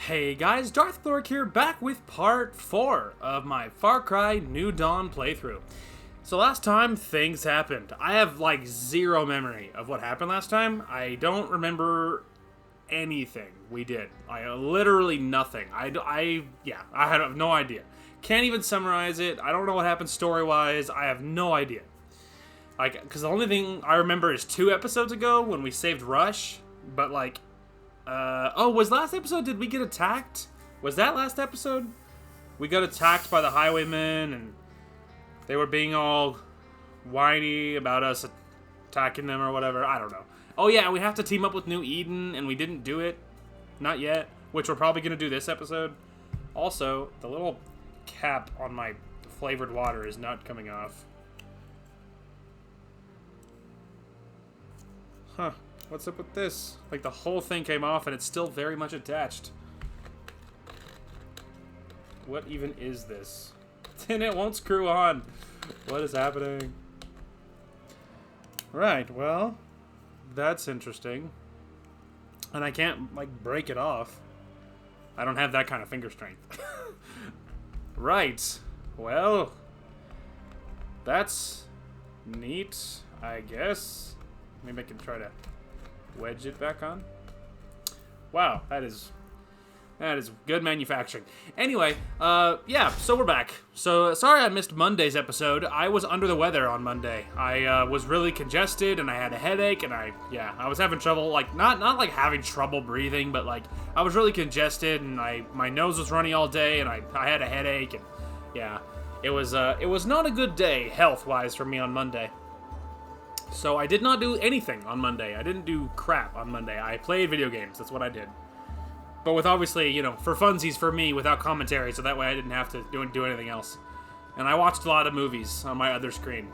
Hey guys, Darth Gloric here, back with part 4 of my Far Cry New Dawn playthrough. So last time, things happened. I have like zero memory of what happened last time. I don't remember anything we did. Literally nothing. I have no idea. Can't even summarize it. I don't know what happened story-wise. I have no idea. Because the only thing I remember is 2 episodes ago when we saved Rush, but was last episode, did we get attacked? Was that last episode? We got attacked by the highwaymen, and they were being all whiny about us attacking them or whatever. I don't know. Oh yeah, we have to team up with New Eden, and we didn't do it. Not yet, which we're probably going to do this episode. Also, the little cap on my flavored water is not coming off. Huh. What's up with this? Like, the whole thing came off, and it's still very much attached. What even is this? And it won't screw on. What is happening? Right, well, that's interesting. And I can't, break it off. I don't have that kind of finger strength. Right. Well, that's neat, I guess. Maybe I can try to wedge it back on. Wow, that is good manufacturing. Anyway, yeah, so we're back. So, sorry I missed Monday's episode. I was under the weather on Monday. I was really congested, and I had a headache, and I was having trouble, not having trouble breathing, but, I was really congested, and my nose was running all day, and I had a headache, and, yeah. It was not a good day, health-wise, for me on Monday. So I did not do anything on Monday. I didn't do crap on Monday. I played video games. That's what I did. But with obviously, for funsies for me, without commentary, so that way I didn't have to do anything else. And I watched a lot of movies on my other screen.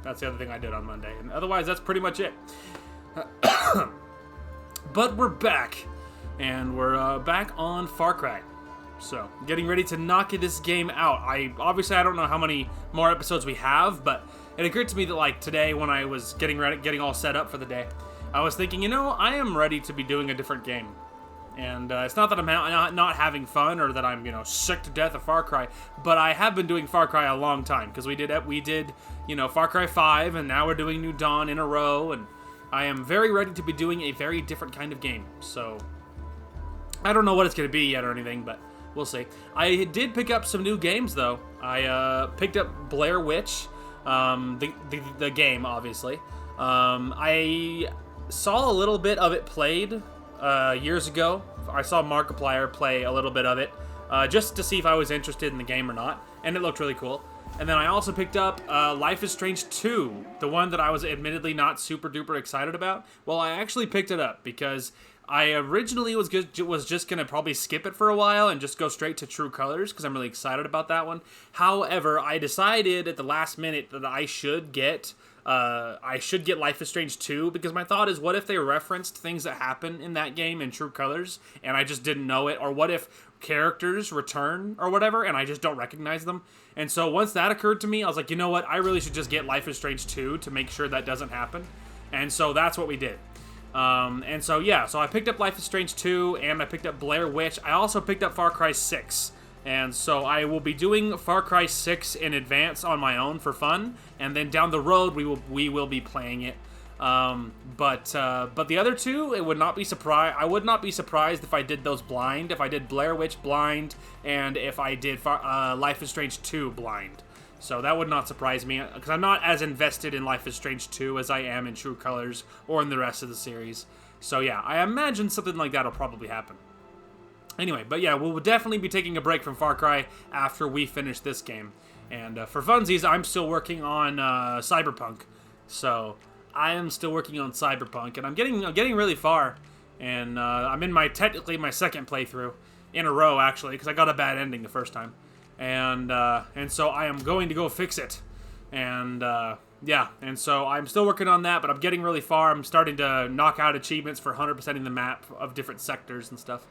That's the other thing I did on Monday. And otherwise, that's pretty much it. But we're back. And we're back on Far Cry. So, getting ready to knock this game out. I don't know how many more episodes we have, but it occurred to me that, today when I was getting all set up for the day, I was thinking, I am ready to be doing a different game. And it's not that I'm not having fun or that I'm, sick to death of Far Cry, but I have been doing Far Cry a long time, because we did, Far Cry 5, and now we're doing New Dawn in a row, and I am very ready to be doing a very different kind of game. So, I don't know what it's going to be yet or anything, but we'll see. I did pick up some new games, though. I picked up Blair Witch, the game, obviously. I saw a little bit of it played years ago. I saw Markiplier play a little bit of it, just to see if I was interested in the game or not, and it looked really cool. And then I also picked up Life is Strange 2, the one that I was admittedly not super duper excited about. Well, I actually picked it up because I originally was just going to probably skip it for a while and just go straight to True Colors because I'm really excited about that one. However, I decided at the last minute that I should get Life is Strange 2 because my thought is, what if they referenced things that happen in that game in True Colors and I just didn't know it? Or what if characters return or whatever and I just don't recognize them? And so once that occurred to me, I was like, you know what? I really should just get Life is Strange 2 to make sure that doesn't happen. And so that's what we did. And so, yeah, so I picked up Life is Strange 2, and I picked up Blair Witch. I also picked up Far Cry 6. And so I will be doing Far Cry 6 in advance on my own for fun, and then down the road we will be playing it. But the other two, I would not be surprised if I did those blind, if I did Blair Witch blind, and if I did Life is Strange 2 blind. So that would not surprise me, because I'm not as invested in Life is Strange 2 as I am in True Colors or in the rest of the series. So yeah, I imagine something like that will probably happen. Anyway, but yeah, we'll definitely be taking a break from Far Cry after we finish this game. And for funsies, I'm still working on Cyberpunk. So I am still working on Cyberpunk, and I'm getting really far. And I'm in technically my second playthrough in a row, actually, because I got a bad ending the first time. And so I am going to go fix it. And, yeah, and so I'm still working on that, but I'm getting really far. I'm starting to knock out achievements for 100%ing the map of different sectors and stuff.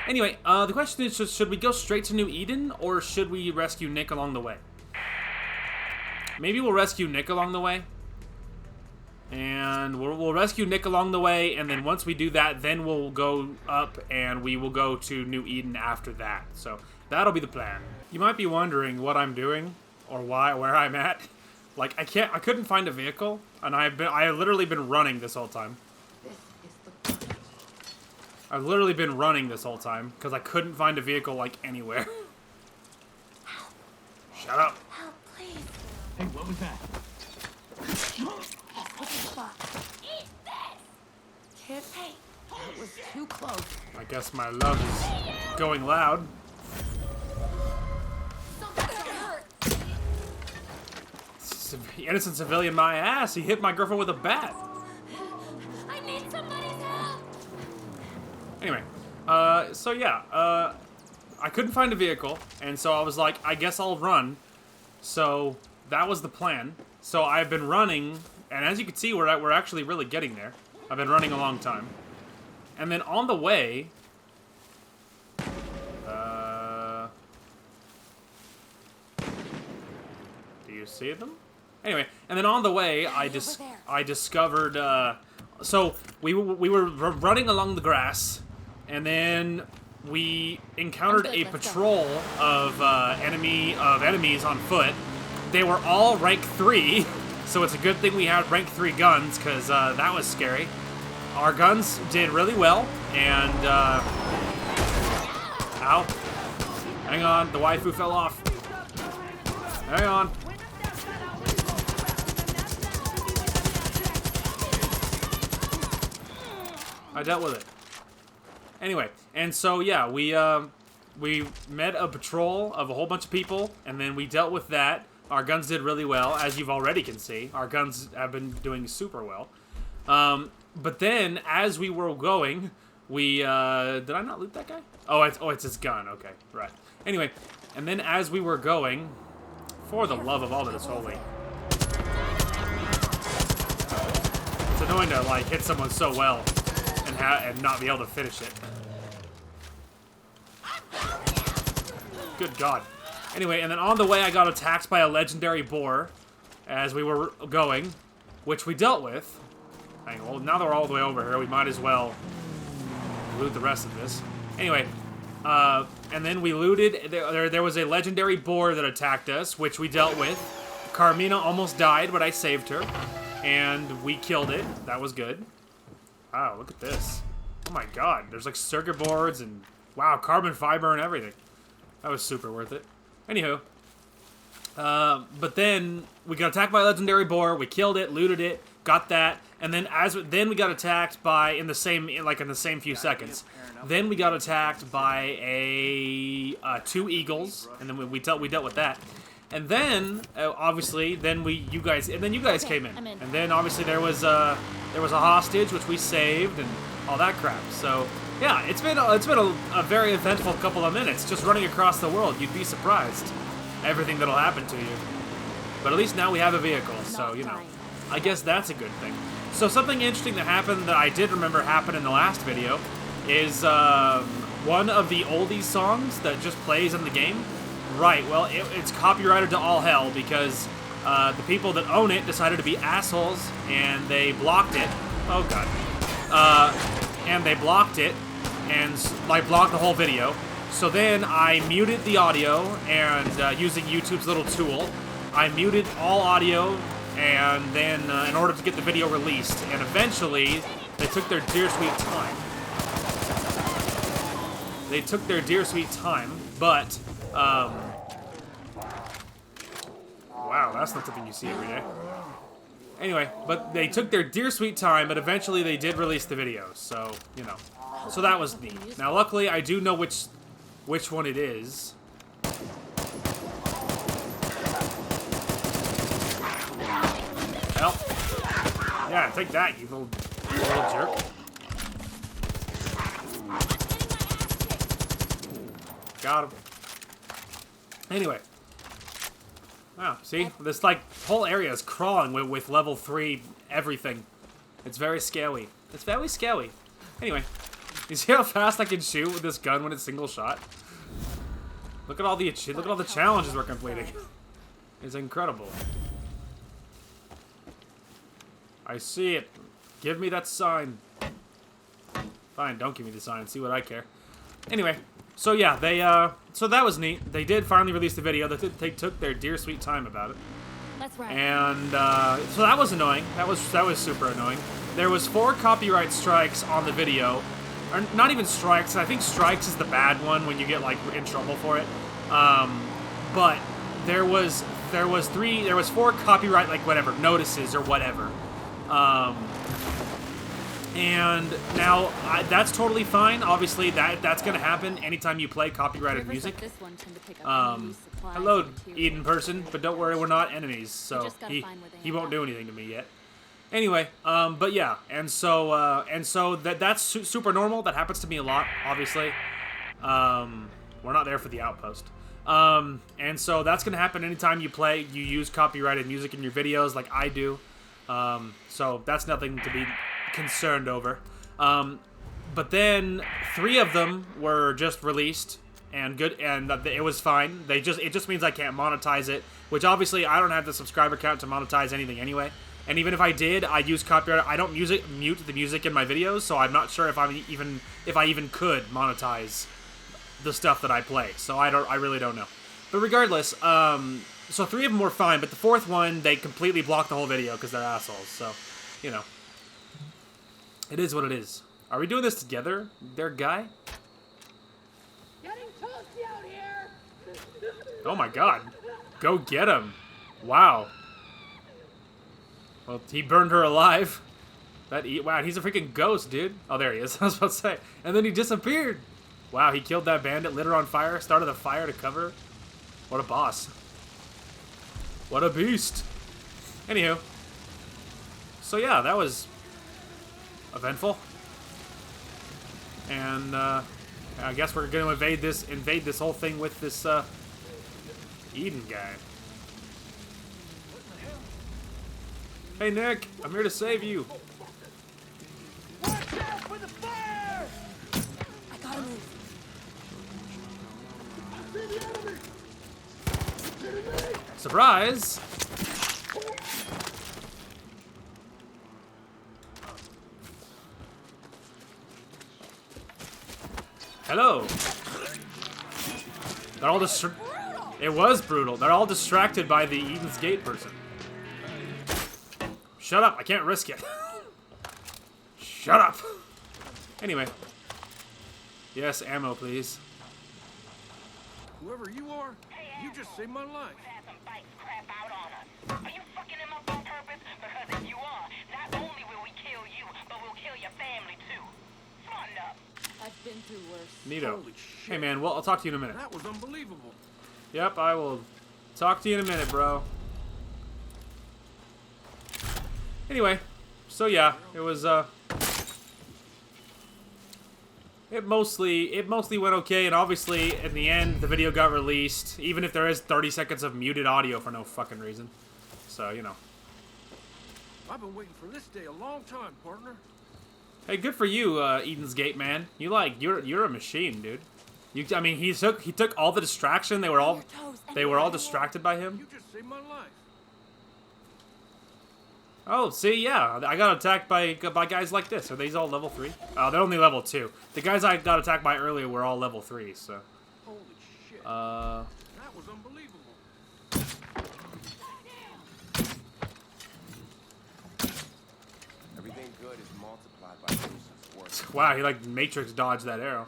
Anyway, the question is, should we go straight to New Eden, or should we rescue Nick along the way? Maybe we'll rescue Nick along the way. And we'll rescue Nick along the way, and then once we do that, then we'll go up and we will go to New Eden after that. So that'll be the plan. You might be wondering what I'm doing or where I'm at. Like I couldn't find a vehicle, and I have literally been running this whole time. I've literally been running this whole time because I couldn't find a vehicle like anywhere. Shut up. Help, please. Hey, what was that? Eat this! Kid, hey, that was too close. I guess my love is going loud. Something's hurt. Innocent civilian, my ass. He hit my girlfriend with a bat. I need somebody's help. Anyway, so yeah, I couldn't find a vehicle, and so I was like, I guess I'll run. So that was the plan. So I've been running, and as you can see, we're actually really getting there. I've been running a long time. And then on the way, do you see them? Anyway, and then on the way, I discovered, so we were running along the grass, and then we encountered a patrol of enemies on foot. They were all rank 3, so it's a good thing we had rank 3 guns, because that was scary. Our guns did really well, and ow. Hang on, the waifu fell off. Hang on. I dealt with it. Anyway, and so yeah, we met a patrol of a whole bunch of people, and then we dealt with that. Our guns did really well, as you've already can see. Our guns have been doing super well. But then, as we were going, we did I not loot that guy? Oh, it's his gun. Okay, right. Anyway, and then as we were going, for the love of all that is holy, it's annoying to like hit someone so well and not be able to finish it. Good God. Anyway, and then on the way, I got attacked by a legendary boar as we were going, which we dealt with. Hang on, well, now that we're all the way over here, we might as well loot the rest of this. Anyway, and then we looted. There was a legendary boar that attacked us, which we dealt with. Carmina almost died, but I saved her, and we killed it. That was good. Wow, look at this. Oh my God, there's like circuit boards and wow, carbon fiber and everything. That was super worth it. Anywho, but then we got attacked by a legendary boar. We killed it, looted it, got that, and then then we got attacked by in the same few seconds. Then we got attacked by two eagles, and then we dealt with that. And then obviously, then you guys came in, and then obviously there was a hostage which we saved and all that crap. So. Yeah, it's been a very eventful couple of minutes just running across the world. You'd be surprised everything that'll happen to you. But at least now we have a vehicle, so you know, I guess that's a good thing. So something interesting that happened that I did remember happened in the last video is one of the oldies songs that just plays in the game. Right, well, it's copyrighted to all hell because the people that own it decided to be assholes and they blocked it. Oh God. And they blocked it and like blocked the whole video. So then I muted the audio and using YouTube's little tool, I muted all audio and then in order to get the video released. And eventually they took their dear sweet time. They took their dear sweet time, but wow, that's not something you see every day. Anyway, but they took their dear sweet time, but eventually they did release the video, so, you know. So that was neat. Now, luckily, I do know which one it is. Well, yeah, take that, you little jerk. Got him. Anyway. Wow, see? This, like, whole area is crawling with level 3 everything. It's very scary. It's very scary. Anyway, you see how fast I can shoot with this gun when it's single shot? Look at all the challenges we're completing. It's incredible. I see it. Give me that sign. Fine, don't give me the sign. See what I care. Anyway, so yeah, so that was neat. They did finally release the video. They took their dear sweet time about it. That's right. And so that was annoying. That was super annoying. There was 4 copyright strikes on the video. Or not even strikes. I think strikes is the bad one when you get like in trouble for it. But there was 4 copyright like whatever notices or whatever. And now that's totally fine. Obviously that's gonna happen anytime you play copyrighted music. Like this one tend to pick up Hello, Eden person, but don't worry, we're not enemies, so he won't do anything to me yet. Anyway, but yeah, and so that's super normal. That happens to me a lot, obviously. We're not there for the outpost. And so that's gonna happen anytime you use copyrighted music in your videos, like I do. So that's nothing to be concerned over. But then 3 of them were just released. And good, and it was fine. It just means I can't monetize it, which obviously I don't have the subscriber count to monetize anything anyway. And even if I did, I use copyright. I don't mute the music in my videos, so I'm not sure if I even could monetize the stuff that I play. So I really don't know. But regardless, so 3 of them were fine, but the 4th one they completely blocked the whole video because they're assholes. So, you know, it is what it is. Are we doing this together, there, guy? Oh my god. Go get him. Wow. Well, he burned her alive. Wow, he's a freaking ghost, dude. Oh, there he is. I was about to say. And then he disappeared. Wow, he killed that bandit, lit her on fire, started a fire to cover her. What a boss. What a beast. Anywho. So yeah, that was eventful. And I guess we're gonna invade this whole thing with this Eden guy. Hey Nick, I'm here to save you. Watch out for the fire! I gotta move. Surprise! Hello. They're all It was brutal. They're all distracted by the Eden's Gate person. Shut up, I can't risk it. Shut up. Anyway. Yes, ammo, please. Whoever you are, you just saved my life. Are you fucking him up on purpose? Because if you are, not only will we kill you, but we'll kill your family too. Smarten up. I've been through worse. Neato. Holy shit. Hey man, well, I'll talk to you in a minute. That was unbelievable. Yep, I will talk to you in a minute, bro. Anyway, so yeah, it was it mostly went okay, and obviously in the end the video got released, even if there is 30 seconds of muted audio for no fucking reason. So, you know. I've been waiting for this day a long time, partner. Hey, good for you, Eden's Gate man. You're a machine, dude. I mean, he took all the distraction. They were all distracted by him. You just saved my life. Oh, see, yeah, I got attacked by guys like this. Are these all level 3? Oh, they're only level 2. The guys I got attacked by earlier were all level 3, so. Holy shit. Uh. That was unbelievable. Everything good is multiplied by Lucifer's work. Wow, he like Matrix dodged that arrow.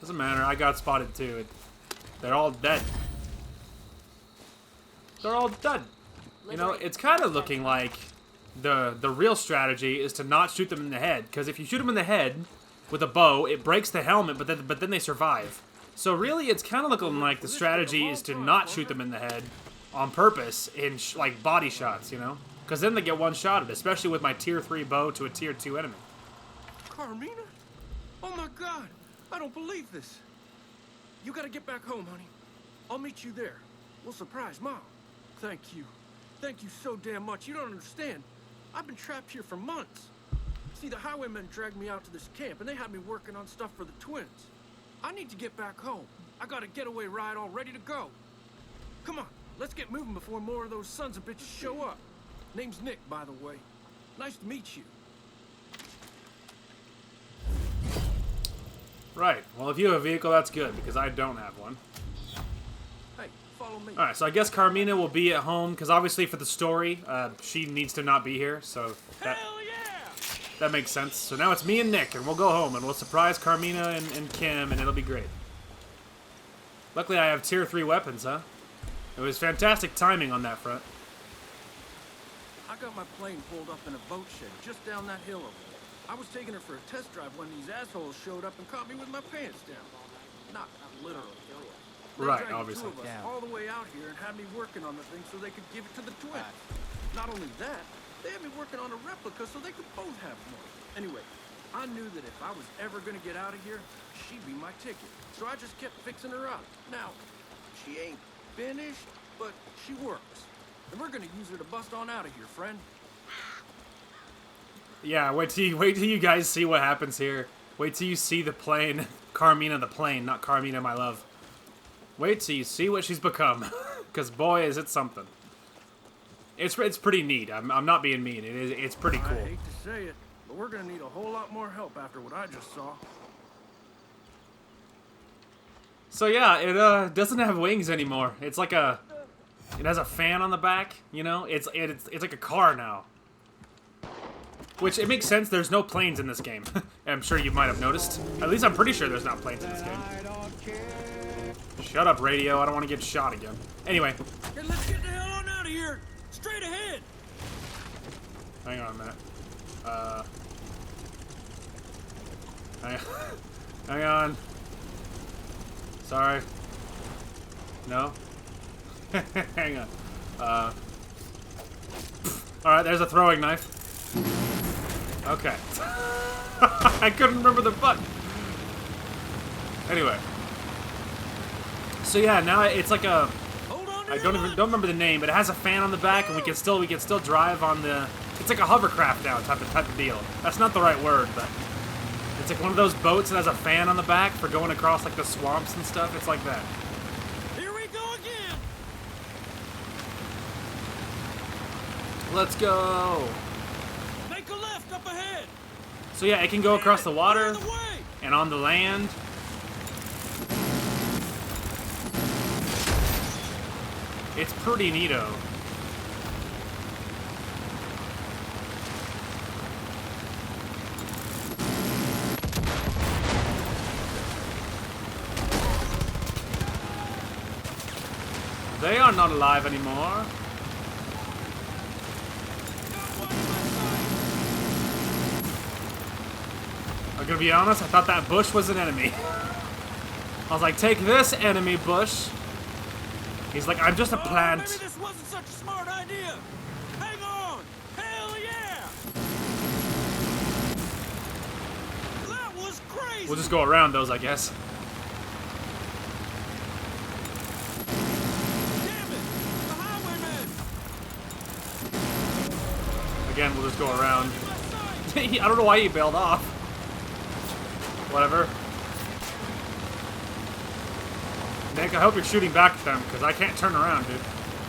Doesn't matter, I got spotted too. They're all dead. They're all dead. You know, it's kind of looking like the real strategy is to not shoot them in the head, because if you shoot them in the head with a bow, it breaks the helmet, but then they survive. So really, it's kind of looking like the strategy is to not shoot them in the head on purpose in like body shots, you know, because then they get one-shotted, especially with my tier 3 bow to a tier 2 enemy. Carmina? Oh my god. I don't believe this. You gotta get back home, honey. I'll meet you there. We'll surprise Mom. Thank you. Thank you so damn much. You don't understand. I've been trapped here for months. See, the highwaymen dragged me out to this camp, and they had me working on stuff for the twins. I need to get back home. I got a getaway ride all ready to go. Come on, let's get moving before more of those sons of bitches show up. Name's Nick, by the way. Nice to meet you. Right. Well, if you have a vehicle, that's good, because I don't have one. Hey, follow me. Alright, so I guess Carmina will be at home, because obviously for the story, she needs to not be here, so Hell yeah! that makes sense. So now it's me and Nick, and we'll go home, and we'll surprise Carmina and Kim, and it'll be great. Luckily, I have tier 3 weapons, huh? It was fantastic timing on that front. I got my plane pulled up in a boat shed just down that hill over there. I was taking her for a test drive when these assholes showed up and caught me with my pants down. Not literally. They Right, dragged obviously. the two of us all the way out here and had me working on the thing so they could give it to the twins. Not only that, they had me working on a replica so they could both have one. Anyway, I knew that if I was ever gonna get out of here, she'd be my ticket. So I just kept fixing her up. Now, she ain't finished, but she works. And we're gonna use her to bust on out of here, friend. Yeah, wait till you guys see what happens here. Wait till you see the plane. Carmina the plane, not Carmina my love. Wait till you see what she's become. Because boy, is it something. It's pretty neat. I'm not being mean. It's pretty cool. I hate to say it, but we're gonna need a whole lot more help after what I just saw. So yeah, it doesn't have wings anymore. It's like it has a fan on the back, you know? It's like a car now. Which, it makes sense, there's no planes in this game. I'm sure you might have noticed. At least I'm pretty sure there's not planes in this game. Shut up, radio, I don't want to get shot again. Anyway. Hey, let's get the hell on out of here! Straight ahead! Hang on a minute. Hang on. Sorry. No? Hang on. Alright, there's a throwing knife. Okay. I couldn't remember the button. Anyway. So yeah, now it's like a... I don't remember the name, but it has a fan on the back, and we can still drive on the... It's like a hovercraft now type of deal. That's not the right word, but... It's like one of those boats that has a fan on the back for going across like the swamps and stuff. It's like that. Here we go again! Let's go! Make a left up ahead! So yeah, it can go across the water Clear the way! and on the land. It's pretty neato. They are not alive anymore. I'm gonna be honest, I thought that bush was an enemy. I was like, take this, enemy bush. He's like, I'm just a plant. Maybe this wasn't such a smart idea. Hang on! Hell yeah! That was crazy! We'll just go around those, I guess. Damn it! The highwayman! Again, we'll just go around. My side! I don't know why he bailed off. Whatever. Nick, I hope you're shooting back at them, because I can't turn around, dude.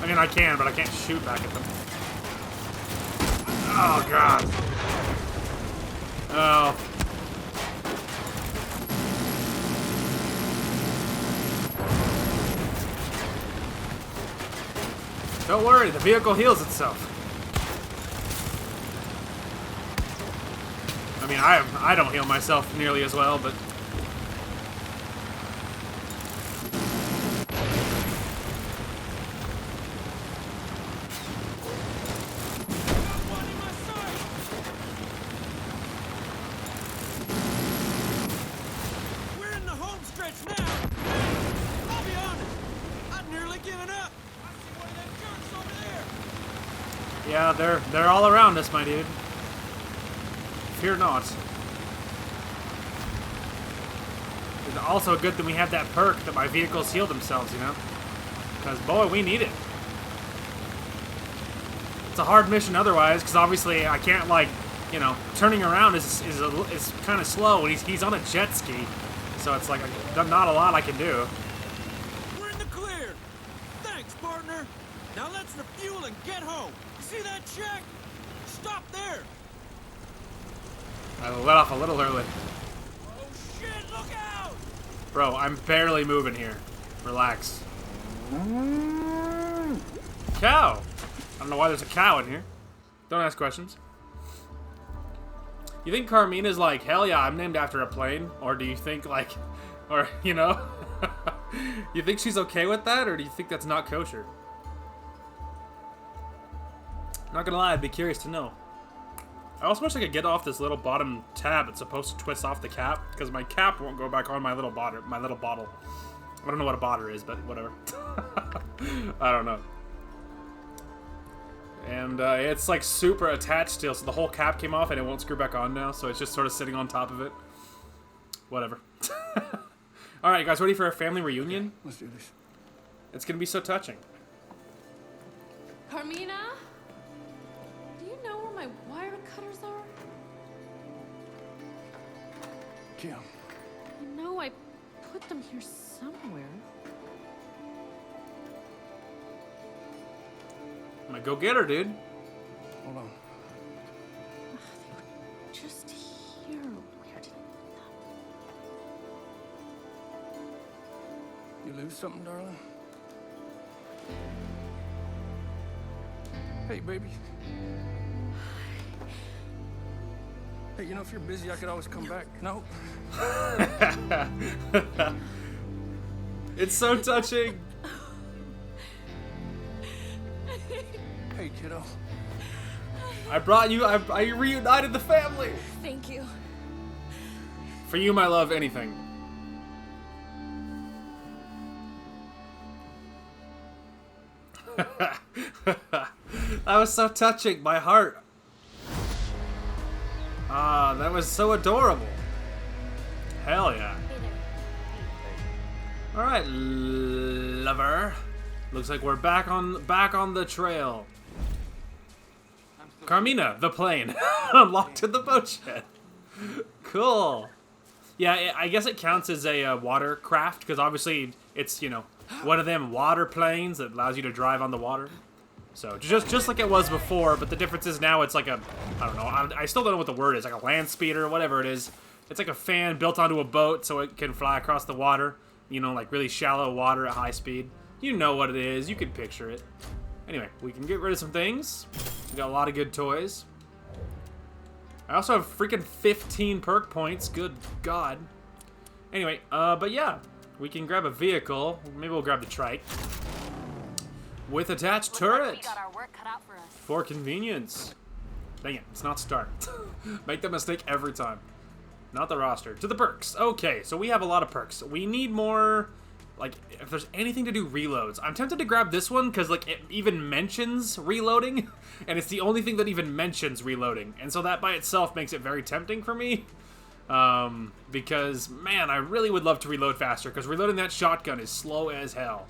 I mean, I can, but I can't shoot back at them. Oh, God. Oh. Don't worry, the vehicle heals itself. I mean, I don't heal myself nearly as well, but... One in my sight! We're in the home stretch now! Hey, I'll be honest, I'd nearly given up. I see one of them jerks over there. Yeah, they're all around us, my dude. Fear not. It's also good that we have that perk that my vehicles heal themselves, you know? Because, boy, we need it. It's a hard mission otherwise, because obviously I can't, like, you know, turning around is kind of slow, and he's on a jet ski, so it's like not a lot I can do. Ditch the fuel and get home. You see that check? Stop there. I let off a little early. Oh shit, look out! Bro, I'm barely moving here. Relax. Cow! I don't know why there's a cow in here. Don't ask questions. You think Carmina's like, hell yeah, I'm named after a plane? Or do you think like, or, you know? You think she's okay with that? Or do you think that's not kosher? Not gonna lie, I'd be curious to know. I also wish I could get off this little bottom tab that's supposed to twist off the cap, because my cap won't go back on my little bottle. I don't know what a botter is, but whatever. I don't know. And it's like super attached still, so the whole cap came off and it won't screw back on now, so it's just sort of sitting on top of it. Whatever. Alright, guys, ready for a family reunion? Okay, let's do this. It's gonna be so touching. Carmina? Do you know where my wire cutters are? Kim. You know I put them here somewhere. I'm gonna go get her, dude. Hold on. They were just here. Where did I put them? You lose something, darling? Hey, baby. Hey, you know, if you're busy, I could always come back. No? It's so touching. Hey, kiddo. I brought you, I reunited the family. Thank you. For you, my love, anything. That was so touching, my heart. Ah, that was so adorable. Hell yeah. All right, lover. Looks like we're back on the trail. Carmina, the plane, unlocked in the boat shed. Cool. Yeah, I guess it counts as a watercraft because obviously it's, you know, one of them water planes that allows you to drive on the water. So just like it was before, but the difference is now it's like a, I don't know, I still don't know what the word is, like a land speeder, whatever it is. It's like a fan built onto a boat so it can fly across the water, you know, like really shallow water at high speed. You know what it is, you can picture it. Anyway, we can get rid of some things. We got a lot of good toys. I also have freaking 15 perk points, good God. Anyway, but yeah, we can grab a vehicle. Maybe we'll grab the trike. With attached turret. We got our work cut out for us. For convenience. Dang it, it's not start. Make that mistake every time. Not the roster. To the perks. Okay, so we have a lot of perks. We need more, like, if there's anything to do reloads. I'm tempted to grab this one because, like, it even mentions reloading. And it's the only thing that even mentions reloading. And so that by itself makes it very tempting for me. Because, man, I really would love to reload faster because reloading that shotgun is slow as hell.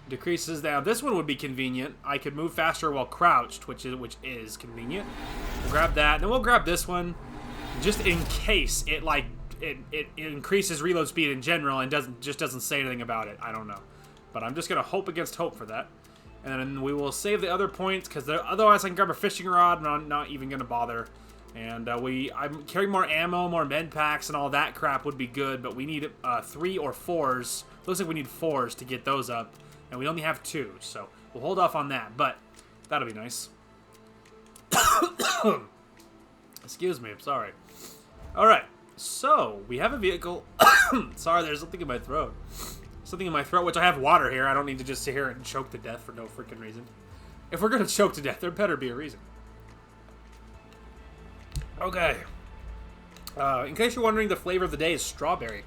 Decreases now. This one would be convenient. I could move faster while crouched, which is convenient. We'll grab that, and then we'll grab this one, just in case it it increases reload speed in general and doesn't say anything about it. I don't know, but I'm just gonna hope against hope for that, and then we will save the other points because otherwise I can grab a fishing rod, and I'm not even gonna bother. And I'm carrying more ammo, more med packs, and all that crap would be good, but we need 3 or 4s. Looks like we need 4s to get those up, and we only have 2, so we'll hold off on that, but that'll be nice. Excuse me, I'm sorry. Alright, so we have a vehicle. Sorry, there's something in my throat. Something in my throat, which I have water here. I don't need to just sit here and choke to death for no freaking reason. If we're gonna choke to death, there better be a reason. Okay. In case you're wondering, the flavor of the day is strawberry.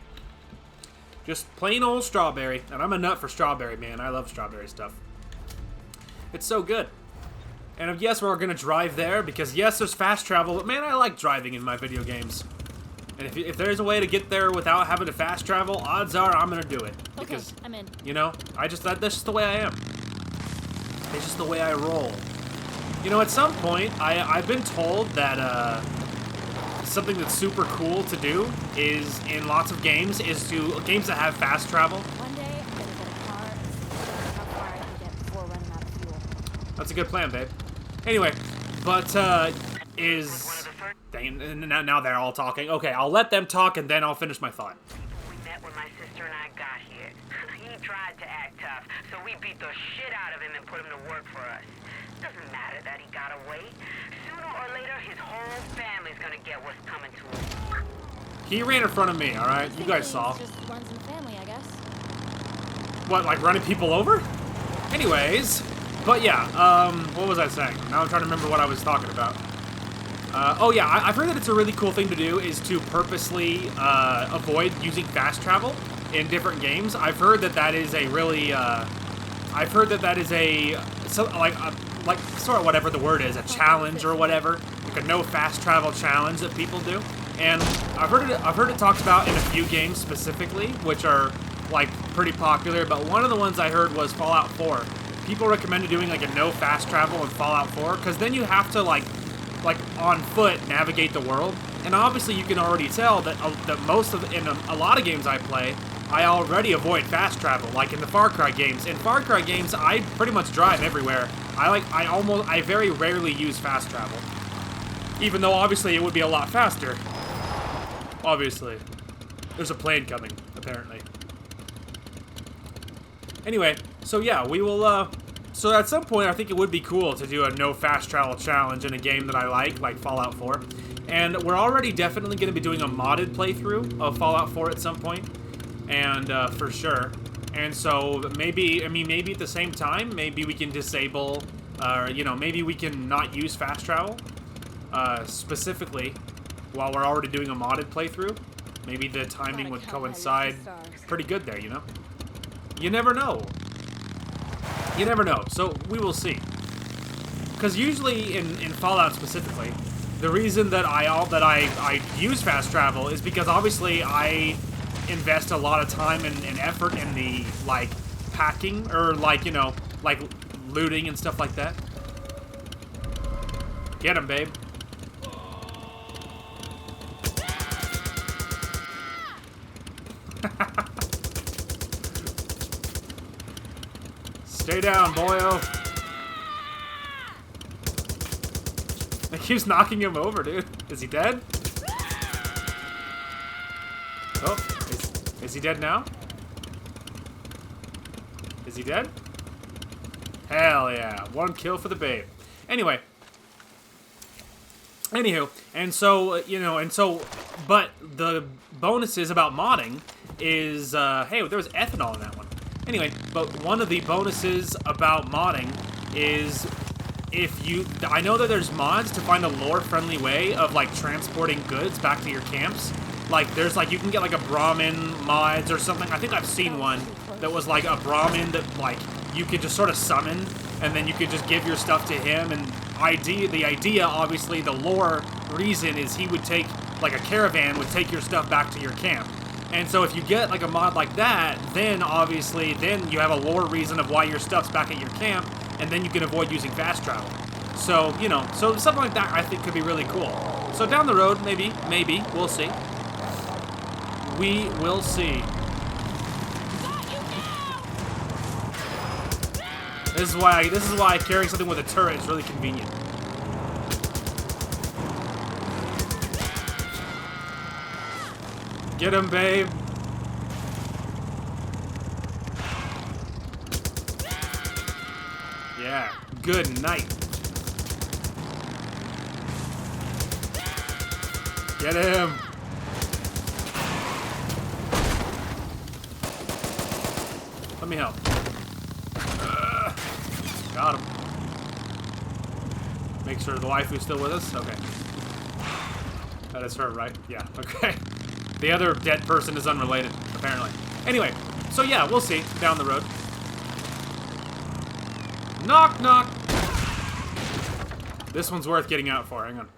Just plain old strawberry. And I'm a nut for strawberry, man. I love strawberry stuff. It's so good. And yes, we're going to drive there because, yes, there's fast travel. But, man, I like driving in my video games. And if there's a way to get there without having to fast travel, odds are I'm going to do it. Because, okay, I'm in. You know, that's just the way I am. It's just the way I roll. You know, at some point, I've been told that, something that's super cool to do is in lots of games is to games that have fast travel. One day I'm gonna get a car and figure out how far I That's a good plan, babe. Anyway, but now they're all talking. Okay, I'll let them talk and then I'll finish my thought. We met when my sister and I got here. He tried to act tough, so we beat the shit out of him and put him to work for us. Doesn't matter that he got away. Sooner or later, his whole family's gonna get what's coming to him. He ran in front of me, alright? You guys saw. Just runs in the family, I guess. What, like running people over? Anyways, but yeah, what was I saying? Now I'm trying to remember what I was talking about. Oh yeah, I've heard that it's a really cool thing to do is to purposely avoid using fast travel in different games. I've heard that that is a really, I've heard that that is a, like sort of whatever the word is, a challenge or whatever, like a no fast travel challenge that people do. And I've heard it talked about in a few games specifically, which are like pretty popular. But one of the ones I heard was Fallout 4. People recommended doing like a no fast travel in Fallout 4 because then you have to like on foot navigate the world. And obviously you can already tell that in a lot of games I play, I already avoid fast travel. Like in the Far Cry games. In Far Cry games, I pretty much drive everywhere. I very rarely use fast travel, even though obviously it would be a lot faster. Obviously. There's a plane coming, apparently. Anyway, so yeah, we will, so at some point I think it would be cool to do a no fast travel challenge in a game that I like Fallout 4. And we're already definitely going to be doing a modded playthrough of Fallout 4 at some point. And, for sure. And so maybe at the same time, maybe we can disable, maybe we can not use fast travel, specifically, while we're already doing a modded playthrough. Maybe the timing would coincide pretty good there, you know? You never know. You never know, so we will see. Because usually in Fallout specifically, the reason that I use fast travel is because obviously I invest a lot of time and effort in the, like, packing, or, like, like, looting and stuff like that. Get him, babe. Stay down, boyo. It keeps knocking him over, dude. Is he dead? Oh, is he dead now? Is he dead? Hell yeah. One kill for the babe. Anyway. Anywho, and so, but the bonuses about modding is, hey, there was ethanol in that one. Anyway, but one of the bonuses about modding is I know that there's mods to find a lore-friendly way of, like, transporting goods back to your camps. Like, there's, like, you can get, like, a Brahmin mods or something. I think I've seen one that was, like, a Brahmin that, like, you could just sort of summon, and then you could just give your stuff to him, and the idea, obviously, the lore reason is he would take, like, a caravan would take your stuff back to your camp. And so if you get, like, a mod like that, then, obviously, then you have a lore reason of why your stuff's back at your camp, and then you can avoid using fast travel. So, so something like that I think could be really cool. So down the road, maybe, we'll see. We will see. This is why carrying something with a turret is really convenient. Get him, babe. Yeah, good night. Get him. Let me help. Got him. Make sure the waifu's still with us. Okay. That is her, right? Yeah, okay. The other dead person is unrelated, apparently. Anyway, so yeah, we'll see down the road. Knock, knock. This one's worth getting out for. Hang on.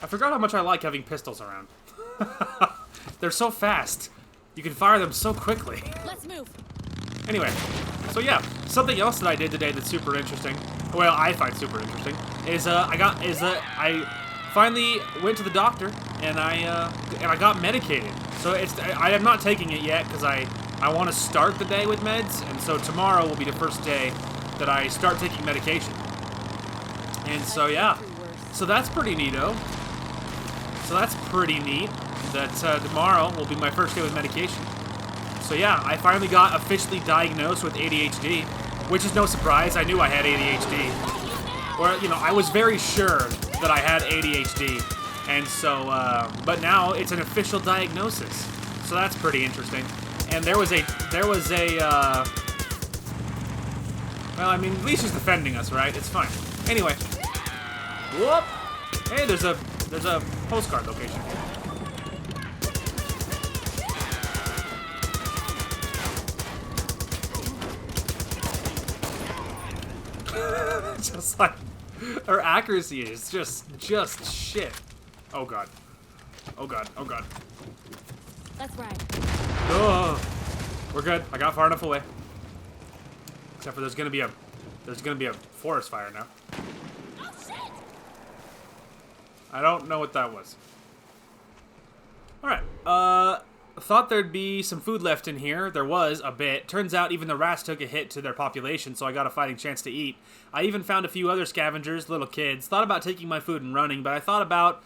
I forgot how much I like having pistols around. They're so fast. You can fire them so quickly. Let's move. Anyway, so yeah, something else that I did today that's super interesting. Well, I find super interesting is I finally went to the doctor and I got medicated. So I am not taking it yet because I I want to start the day with meds, and so tomorrow will be the first day that I start taking medication. And so, yeah. So that's pretty neato. So that's pretty neat that tomorrow will be my first day with medication. So yeah, I finally got officially diagnosed with ADHD, which is no surprise. I knew I had ADHD. Or, you know, I was very sure that I had ADHD. And so, but now it's an official diagnosis. So that's pretty interesting. And there was a, well, I mean, at least she's defending us, right? It's fine. Anyway. Whoop! Hey, there's a postcard location here. Just like, her accuracy is just shit. Oh god. Oh god. Oh god. That's right. Oh, we're good. I got far enough away. Except for there's gonna be a forest fire now. Oh shit! I don't know what that was. All right. Thought there'd be some food left in here. There was a bit. Turns out even the rats took a hit to their population, so I got a fighting chance to eat. I even found a few other scavengers, little kids. Thought about taking my food and running, but I thought about...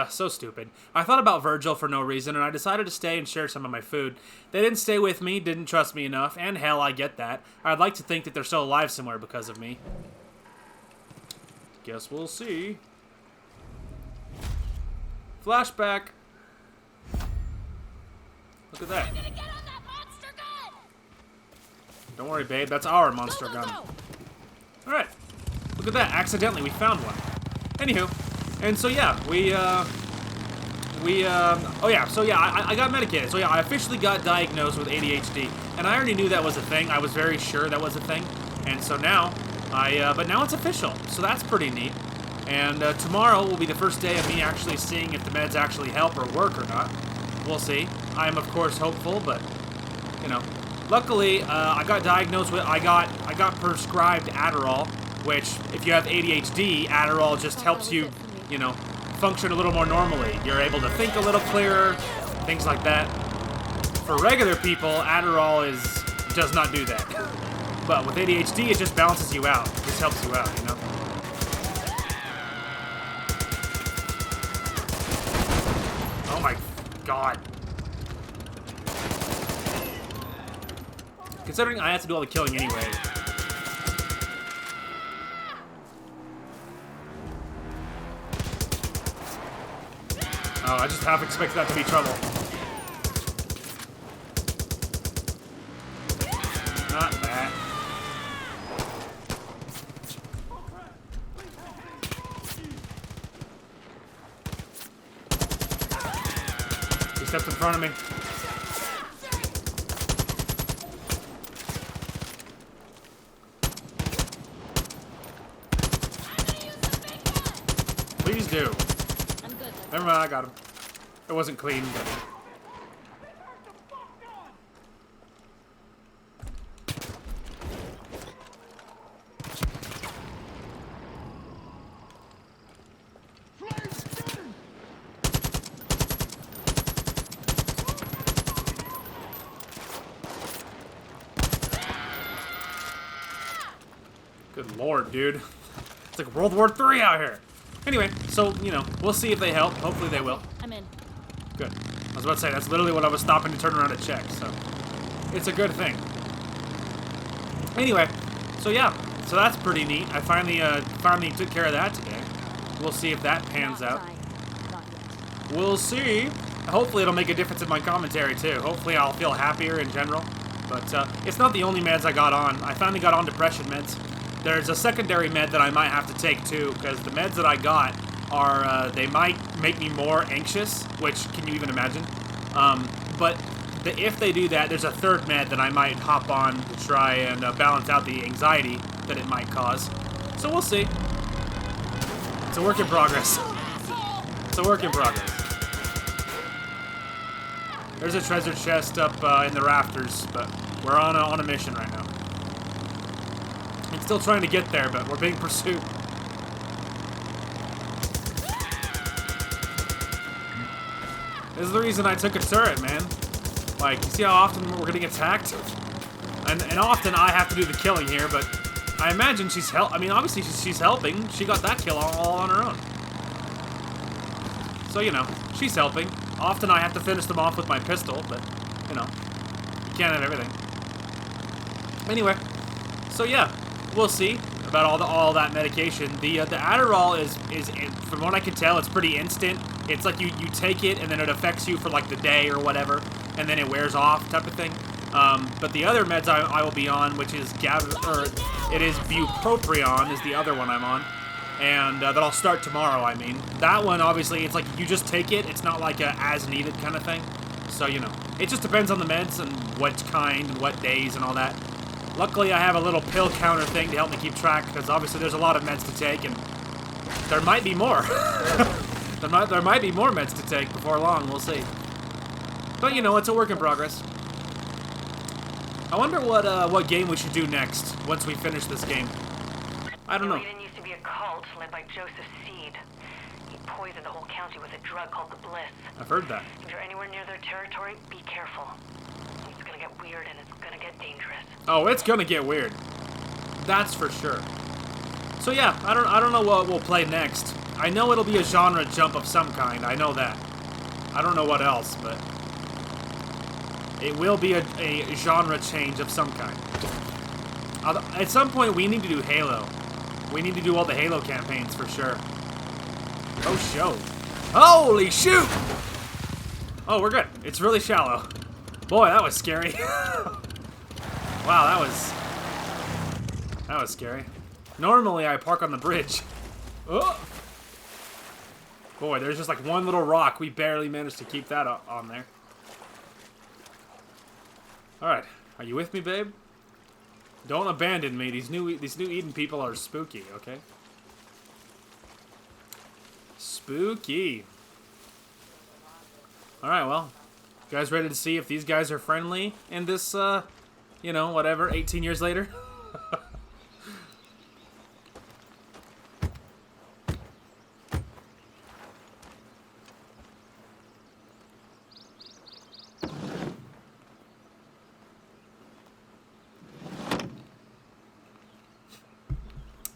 so stupid. I thought about Virgil for no reason, and I decided to stay and share some of my food. They didn't stay with me, didn't trust me enough, and hell, I get that. I'd like to think that they're still alive somewhere because of me. Guess we'll see. Flashback. Look at that. I'm gonna get on that monster gun! Don't worry, babe. That's our monster gun. Alright. Look at that. Accidentally, we found one. Anywho. And so, yeah, oh yeah, so yeah, I got medicated. So yeah, I officially got diagnosed with ADHD. And I already knew that was a thing. I was very sure that was a thing. And so now, but now it's official. So that's pretty neat. And tomorrow will be the first day of me actually seeing if the meds actually help or work or not. We'll see. I am, of course, hopeful, but, you know. Luckily, I got diagnosed with, I got prescribed Adderall, which, if you have ADHD, Adderall just helps you, you know, function a little more normally. You're able to think a little clearer, things like that. For regular people, Adderall does not do that. But with ADHD, it just balances you out. It just helps you out, you know? Oh my god. Considering I have to do all the killing anyway. Oh, I just half expected that to be trouble. Not that. He stepped in front of me. Please do. I'm good. Never mind, I got him. It wasn't clean, but... Good lord, dude. It's like World War III out here. Anyway, so, you know, we'll see if they help. Hopefully they will. I'm in. Good. I was about to say, that's literally what I was stopping to turn around to check, so... It's a good thing. Anyway, so yeah. So that's pretty neat. I finally took care of that today. We'll see if that pans out. We'll see. Hopefully it'll make a difference in my commentary, too. Hopefully I'll feel happier in general. But it's not the only meds I got on. I finally got on depression meds. There's a secondary med that I might have to take, too, because the meds that I got are, they might make me more anxious, which, can you even imagine? But if they do that, there's a third med that I might hop on to try and balance out the anxiety that it might cause. So we'll see. It's a work in progress. It's a work in progress. There's a treasure chest up in the rafters, but we're on a mission right now. I'm still trying to get there, but we're being pursued. This is the reason I took a turret, man. Like, you see how often we're getting attacked? And often I have to do the killing here, but I imagine she's I mean, obviously she's helping. She got that kill all on her own. So, you know, she's helping. Often I have to finish them off with my pistol, but, you know, you can't have everything. Anyway, so yeah, we'll see about all that medication. The Adderall is from what I can tell, it's pretty instant. It's like you take it and then it affects you for like the day or whatever, and then it wears off type of thing. But the other meds I will be on, which is it is bupropion is the other one I'm on, and that I'll start tomorrow. I mean, that one obviously it's like you just take it. It's not like a as needed kind of thing. So you know, it just depends on the meds and what kind and what days and all that. Luckily, I have a little pill counter thing to help me keep track, because obviously there's a lot of meds to take, and there might be more. there might be more meds to take before long. We'll see. But you know, it's a work in progress. I wonder what game we should do next once we finish this game. I don't know. Eden used to be a cult led by Joseph Seed. He poisoned the whole county with a drug called the Bliss. I've heard that. If you're anywhere near their territory, be careful. It's gonna get weird and it's gonna get dangerous. Oh, it's gonna get weird. That's for sure. So yeah, I don't know what we'll play next. I know it'll be a genre jump of some kind. I know that. I don't know what else, but it will be a genre change of some kind. At some point, we need to do Halo. We need to do all the Halo campaigns for sure. Oh, show. Holy shoot! Oh, we're good. It's really shallow. Boy, that was scary. Wow, that was scary. Normally, I park on the bridge. Oh! Boy, there's just like one little rock. We barely managed to keep that on there. Alright, are you with me, babe? Don't abandon me. These new Eden people are spooky, okay? Spooky. Alright, well. You guys ready to see if these guys are friendly in this, you know, whatever, 18 years later?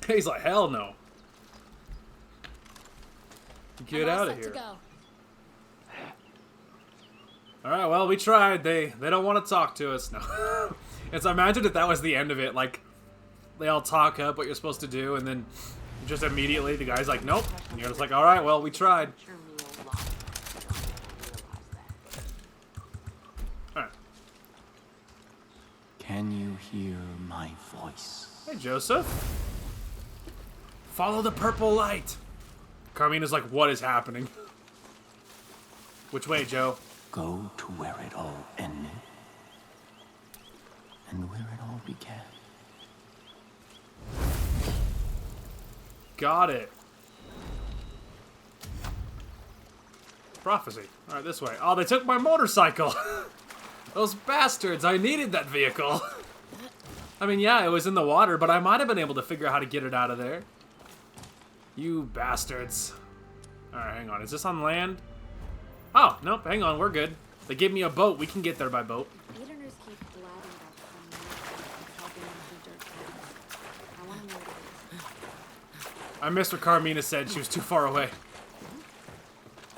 He's like, hell no. Get out of here. Alright, well, we tried. They don't want to talk to us. No. It's, imagine if that was the end of it. Like, they all talk up what you're supposed to do, and then just immediately the guy's like, nope. And you're just like, alright, well, we tried. Alright. Can you hear my voice? Hey, Joseph. Follow the purple light. Carmina's like, what is happening? Which way, Joe? Go to where it all ended. And where it all began. Got it. Prophecy. Alright, this way. Oh, they took my motorcycle. Those bastards. I needed that vehicle. I mean, yeah, it was in the water, but I might have been able to figure out how to get it out of there. You bastards. Alright, hang on. Is this on land? Oh, nope. Hang on. We're good. They gave me a boat. We can get there by boat. Edeners keep blabbing about helping them through dirt paths. I want to know what it is. I missed what Carmina said. She was too far away.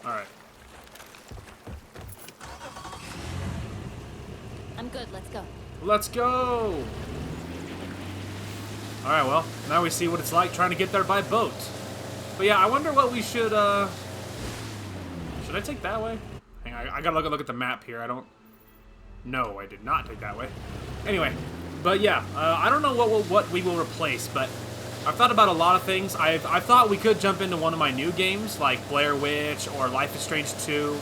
Alright. I'm good. Let's go. Let's go! Alright, well, now we see what it's like trying to get there by boat. But yeah, I wonder what we should, Should I take that way? Hang on, I gotta look at the map here. I don't... No, I did not take that way. Anyway, but yeah, I don't know what we will replace, but I've thought about a lot of things. I've thought we could jump into one of my new games, like Blair Witch or Life is Strange 2.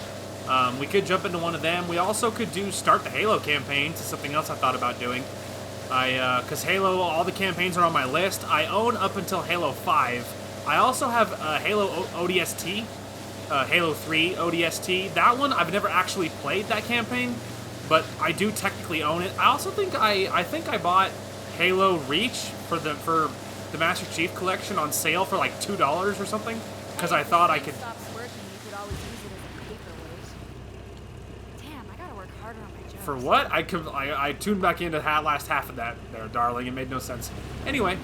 We could jump into one of them. We also could start the Halo campaign. It's something else I thought about doing. Because Halo, all the campaigns are on my list. I own up until Halo 5. I also have Halo ODST, Halo 3 ODST. That one, I've never actually played that campaign, but I do technically own it. I also think I think I bought Halo Reach for the Master Chief Collection on sale for like $2 or something, because I thought I could... Stops working, you could always use it as a paperweight. Damn, I gotta work harder on my For what? I tuned back into the last half of that there, darling. It made no sense. Anyway.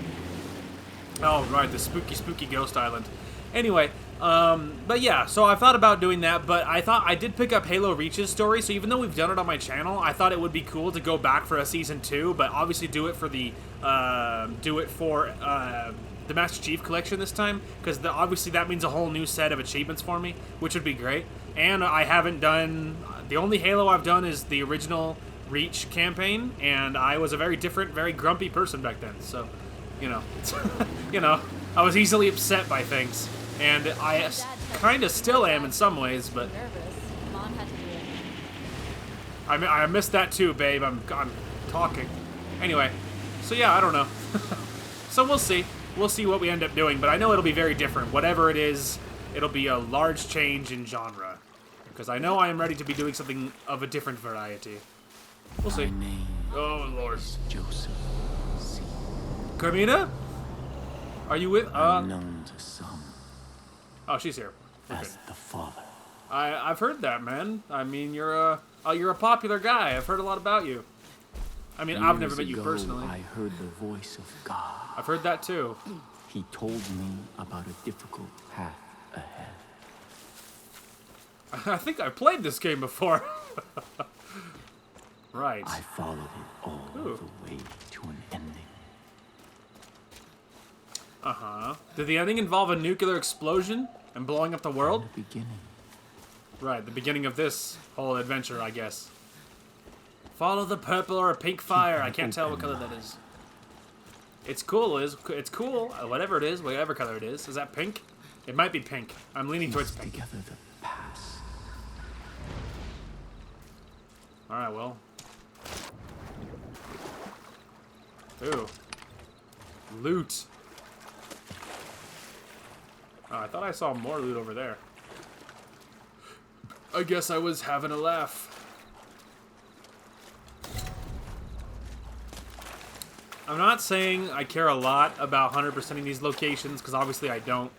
Oh, right, the spooky ghost island. Anyway, but yeah, so I thought about doing that, but I thought I did pick up Halo Reach's story, so even though we've done it on my channel, I thought it would be cool to go back for a season 2, but obviously do it for the Master Chief Collection this time, because obviously that means a whole new set of achievements for me, which would be great. And I haven't done... The only Halo I've done is the original Reach campaign, and I was a very different, very grumpy person back then, so, you know. You know, I was easily upset by things, and I kind of still am in some ways, but... Mom had to do it. I missed that too, babe. I'm talking. Anyway, so yeah, I don't know. So we'll see. We'll see what we end up doing, but I know it'll be very different. Whatever it is, it'll be a large change in genre. Because I know I am ready to be doing something of a different variety. We'll see. My name Oh, Lord. is Joseph C. Carmina? Are you with... Unknown to some Oh, she's here. We're good. as the Father. I've heard that, man. I mean, you're a popular guy. I've heard a lot about you. I mean, I've never Years met you ago, personally. I heard the voice of God. I've heard that too. He told me about a difficult path ahead. I think I played this game before. Right. I followed it all Ooh. the way to an ending. Uh-huh. Did the ending involve a nuclear explosion and blowing up the world? In the beginning, Right, the beginning of this whole adventure, I guess. Follow the purple or a pink fire. I can't tell what color that is. It's cool, Liz. It's cool. Whatever it is, whatever color it is. Is that pink? It might be pink. I'm leaning towards piece pink. together the past. Alright, well. Ooh. Loot. Oh, I thought I saw more loot over there. I guess I was having a laugh. I'm not saying I care a lot about 100%ing these locations, because obviously I don't.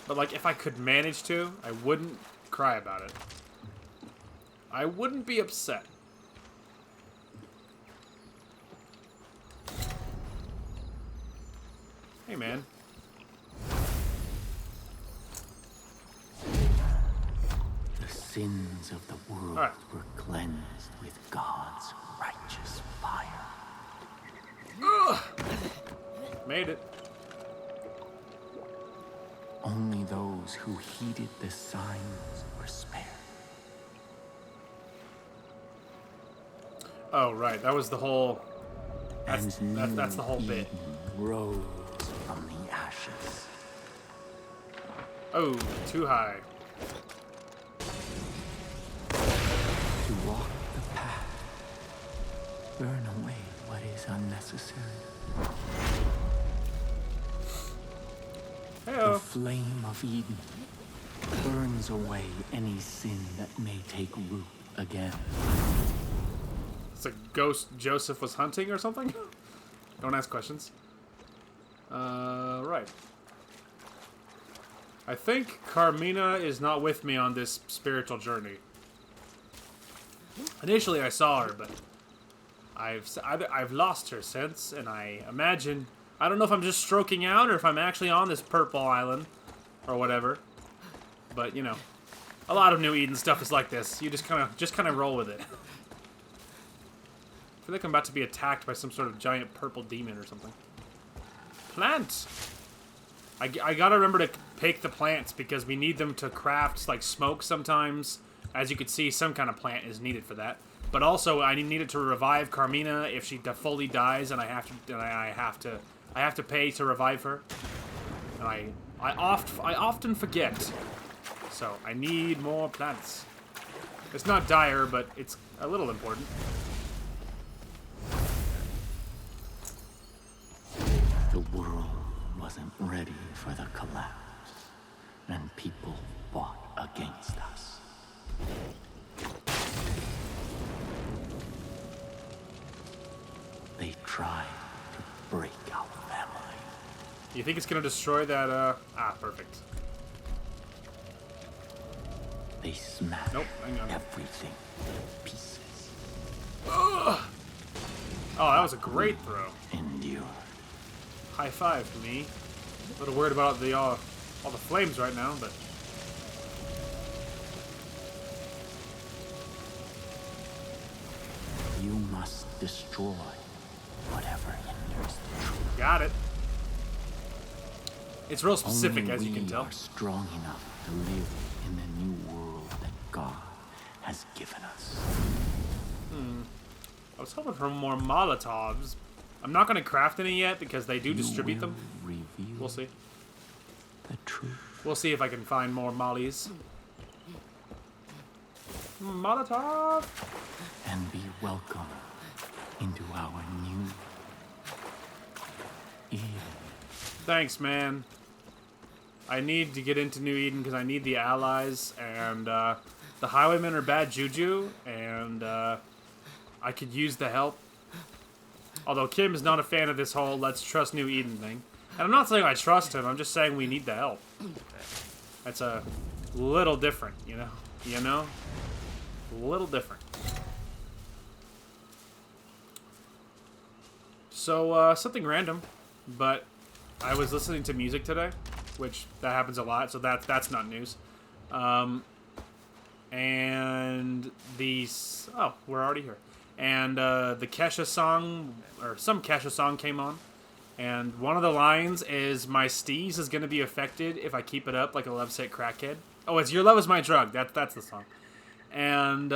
But, like, if I could manage to, I wouldn't cry about it. I wouldn't be upset. Hey, man. The sins of the world All right. were cleansed with God's righteous fire. Made it. Only those who heeded the signs were spared. Oh, right. That was the whole... That's And the whole new bit. Eden rose from the ashes. Oh, too high. To walk the path, burn away what is unnecessary. The Heyo. flame of Eden burns away any sin that may take root again. It's a ghost Joseph was hunting or something? Don't ask questions. Right. I think Carmina is not with me on this spiritual journey. Initially I saw her, but I've lost her since, and I imagine... I don't know if I'm just stroking out or if I'm actually on this purple island or whatever. But, you know, a lot of New Eden stuff is like this. You just kind of roll with it. I feel like I'm about to be attacked by some sort of giant purple demon or something. Plant! I gotta remember to pick the plants because we need them to craft, like, smoke sometimes. As you can see, some kind of plant is needed for that. But also, I need it to revive Carmina if she fully dies, and I have to pay to revive her. And I often forget. So I need more plants. It's not dire, but it's a little important. The world wasn't ready for the collapse, and people fought against us. They tried to break our family. You think it's gonna destroy that, perfect. They smashed Nope, hang on. everything to pieces. Ugh. Oh, that was a great throw. Endure. High five for me. A little worried about the all the flames right now, but You must destroy whatever hinders the truth. got it. It's real specific, Only as you can we tell. are strong enough to live in the new world that God has given us. I was hoping for more Molotovs. I'm not going to craft any yet because they do You distribute will them. Reveal We'll see. the truth. We'll see if I can find more Mollies. Molotov! And be welcome into our new Eden. Thanks, man. I need to get into New Eden because I need the allies, and the Highwaymen are bad juju, and I could use the help. Although Kim is not a fan of this whole let's trust New Eden thing. And I'm not saying I trust him, I'm just saying we need the help. That's a little different, you know? You know? A little different. So, something random, but I was listening to music today, which that happens a lot, so that's not news. And these... Oh, we're already here. And the Kesha song, or some Kesha song came on. And one of the lines is, my steez is going to be affected if I keep it up like a lovesick crackhead. Oh, it's your love is my drug. That's the song. And,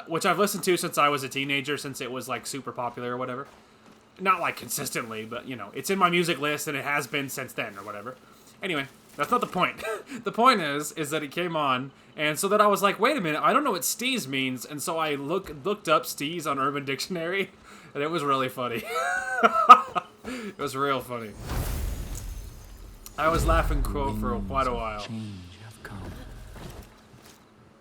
which I've listened to since I was a teenager, since it was, like, super popular or whatever. Not, like, consistently, but, you know, it's in my music list, and it has been since then, or whatever. Anyway, that's not the point. The point is that it came on, and so that I was like, wait a minute, I don't know what steez means, and so I looked up steez on Urban Dictionary, and it was really funny. It was real funny. I was laughing for quite a while. Change have come.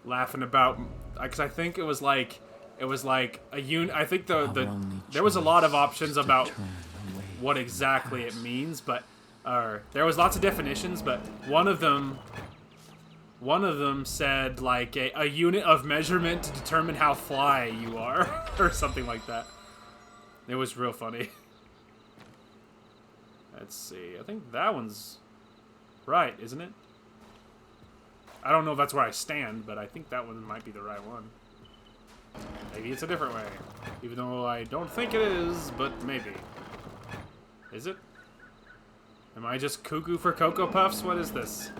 Laughing about, because I think it was like I think there was a lot of options about what exactly it means, but there was lots of definitions, but one of them said like a unit of measurement to determine how fly you are, or something like that. It was real funny. Let's see, I think that one's right, isn't it? I don't know if that's where I stand, but I think that one might be the right one. Maybe it's a different way. Even though I don't think it is, but maybe. Is it? Am I just cuckoo for Cocoa Puffs? What is this?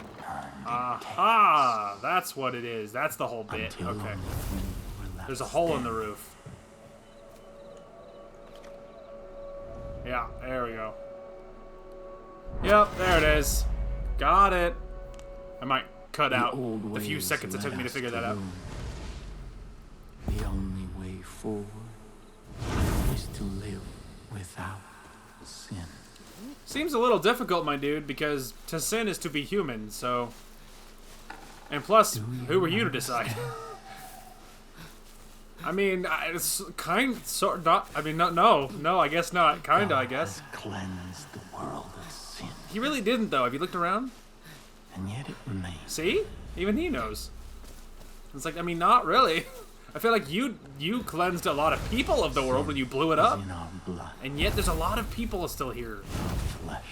Aha! That's what it is. That's the whole bit. Okay. There's a hole in the roof. Yeah, there we go. Yep, there it is. Got it. I might cut out the few seconds it took me to figure that out. The only way forward is to live without sin. Seems a little difficult, my dude, because to sin is to be human, so... And plus, who are you to decide? I mean, it's sort not... I mean, no, I guess not. Kinda, I guess. Cleanse the world of sin. He really didn't, though. Have you looked around? And yet it remains. See? Even he knows. It's like, I mean, not really. I feel like you cleansed a lot of people of the world when you blew it up. In our blood, And yet there's a lot of people still here. our flesh,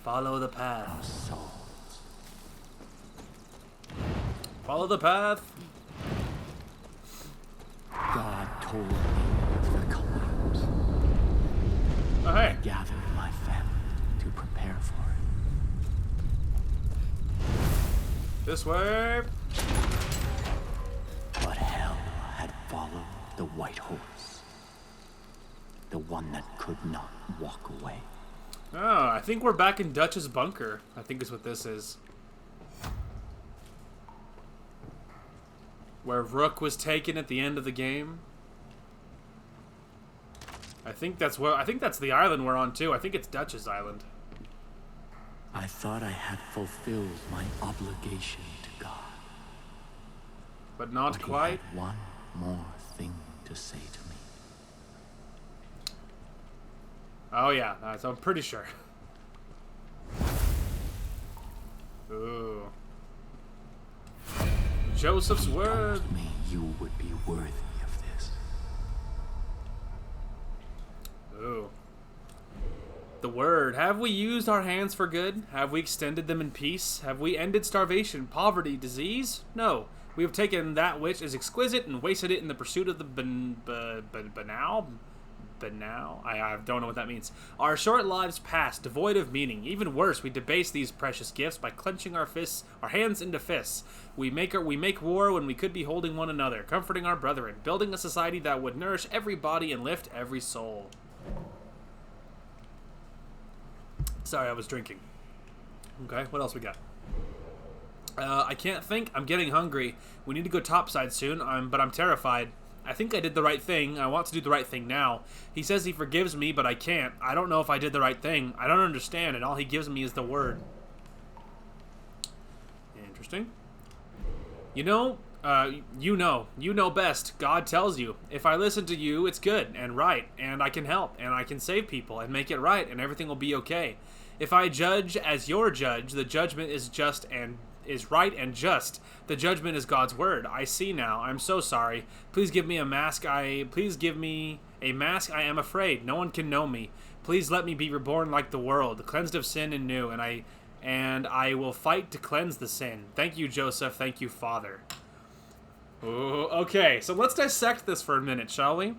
Follow the our path. souls. Follow the path. God told me of the collapse. Oh, hey. Gathered my family to prepare for it. This way. But hell had followed the white horse. The one that could not walk away. Oh, I think we're back in Dutch's bunker. I think is what this is. Where Rook was taken at the end of the game. I think that's the island we're on too. I think it's Dutch's island. I thought I had fulfilled my obligation to God. But not But quite. He had one more thing to say to me. Oh yeah, I'm pretty sure. Ooh. Joseph's He word. told me you would be worthy of this. Ooh. The word. Have we used our hands for good? Have we extended them in peace? Have we ended starvation, poverty, disease? No. We have taken that which is exquisite and wasted it in the pursuit of the banal? Banal? I don't know what that means. Our short lives pass, devoid of meaning. Even worse, we debase these precious gifts by clenching our hands into fists. We make war when we could be holding one another, comforting our brethren, building a society that would nourish every body and lift every soul. Sorry, I was drinking. Okay, what else we got? I can't think. I'm getting hungry. We need to go topside soon, but I'm terrified. I think I did the right thing. I want to do the right thing now. He says he forgives me, but I can't. I don't know if I did the right thing. I don't understand, and all he gives me is the word. Interesting. You know best. God tells you. If I listen to you, it's good and right, and I can help, and I can save people and make it right, and everything will be okay. If I judge as your judge, the judgment is just and is right and just. The judgment is God's word. I see now. I'm so sorry. Please give me a mask. Please give me a mask. I am afraid. No one can know me. Please let me be reborn like the world, cleansed of sin and new, and I will fight to cleanse the sin. Thank you, Joseph. Thank you, Father. Ooh, okay, so let's dissect this for a minute, shall we?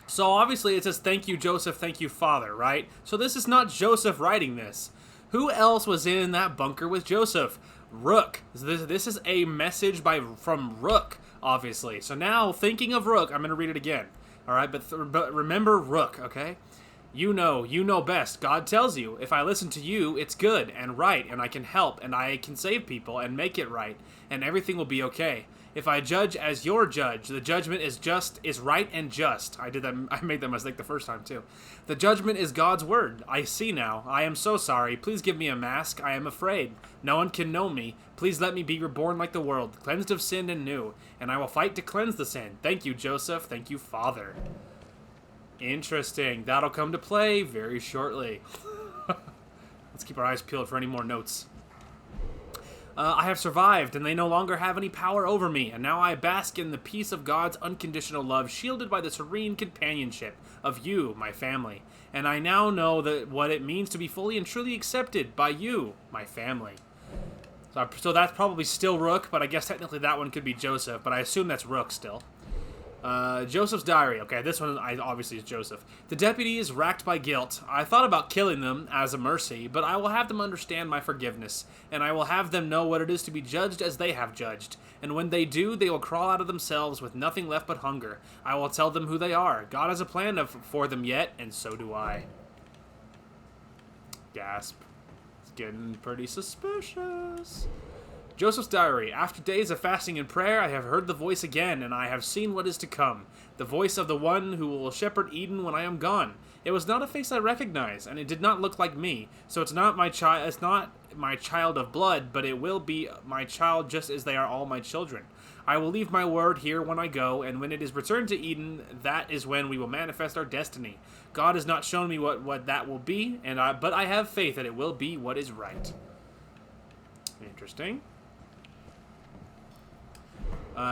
So obviously it says, thank you, Joseph, thank you, Father, right? So this is not Joseph writing this. Who else was in that bunker with Joseph? Rook. This is a message from Rook, obviously. So now, thinking of Rook, I'm going to read it again. All right, but remember Rook, okay? You know best. God tells you. If I listen to you, it's good and right, and I can help, and I can save people and make it right, and everything will be okay. If I judge as your judge, the judgment is right and just. I made that mistake the first time too. The judgment is God's word. I see now. I am so sorry. Please give me a mask. I am afraid. No one can know me. Please let me be reborn like the world, cleansed of sin and new, and I will fight to cleanse the sin. Thank you, Joseph. Thank you, Father. Interesting. That'll come to play very shortly. Let's keep our eyes peeled for any more notes. I have survived, and they no longer have any power over me, and now I bask in the peace of God's unconditional love, shielded by the serene companionship of you, my family. And I now know what it means to be fully and truly accepted by you, my family. So that's probably still Rook, but I guess technically that one could be Joseph, but I assume that's Rook still. Joseph's diary. Okay, this one obviously is Joseph. The deputy is racked by guilt. I thought about killing them as a mercy, but I will have them understand my forgiveness, and I will have them know what it is to be judged as they have judged. And when they do, they will crawl out of themselves with nothing left but hunger. I will tell them who they are. God has a plan for them yet, and so do I. Gasp. It's getting pretty suspicious. Joseph's diary. After days of fasting and prayer, I have heard the voice again, and I have seen what is to come. The voice of the one who will shepherd Eden when I am gone. It was not a face I recognized, and it did not look like me. So it's not my child. It's not my child of blood, but it will be my child, just as they are all my children. I will leave my word here when I go, and when it is returned to Eden, that is when we will manifest our destiny. God has not shown me what that will be, but I have faith that it will be what is right. Interesting.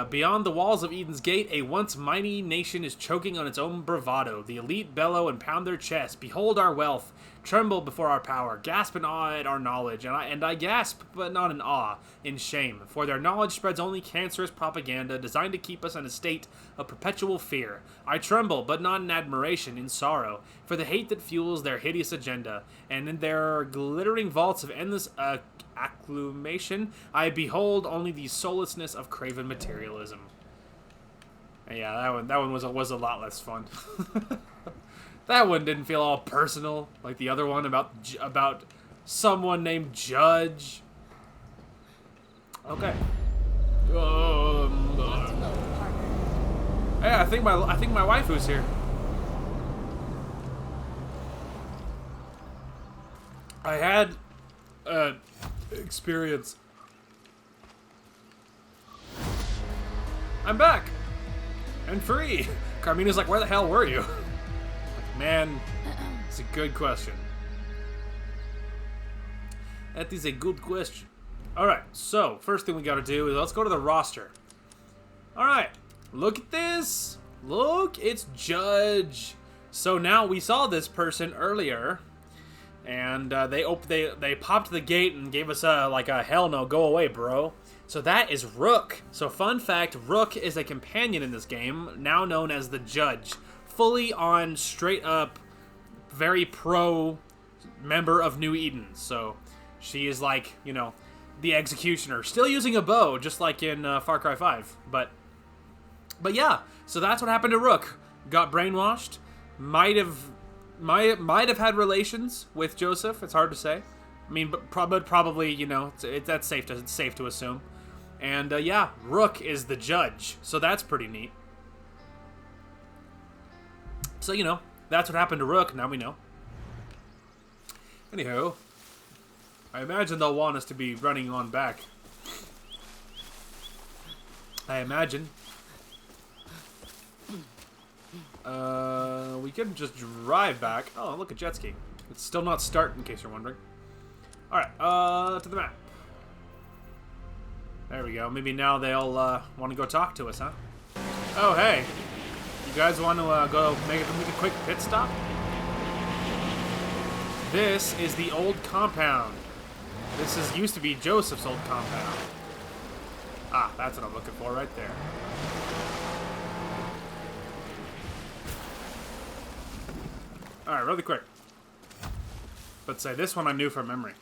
Beyond the walls of Eden's Gate, a once mighty nation is choking on its own bravado. The elite bellow and pound their chests. Behold our wealth. Tremble before our power. Gasp in awe at our knowledge. And I gasp, but not in awe, in shame. For their knowledge spreads only cancerous propaganda designed to keep us in a state of perpetual fear. I tremble, but not in admiration, in sorrow, for the hate that fuels their hideous agenda. And in their glittering vaults of endless acclamation, I behold only the soullessness of craven materialism. Yeah, that one was a lot less fun. That one didn't feel all personal like the other one about someone named Judge. Okay. Hey, I think my waifu's here. I had experience. I'm back and free. Carmina's like, where the hell were you? Like, man, it's a good question. That is a good question. Alright, so first thing we gotta do is let's go to the roster. Alright, look at this. Look, it's Judge. So now we saw this person earlier, and they popped the gate and gave us a hell no, go away, bro. So that is Rook. So fun fact, Rook is a companion in this game, now known as the Judge. Fully on, straight up, very pro member of New Eden. So she is like, you know, the executioner. Still using a bow, just like in Far Cry 5. But yeah, so that's what happened to Rook. Got brainwashed. Might have had relations with Joseph. It's hard to say. I mean, but probably, you know, that's safe to assume. And yeah, Rook is the Judge, so that's pretty neat. So, you know, that's what happened to Rook. Now we know. Anywho, I imagine they'll want us to be running on back. I imagine. We could just drive back. Oh, look, a jet ski. It's still not starting, in case you're wondering. Alright, to the map. There we go. Maybe now they'll want to go talk to us, huh? Oh, hey. You guys want to go make a quick pit stop? This is the old compound. Used to be Joseph's old compound. Ah, that's what I'm looking for right there. Alright, really quick. But say this one I knew from memory.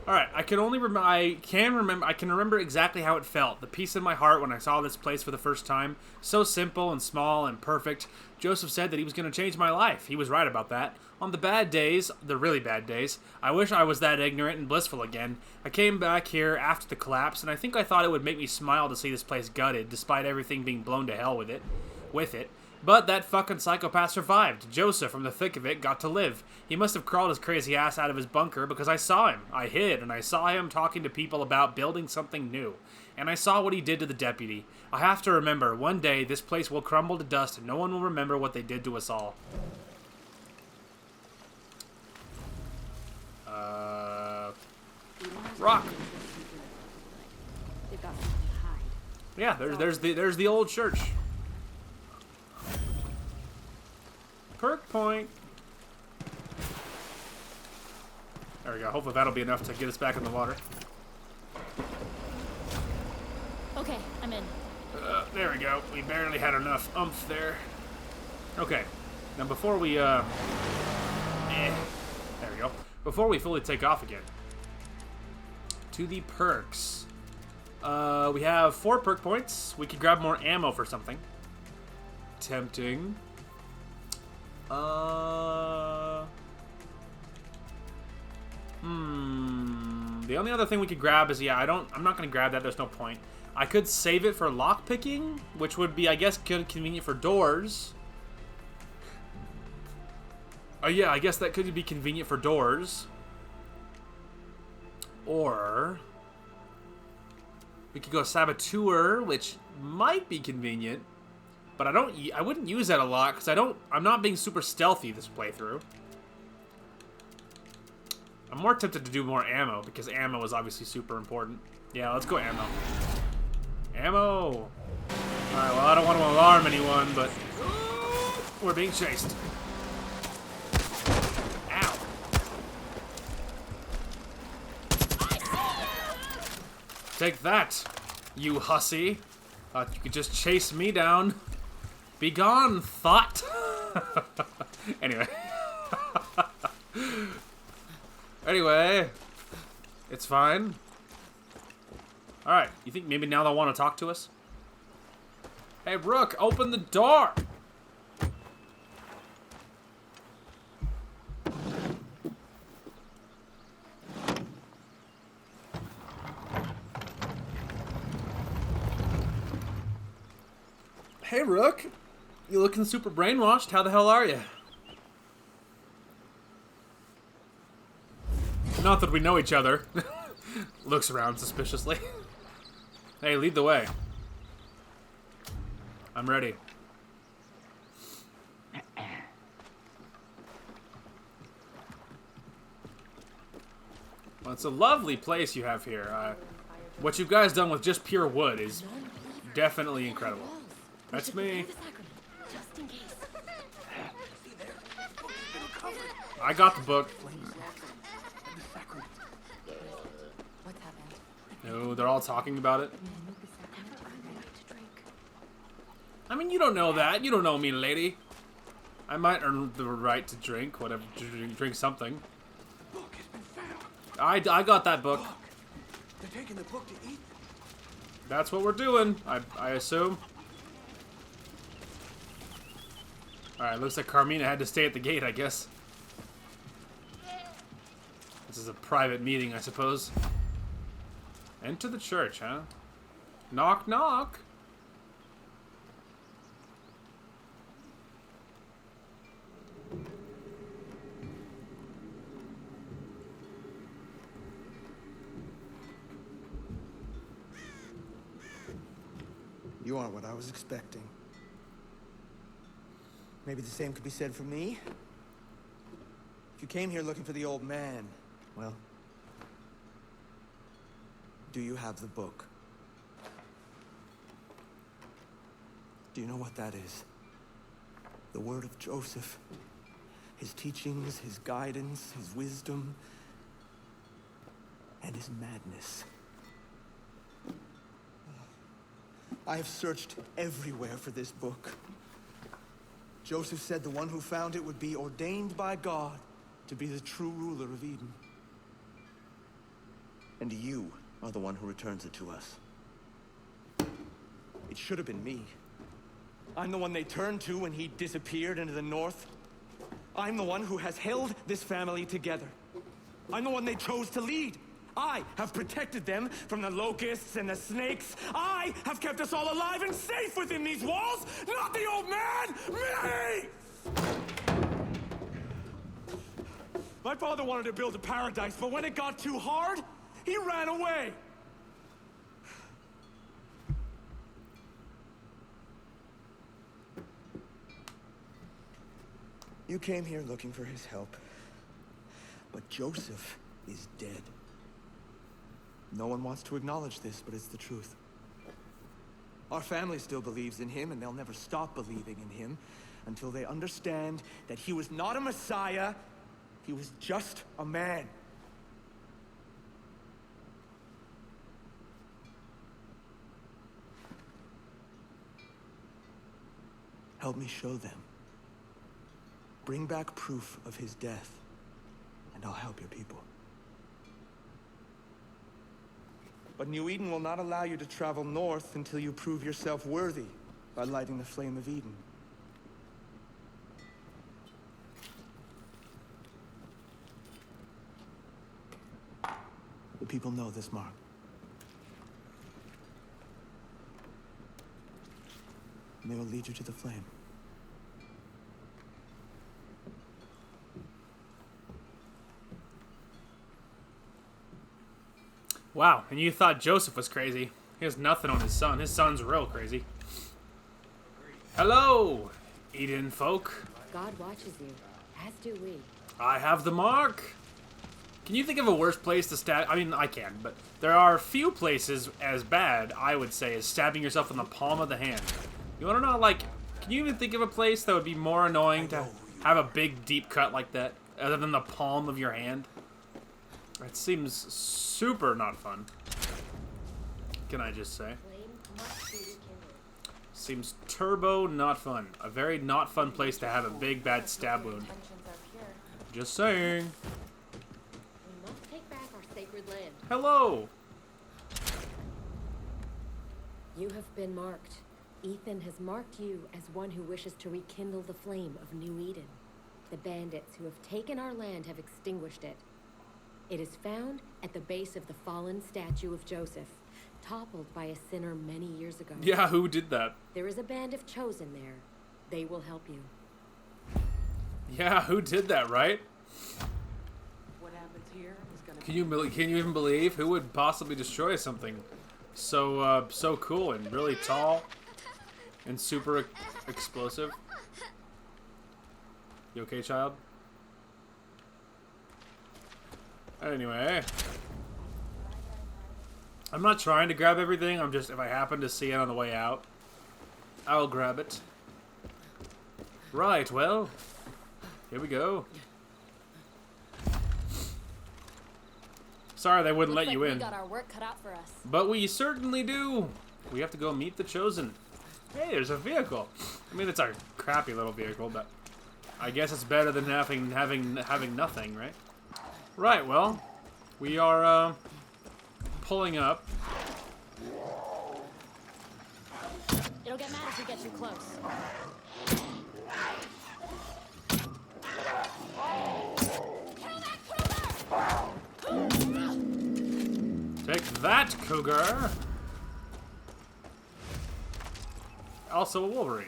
Alright, I can remember exactly how it felt. The peace in my heart when I saw this place for the first time. So simple and small and perfect. Joseph said that he was going to change my life. He was right about that. On the bad days, the really bad days, I wish I was that ignorant and blissful again. I came back here after the collapse, and I think I thought it would make me smile to see this place gutted, despite everything being blown to hell with it. But that fucking psychopath survived. Joseph, from the thick of it, got to live. He must have crawled his crazy ass out of his bunker because I saw him. I hid, and I saw him talking to people about building something new. And I saw what he did to the deputy. I have to remember, one day this place will crumble to dust and no one will remember what they did to us all. Rock. They've got something to hide. Yeah, there's the old church. Perk point. There we go. Hopefully that'll be enough to get us back in the water. Okay, I'm in. There we go. We barely had enough oomph there. Okay. Now before we there we go. Before we fully take off again. To the perks. We have 4 perk points. We could grab more ammo for something. Tempting. The only other thing we could grab is, I'm not gonna grab that, there's no point. I could save it for lockpicking, which would be, I guess, convenient for doors. Oh yeah, I guess that could be convenient for doors. Or we could go saboteur, which might be convenient. But I wouldn't use that a lot because I'm not being super stealthy this playthrough. I'm more tempted to do more ammo because ammo is obviously super important. Yeah, let's go ammo. Ammo! Alright, well I don't want to alarm anyone, but we're being chased. Ow. Take that, you hussy. Thought you could just chase me down. Be gone, thought. Anyway. Anyway. It's fine. Alright, you think maybe now they'll want to talk to us? Hey, Rook, open the door! Hey, Rook. You looking super brainwashed. How the hell are you? Not that we know each other. Looks around suspiciously. Hey, lead the way. I'm ready. Well, it's a lovely place you have here. What you guys done with just pure wood is definitely incredible. That's me. Just in case. I got the book. What's happened? No, they're all talking about it. Reunite the sacrament or the right to drink? I mean, you don't know that. You don't know me, lady. I might earn the right to drink, whatever, to drink something. Book has been found. I got that book. Book. They're taking the book to Ethan. That's what we're doing, I assume. Alright, looks like Carmina had to stay at the gate, I guess. This is a private meeting, I suppose. Enter the church, huh? Knock, knock. You aren't what I was expecting. Maybe the same could be said for me. If you came here looking for the old man, well, do you have the book? Do you know what that is? The word of Joseph. His teachings, his guidance, his wisdom, and his madness. I have searched everywhere for this book. Joseph said the one who found it would be ordained by God to be the true ruler of Eden. And you are the one who returns it to us. It should have been me. I'm the one they turned to when he disappeared into the north. I'm the one who has held this family together. I'm the one they chose to lead. I have protected them from the locusts and the snakes. I have kept us all alive and safe within these walls, not the old man, me! My father wanted to build a paradise, but when it got too hard, he ran away. You came here looking for his help, but Joseph is dead. No one wants to acknowledge this, but it's the truth. Our family still believes in him, and they'll never stop believing in him until they understand that he was not a messiah, he was just a man. Help me show them. Bring back proof of his death, and I'll help your people. But New Eden will not allow you to travel north until you prove yourself worthy by lighting the flame of Eden. The people know this mark. And they will lead you to the flame. Wow, and you thought Joseph was crazy. He has nothing on his son. His son's real crazy. Hello, Eden folk. God watches you, as do we. I have the mark. Can you think of a worse place to stab? I mean, I can, but there are few places as bad, I would say, as stabbing yourself in the palm of the hand. You want to know, like, can you even think of a place that would be more annoying to have a big, deep cut like that, other than the palm of your hand? That seems super not fun. Can I just say? Seems turbo not fun. A very not fun place to have a big, bad stab wound. Just saying. We must take back our sacred land. Hello! You have been marked. Ethan has marked you as one who wishes to rekindle the flame of New Eden. The bandits who have taken our land have extinguished it. It is found at the base of the fallen statue of Joseph, toppled by a sinner many years ago. Yeah, who did that? There is a band of chosen there. They will help you. Yeah, who did that, right? What happens here is gonna Can you even believe who would possibly destroy something so so cool and really tall and super explosive? You okay, child? Anyway, I'm not trying to grab everything. I'm just, if I happen to see it on the way out, I'll grab it. Right, well, here we go. Sorry they wouldn't Looks let you like in. We got our work cut out for us. But we certainly do. We have to go meet the Chosen. Hey, there's a vehicle. I mean, it's a crappy little vehicle, but I guess it's better than having nothing, right? Right. Well, we are pulling up. It'll get mad if we get too close. Take that, Cougar. Also a Wolverine.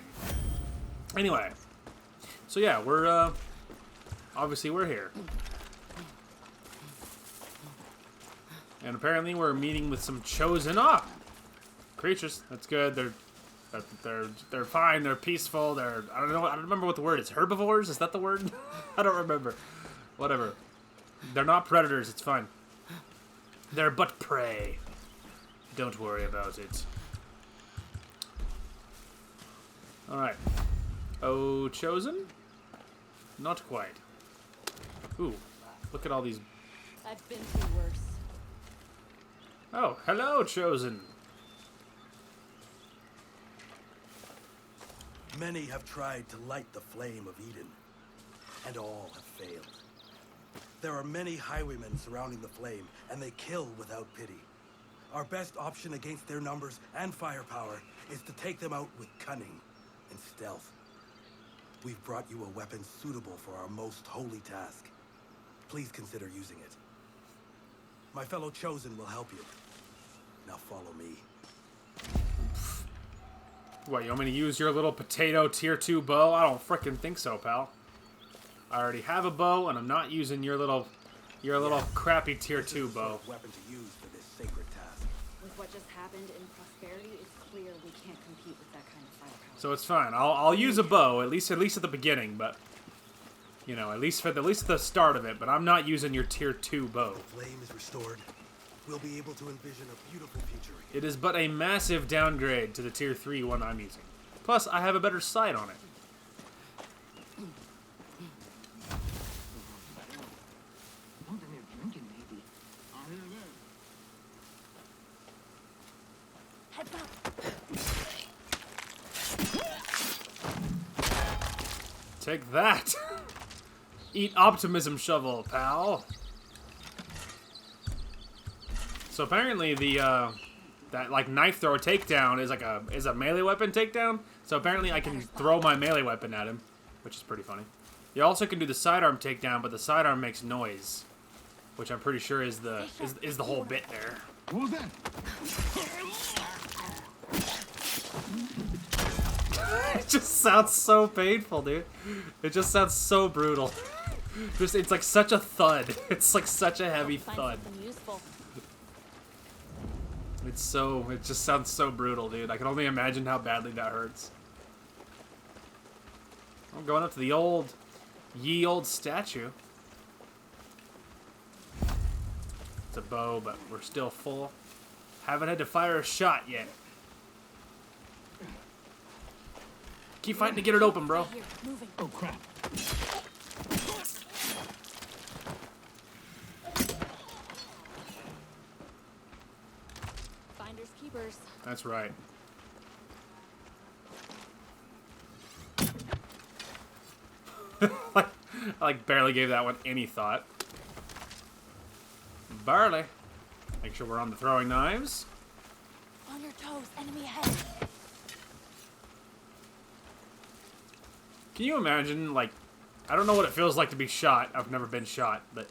Anyway, so yeah, we're obviously we're here, and apparently we're meeting with some chosen creatures. That's good. They're fine. They're peaceful. I don't know. I don't remember what the word is. Herbivores? Is that the word? I don't remember. Whatever. They're not predators. It's fine. They're but prey. Don't worry about it. Alright. Oh, Chosen? Not quite. Ooh, look at all these. I've been through worse. Oh, hello, Chosen. Many have tried to light the flame of Eden, and all have failed. There are many highwaymen surrounding the flame, and they kill without pity. Our best option against their numbers and firepower is to take them out with cunning and stealth. We've brought you a weapon suitable for our most holy task. Please consider using it. My fellow Chosen will help you. Now follow me. What, you want me to use your little potato tier 2 bow? I don't frickin' think so, pal. I already have a bow, and I'm not using your little crappy tier 2 bow. Weapon to use for this sacred task. With what just happened in Prosperity, it's clear we can't compete with that kind of firepower. So it's fine. I'll use a bow at least at the beginning, but you know, at least at the start of it. But I'm not using your tier 2 bow. The flame is restored. We'll be able to envision a beautiful future. It is but a massive downgrade to the tier 3 one I'm using. Plus, I have a better sight on it. Heads up. Take that. Eat optimism shovel, pal. So apparently the that like knife throw takedown is a melee weapon takedown. So apparently I can throw my melee weapon at him, which is pretty funny. You also can do the sidearm takedown, but the sidearm makes noise, which I'm pretty sure is the whole bit there. What was that? It just sounds so painful, dude. It just sounds so brutal. It's like such a thud. It's like such a heavy thud. It just sounds so brutal, dude. I can only imagine how badly that hurts. I'm going up to the ye old statue. It's a bow, but we're still full. Haven't had to fire a shot yet. Keep fighting to get it open, bro. Here, moving. Oh, crap. Finders keepers. That's right. I like barely gave that one any thought. Barely. Make sure we're on the throwing knives. On your toes, enemy ahead. Can you imagine, like, I don't know what it feels like to be shot. I've never been shot, but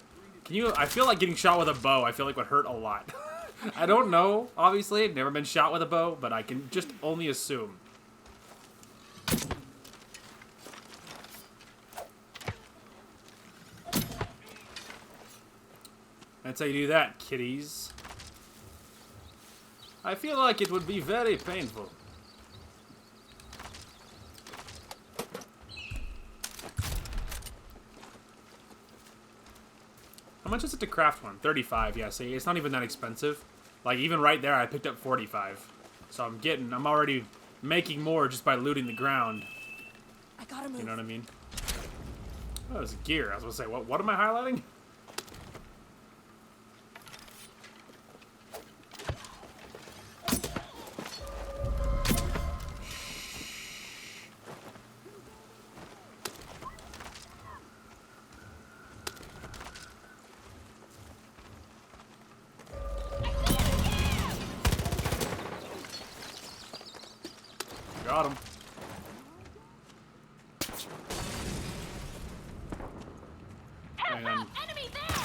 I feel like getting shot with a bow, I feel like would hurt a lot. I don't know, obviously. I've never been shot with a bow, but I can just only assume. That's how you do that, kiddies. I feel like it would be very painful. How much is it to craft one? 35, yeah, see, it's not even that expensive. Like, even right there, I picked up 45. So I'm already making more just by looting the ground. I gotta move. You know what I mean? Oh, it's gear. I was gonna say, what am I highlighting? Got him. And Enemy there!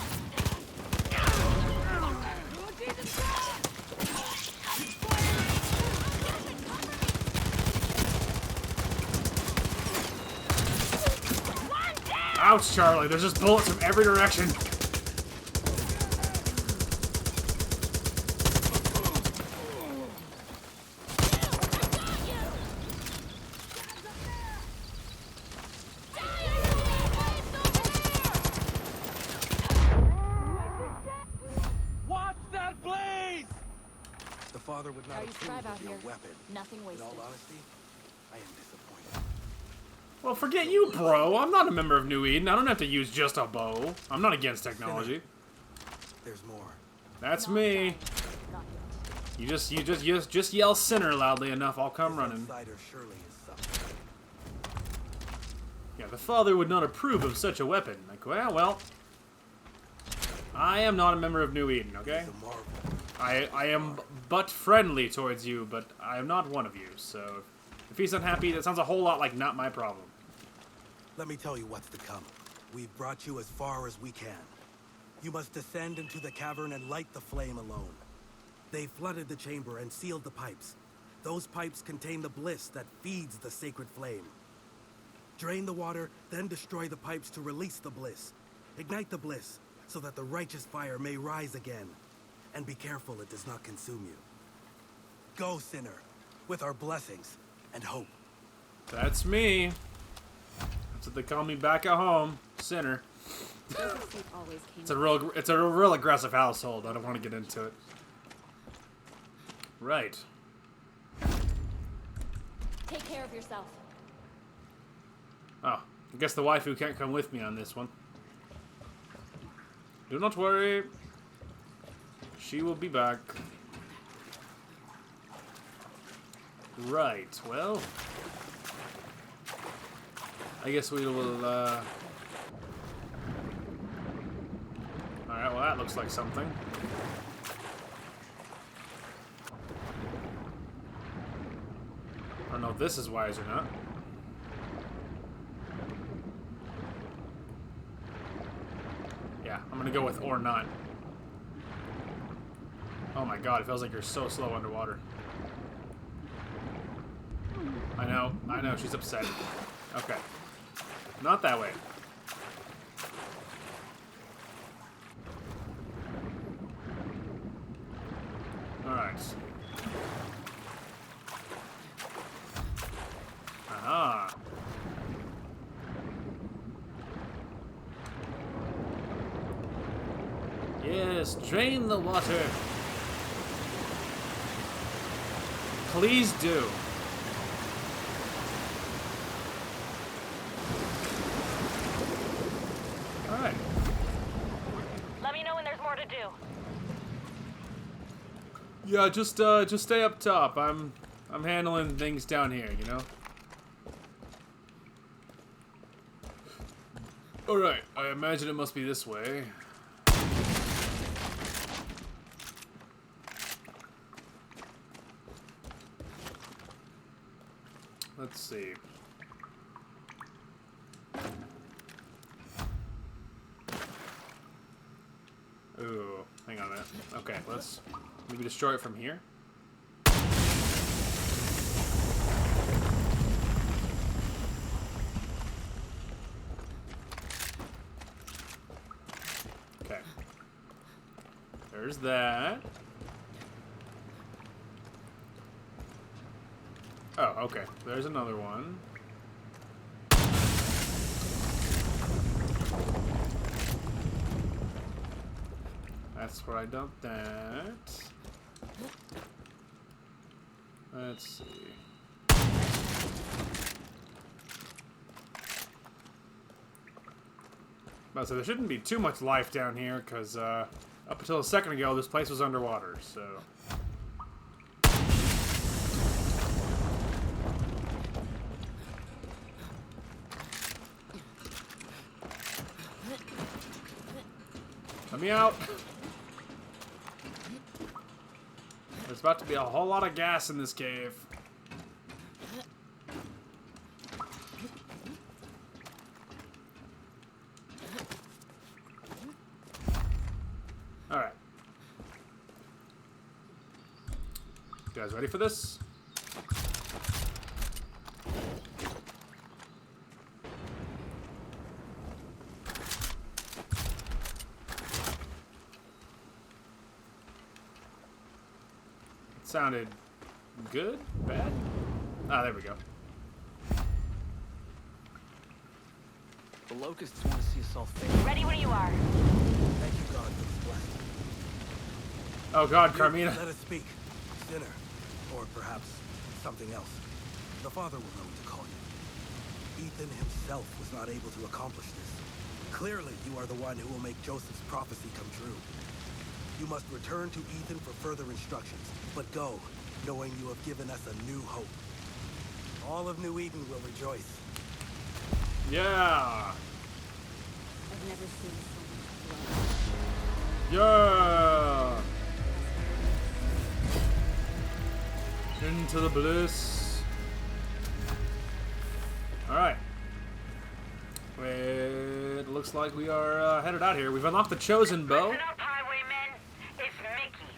ouch, Charlie. There's just bullets from every direction. Watch that blaze! The father would not How you approve scribe out of your here? weapon. Nothing In wasted. all honesty, I am disappointed. Well, forget you, bro. I'm not a member of New Eden. I don't have to use just a bow. I'm not against technology. There's more. That's Not me. dying. Not yet. You just yell sinner loudly enough, I'll come This running. outsider surely is something. Yeah, the father would not approve of such a weapon. Like, well, I am not a member of New Eden, okay? He's a marvel. I am but friendly towards you, but I am not one of you, so if he's unhappy, that sounds a whole lot like not my problem. Let me tell you what's to come. We've brought you as far as we can. You must descend into the cavern and light the flame alone. They flooded the chamber and sealed the pipes. Those pipes contain the bliss that feeds the sacred flame. Drain the water, then destroy the pipes to release the bliss. Ignite the bliss, so that the righteous fire may rise again. And be careful it does not consume you. Go, sinner, with our blessings and hope. That's me. That's what they call me back at home, sinner. Joseph's sleep always came. It's a real aggressive household. I don't want to get into it. Right. Take care of yourself. Oh, I guess the waifu can't come with me on this one. Do not worry. She will be back. Right, well, I guess we will, alright, well that looks like something. I don't know if this is wise or not. Yeah, I'm gonna go with or not. Oh my god, it feels like you're so slow underwater. I know, she's upset. Okay. Not that way. Alright. Aha. Yes, drain the water. Please do. Alright. Let me know when there's more to do. Yeah, just stay up top. I'm handling things down here, you know? Alright, I imagine it must be this way. Let's see. Ooh, hang on a minute. Okay, let's maybe destroy it from here. Okay. There's that. Oh, okay. There's another one. That's where I dumped that. Let's see. So there shouldn't be too much life down here, because up until a second ago, this place was underwater, so... Let me out. There's about to be a whole lot of gas in this cave. Alright. You guys ready for this? It sounded good? Bad? Ah, there we go. The Locusts want to see us all fail. Ready when you are. Thank you, God, for this blessing. Oh god, You, Carmina. let us speak. Sinner. Or perhaps something else. The Father will know what to call you. Ethan himself was not able to accomplish this. Clearly, you are the one who will make Joseph's prophecy come true. You must return to Ethan for further instructions, but go, knowing you have given us a new hope. All of New Eden will rejoice. Yeah! I've never seen so much blood. Yeah! Into the bliss. Alright. It looks like we are headed out here. We've unlocked the Chosen Bow. Listen up, highwaymen. It's Mickey.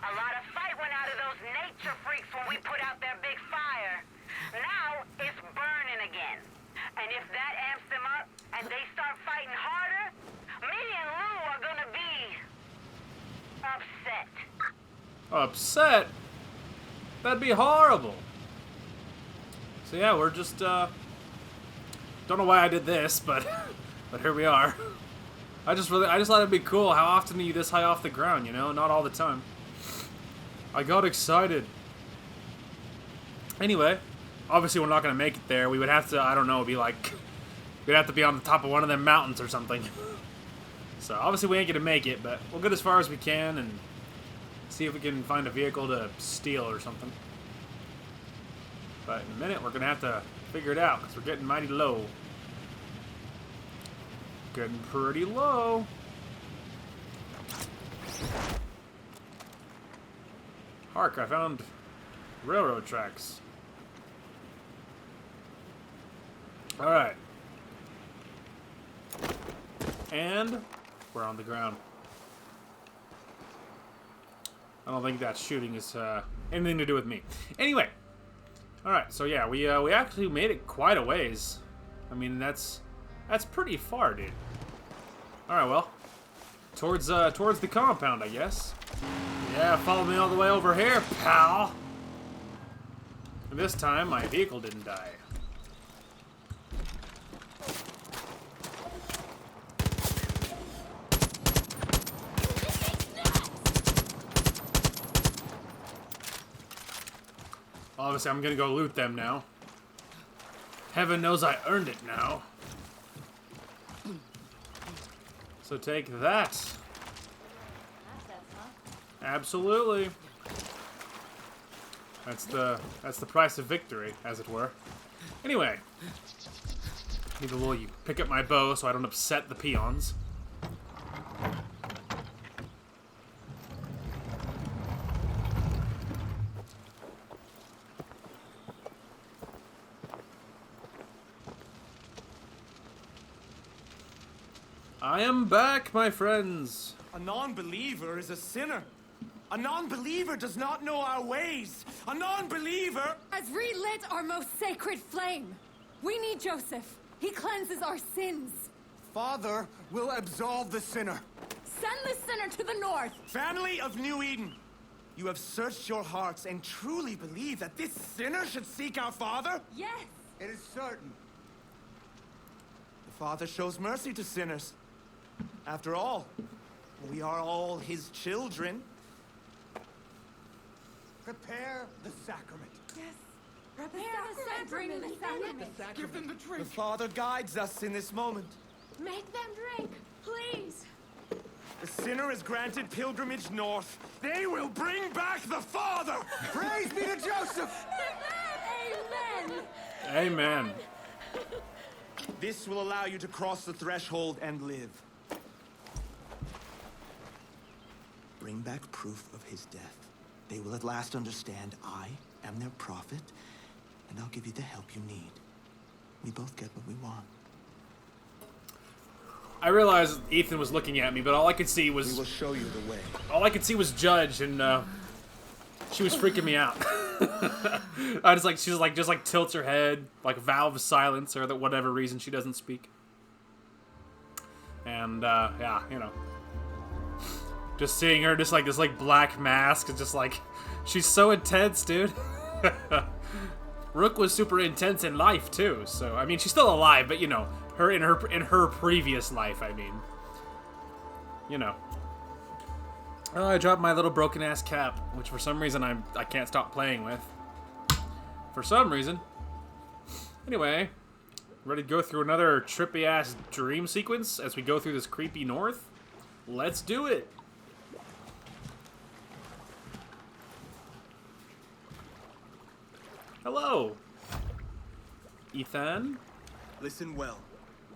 A lot of fight went out of those nature freaks when we put out their big fire. Now it's burning again. And if that amps them up and they start fighting harder, me and Lou are gonna be upset. Upset? That'd be horrible. So yeah, we're just, don't know why I did this, but here we are. I just thought it'd be cool. How often are you this high off the ground, you know? Not all the time. I got excited. Anyway, obviously we're not gonna make it there. We would have to, I don't know, be like, we'd have to be on the top of one of them mountains or something. So obviously we ain't gonna make it, but we'll get as far as we can and see if we can find a vehicle to steal or something. But in a minute, we're gonna have to figure it out because we're getting mighty low. Getting pretty low. Hark, I found railroad tracks. Alright. And we're on the ground. I don't think that shooting is anything to do with me. Anyway. Alright, so yeah, we actually made it quite a ways. I mean, that's pretty far, dude. Alright, well. Towards the compound, I guess. Yeah, follow me all the way over here, pal. And this time, my vehicle didn't die. Obviously, I'm gonna go loot them now. Heaven knows I earned it now. So take that. Absolutely. That's the price of victory, as it were. Anyway, need a little pick up my bow so I don't upset the peons. I am back, my friends. A non-believer is a sinner. A non-believer does not know our ways. A non-believer has relit our most sacred flame. We need Joseph. He cleanses our sins. Father will absolve the sinner. Send the sinner to the north. Family of New Eden, you have searched your hearts and truly believe that this sinner should seek our Father? Yes. It is certain. The Father shows mercy to sinners. After all, we are all his children. Prepare the sacrament. Yes. Prepare the sacrament. Bring the sacrament. Give them the drink. The Father guides us in this moment. Make them drink, please. The sinner is granted pilgrimage north. They will bring back the Father! Praise be to Joseph! Amen. Amen. This will allow you to cross the threshold and live. Bring back proof of his death. They will at last understand I am their prophet, and I'll give you the help you need. We both get what we want. I realized Ethan was looking at me, but all I could see was... We will show you the way. All I could see was Judge, and she was freaking me out. I just like, she's like, just like tilts her head, like vow of silence, or that whatever reason she doesn't speak. And yeah, you know, just seeing her, just like this like black mask, is just like, she's so intense, dude. Rook was super intense in life too, so I mean, she's still alive, but you know, her in her previous life, I mean, you know. Oh, I dropped my little broken ass cap, which for some reason I can't stop playing with. For some reason. Anyway, ready to go through another trippy ass dream sequence as we go through this creepy north? Let's do it. Hello, Ethan. Listen well.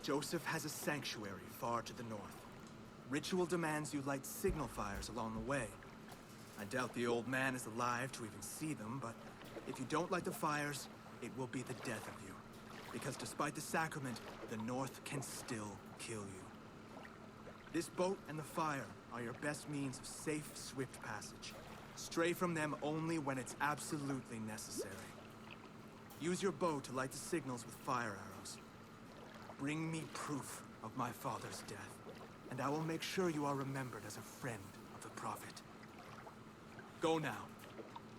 Joseph has a sanctuary far to the north. Ritual demands you light signal fires along the way. I doubt the old man is alive to even see them, but if you don't light the fires, it will be the death of you. Because despite the sacrament, the North can still kill you. This boat and the fire are your best means of safe, swift passage. Stray from them only when it's absolutely necessary. Use your bow to light the signals with fire arrows. Bring me proof of my father's death, and I will make sure you are remembered as a friend of the Prophet. Go now,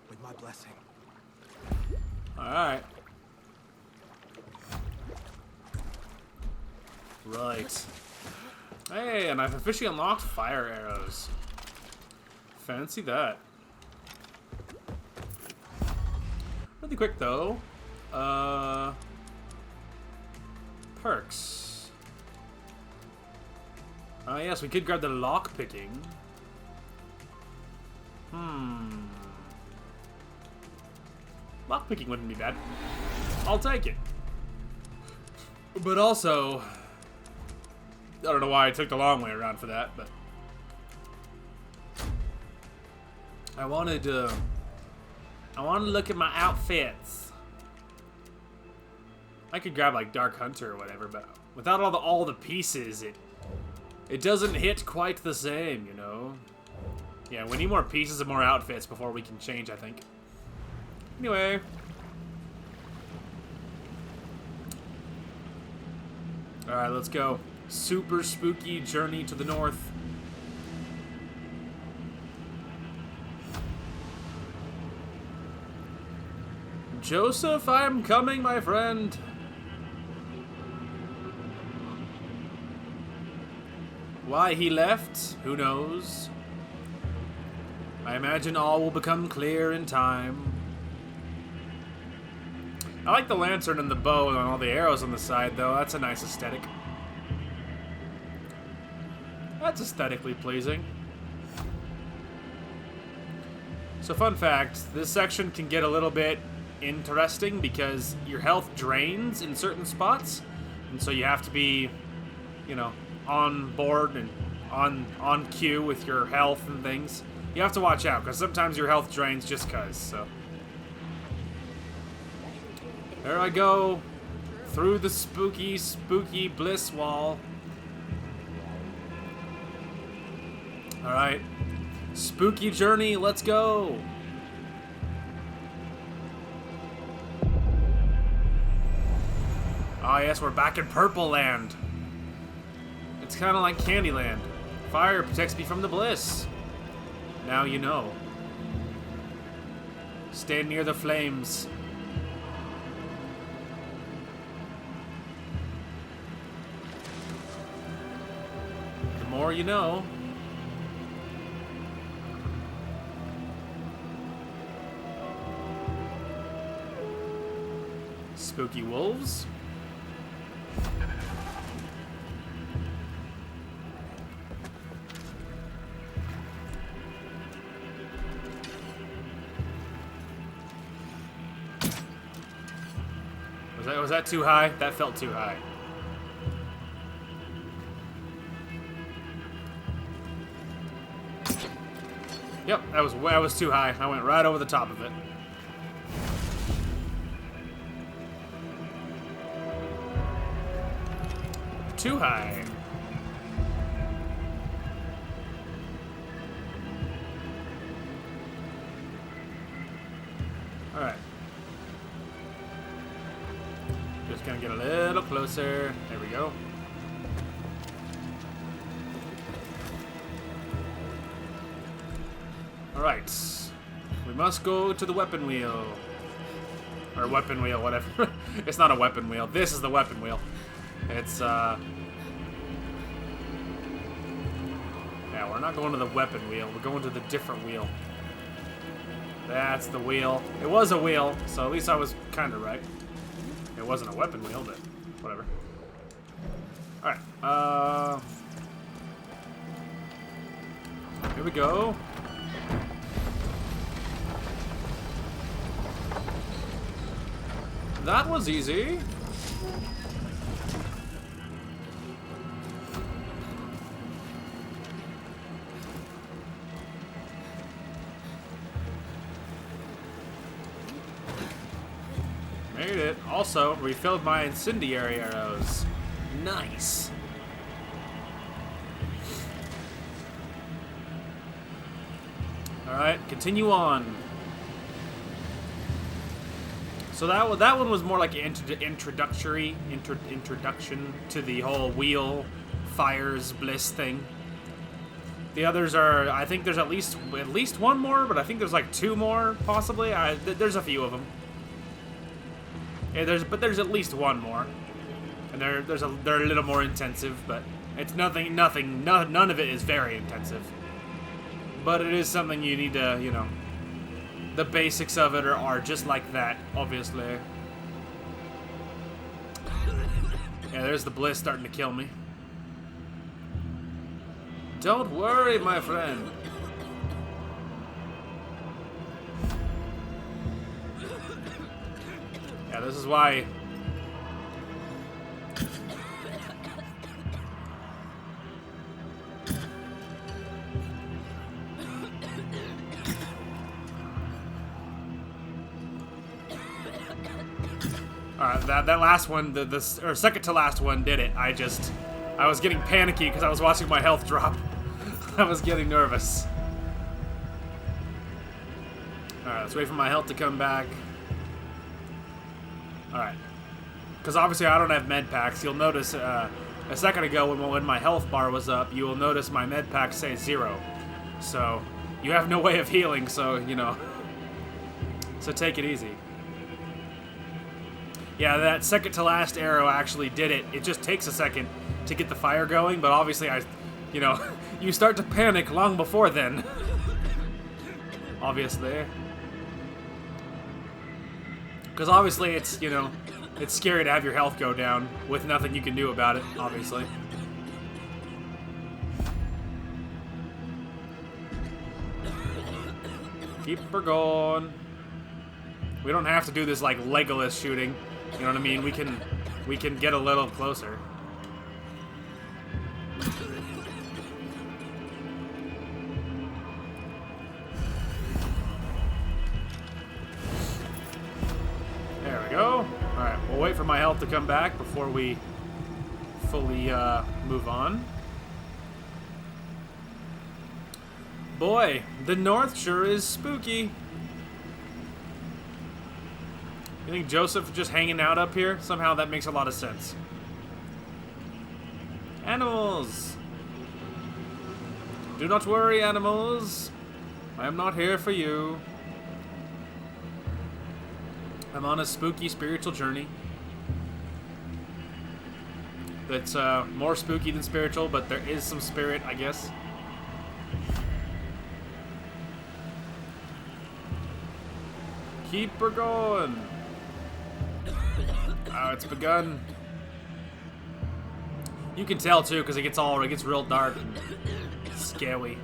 with my blessing. Alright. Right. Hey, and I've officially unlocked fire arrows. Fancy that. Really quick though. Perks. Yes, we could grab the lock picking. Lock picking wouldn't be bad. I'll take it. But also, I don't know why I took the long way around for that, but I wanted to look at my outfits. I could grab like Dark Hunter or whatever, but without all the pieces, it doesn't hit quite the same, you know. Yeah, we need more pieces and more outfits before we can change, I think. Anyway. Alright, let's go. Super spooky journey to the north. Joseph, I am coming, my friend. Why he left, who knows? I imagine all will become clear in time. I like the lantern and the bow and all the arrows on the side, though. That's a nice aesthetic. That's aesthetically pleasing. So, fun fact, this section can get a little bit interesting because your health drains in certain spots, and so you have to be, you know, on board and on cue with your health and things. You have to watch out because sometimes your health drains just cause. So there I go through the spooky bliss wall. All right, spooky journey. Let's go. Ah, yes, we're back in Purple Land. It's kind of like Candyland. Fire protects me from the bliss. Now you know. Stay near the flames. The more you know. Spooky wolves. Was that too high? That felt too high. Yep, that was too high. I went right over the top of it. Too high. Alright. Just gonna get a little closer. There we go. Alright. We must go to the weapon wheel. Or weapon wheel, whatever. It's not a weapon wheel. This is the weapon wheel. It's, Yeah, we're not going to the weapon wheel. We're going to the different wheel. That's the wheel. It was a wheel, so at least I was kind of right. It wasn't a weapon wheel, but whatever. Alright, here we go. That was easy. Made it. Also, refilled my incendiary arrows. Nice. Alright, continue on. So that one was more like an introduction to the whole wheel fires bliss thing. The others are, I think there's at least one more, but I think there's like 2 more possibly. There's a few of them. Yeah, there's at least 1 more, and they're a little more intensive, but it's none of it is very intensive. But it is something you need to, you know. The basics of it are just like that, obviously. Yeah, there's the bliss starting to kill me. Don't worry, my friend. Yeah, this is why... that last one, or second to last one did it. I was getting panicky because I was watching my health drop. I was getting nervous. Alright, let's wait for my health to come back. Alright. Because obviously I don't have med packs. You'll notice a second ago when my health bar was up, you will notice my med pack say 0. So, you have no way of healing, so, you know. So take it easy. Yeah, that second to last arrow actually did it. It just takes a second to get the fire going, but obviously you know, you start to panic long before then. Obviously. Because obviously it's, you know, it's scary to have your health go down with nothing you can do about it, obviously. Keep her going. We don't have to do this like Legolas shooting. You know what I mean? We can get a little closer. There we go. Alright, we'll wait for my health to come back before we fully move on. Boy, the North sure is spooky. You think Joseph just hanging out up here? Somehow that makes a lot of sense. Animals! Do not worry, animals. I am not here for you. I'm on a spooky spiritual journey. That's more spooky than spiritual, but there is some spirit, I guess. Keep her going. Oh, it's begun. You can tell too, because it gets real dark and scary.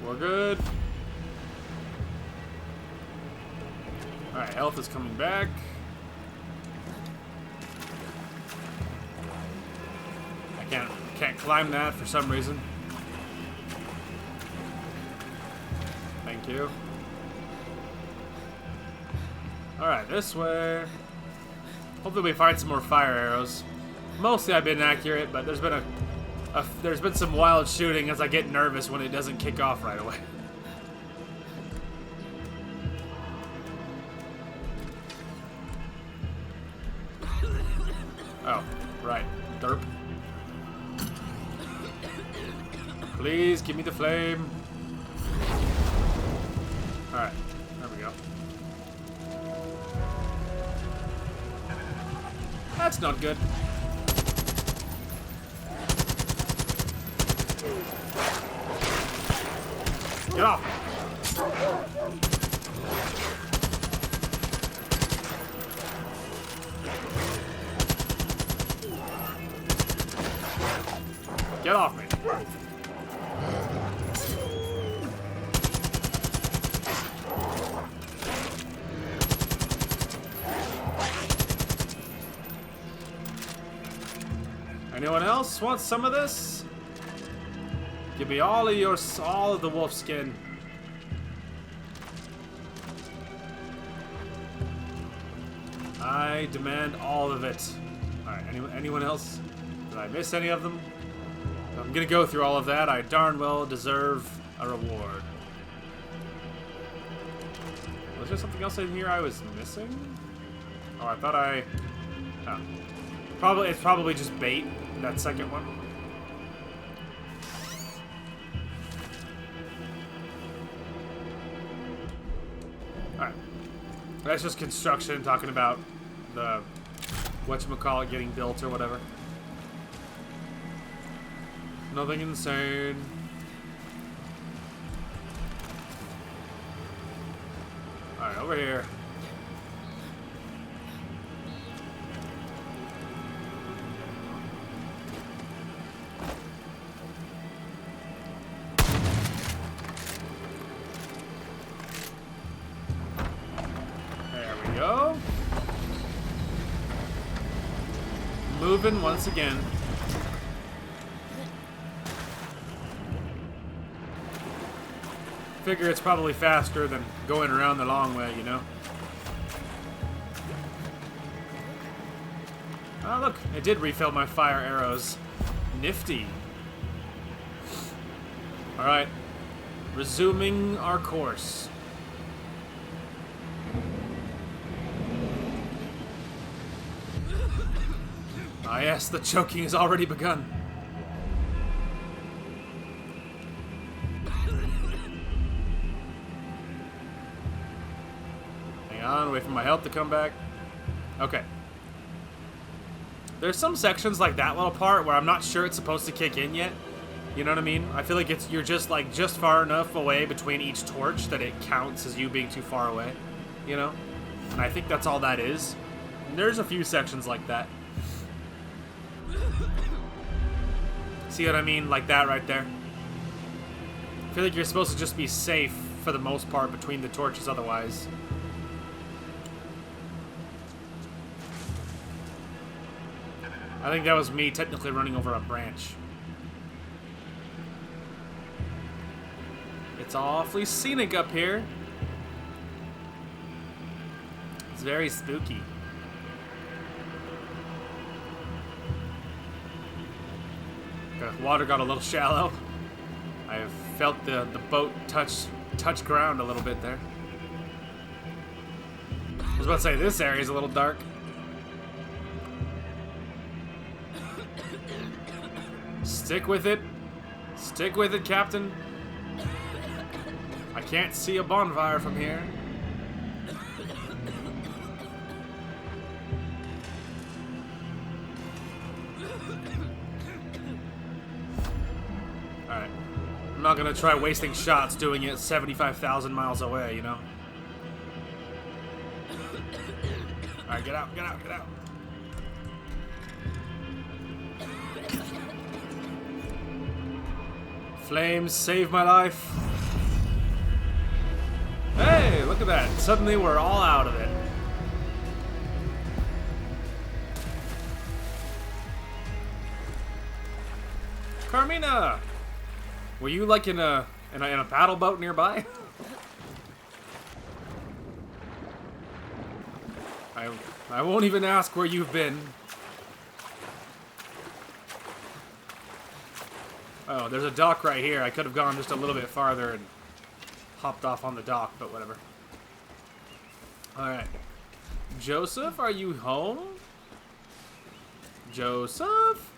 We're good. Alright, health is coming back. I can't climb that for some reason. Thank you. Alright, this way. Hopefully we find some more fire arrows. Mostly I've been accurate, but there's been there's been some wild shooting as I get nervous when it doesn't kick off right away. Oh, right. Derp. Please give me the flame. Alright, there we go. That's not good. Get off! Get off me! Anyone else want some of this? Give me all of the wolf skin. I demand all of it. Alright, anyone else? Did I miss any of them? If I'm gonna go through all of that, I darn well deserve a reward. Was there something else in here I was missing? Oh, I thought I... Oh. It's probably just bait, that second one. Alright. That's just construction, talking about the whatchamacallit getting built or whatever. Nothing insane. Alright, over here. Go. Moving once again. Figure it's probably faster than going around the long way, you know? Oh, look, it did refill my fire arrows. Nifty. Alright. Resuming our course. Ah, yes, the choking has already begun. Hang on, wait for my health to come back. Okay. There's some sections like that little part where I'm not sure it's supposed to kick in yet. You know what I mean? I feel like you're just far enough away between each torch that it counts as you being too far away. You know? And I think that's all that is. And there's a few sections like that. See what I mean? Like that right there. I feel like you're supposed to just be safe for the most part between the torches otherwise. I think that was me technically running over a branch. It's awfully scenic up here. It's very spooky. The water got a little shallow. I felt the boat touch ground a little bit there. I was about to say, this area is a little dark. Stick with it. Stick with it, Captain. I can't see a bonfire from here. Alright. I'm not gonna try wasting shots doing it 75,000 miles away, you know? Alright, get out, get out, get out. Flames save my life. Hey, look at that. Suddenly we're all out of it. Carmina! Were you like in a paddle boat nearby? I won't even ask where you've been. Oh, there's a dock right here. I could have gone just a little bit farther and hopped off on the dock, but whatever. Alright. Joseph, are you home? Joseph?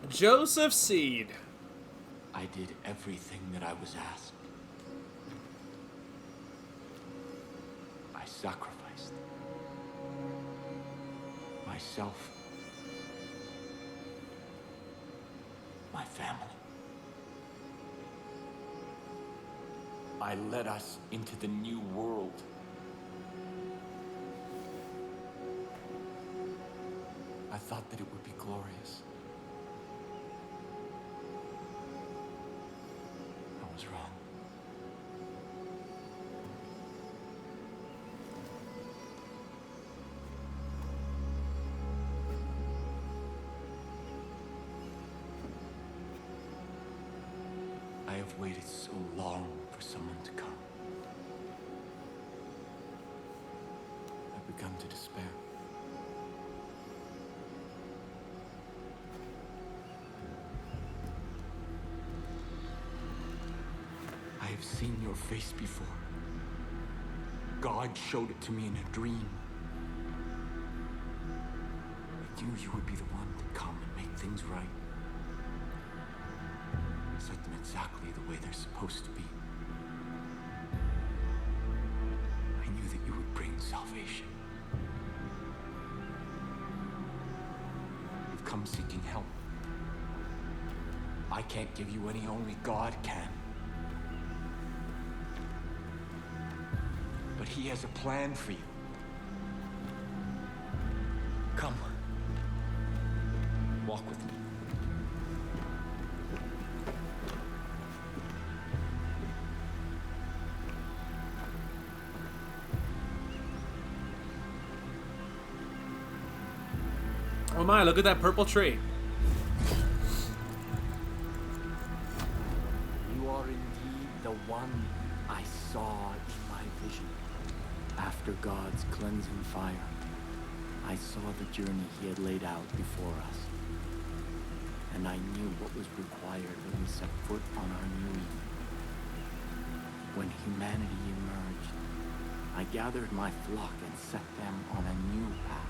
Joseph Seed. I did everything that I was asked. I sacrificed myself, my family. I led us into the new world. I thought that it would be glorious. I was wrong. I have waited so long for someone to come. I've begun to despair. I have seen your face before. God showed it to me in a dream. I knew you would be the one to come and make things right. Set them exactly the way they're supposed to be. I knew that you would bring salvation. You've come seeking help. I can't give you any, only God can. But He has a plan for you. Come. Walk with me. Oh my, look at that purple tree. You are indeed the one I saw in my vision. After God's cleansing fire, I saw the journey He had laid out before us. And I knew what was required when we set foot on our new Eden. When humanity emerged, I gathered my flock and set them on a new path.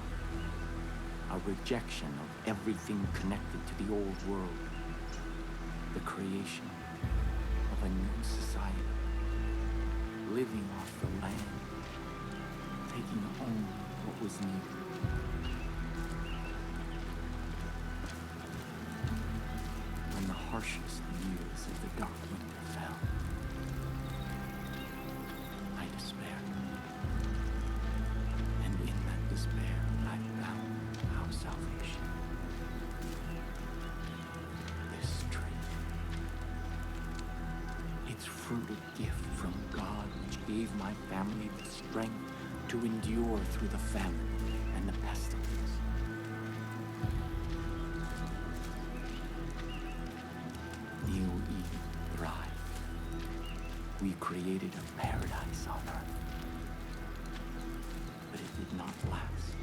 A rejection of everything connected to the old world. The creation of a new society. Living off the land. Taking only what was needed. When the harshest years of the dark winter fell, I despaired. And in that despair, I found our salvation. This tree. Its fruit a gift from God which gave my family the strength to endure through the famine and the pestilence. New Eden thrived. We created a paradise on earth. But it did not last.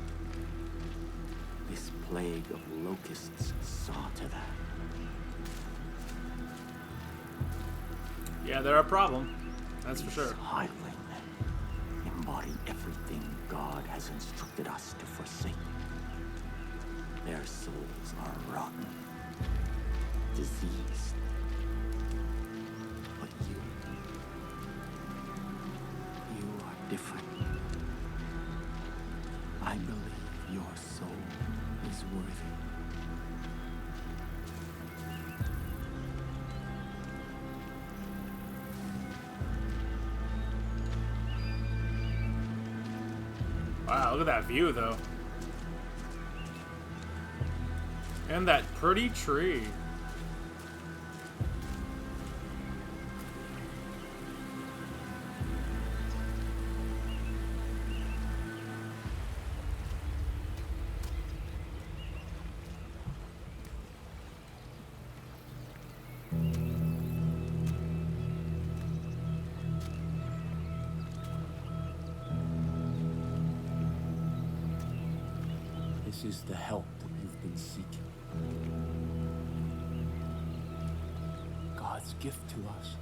This plague of locusts saw to that. Yeah, they're a problem. That's for sure. Highwaymen embody everything God has instructed us to forsake. Their souls are rotten, diseased. But you are different. I believe your soul is worthy. Wow, look at that view, though. And that pretty tree. This is the help that you've been seeking. God's gift to us.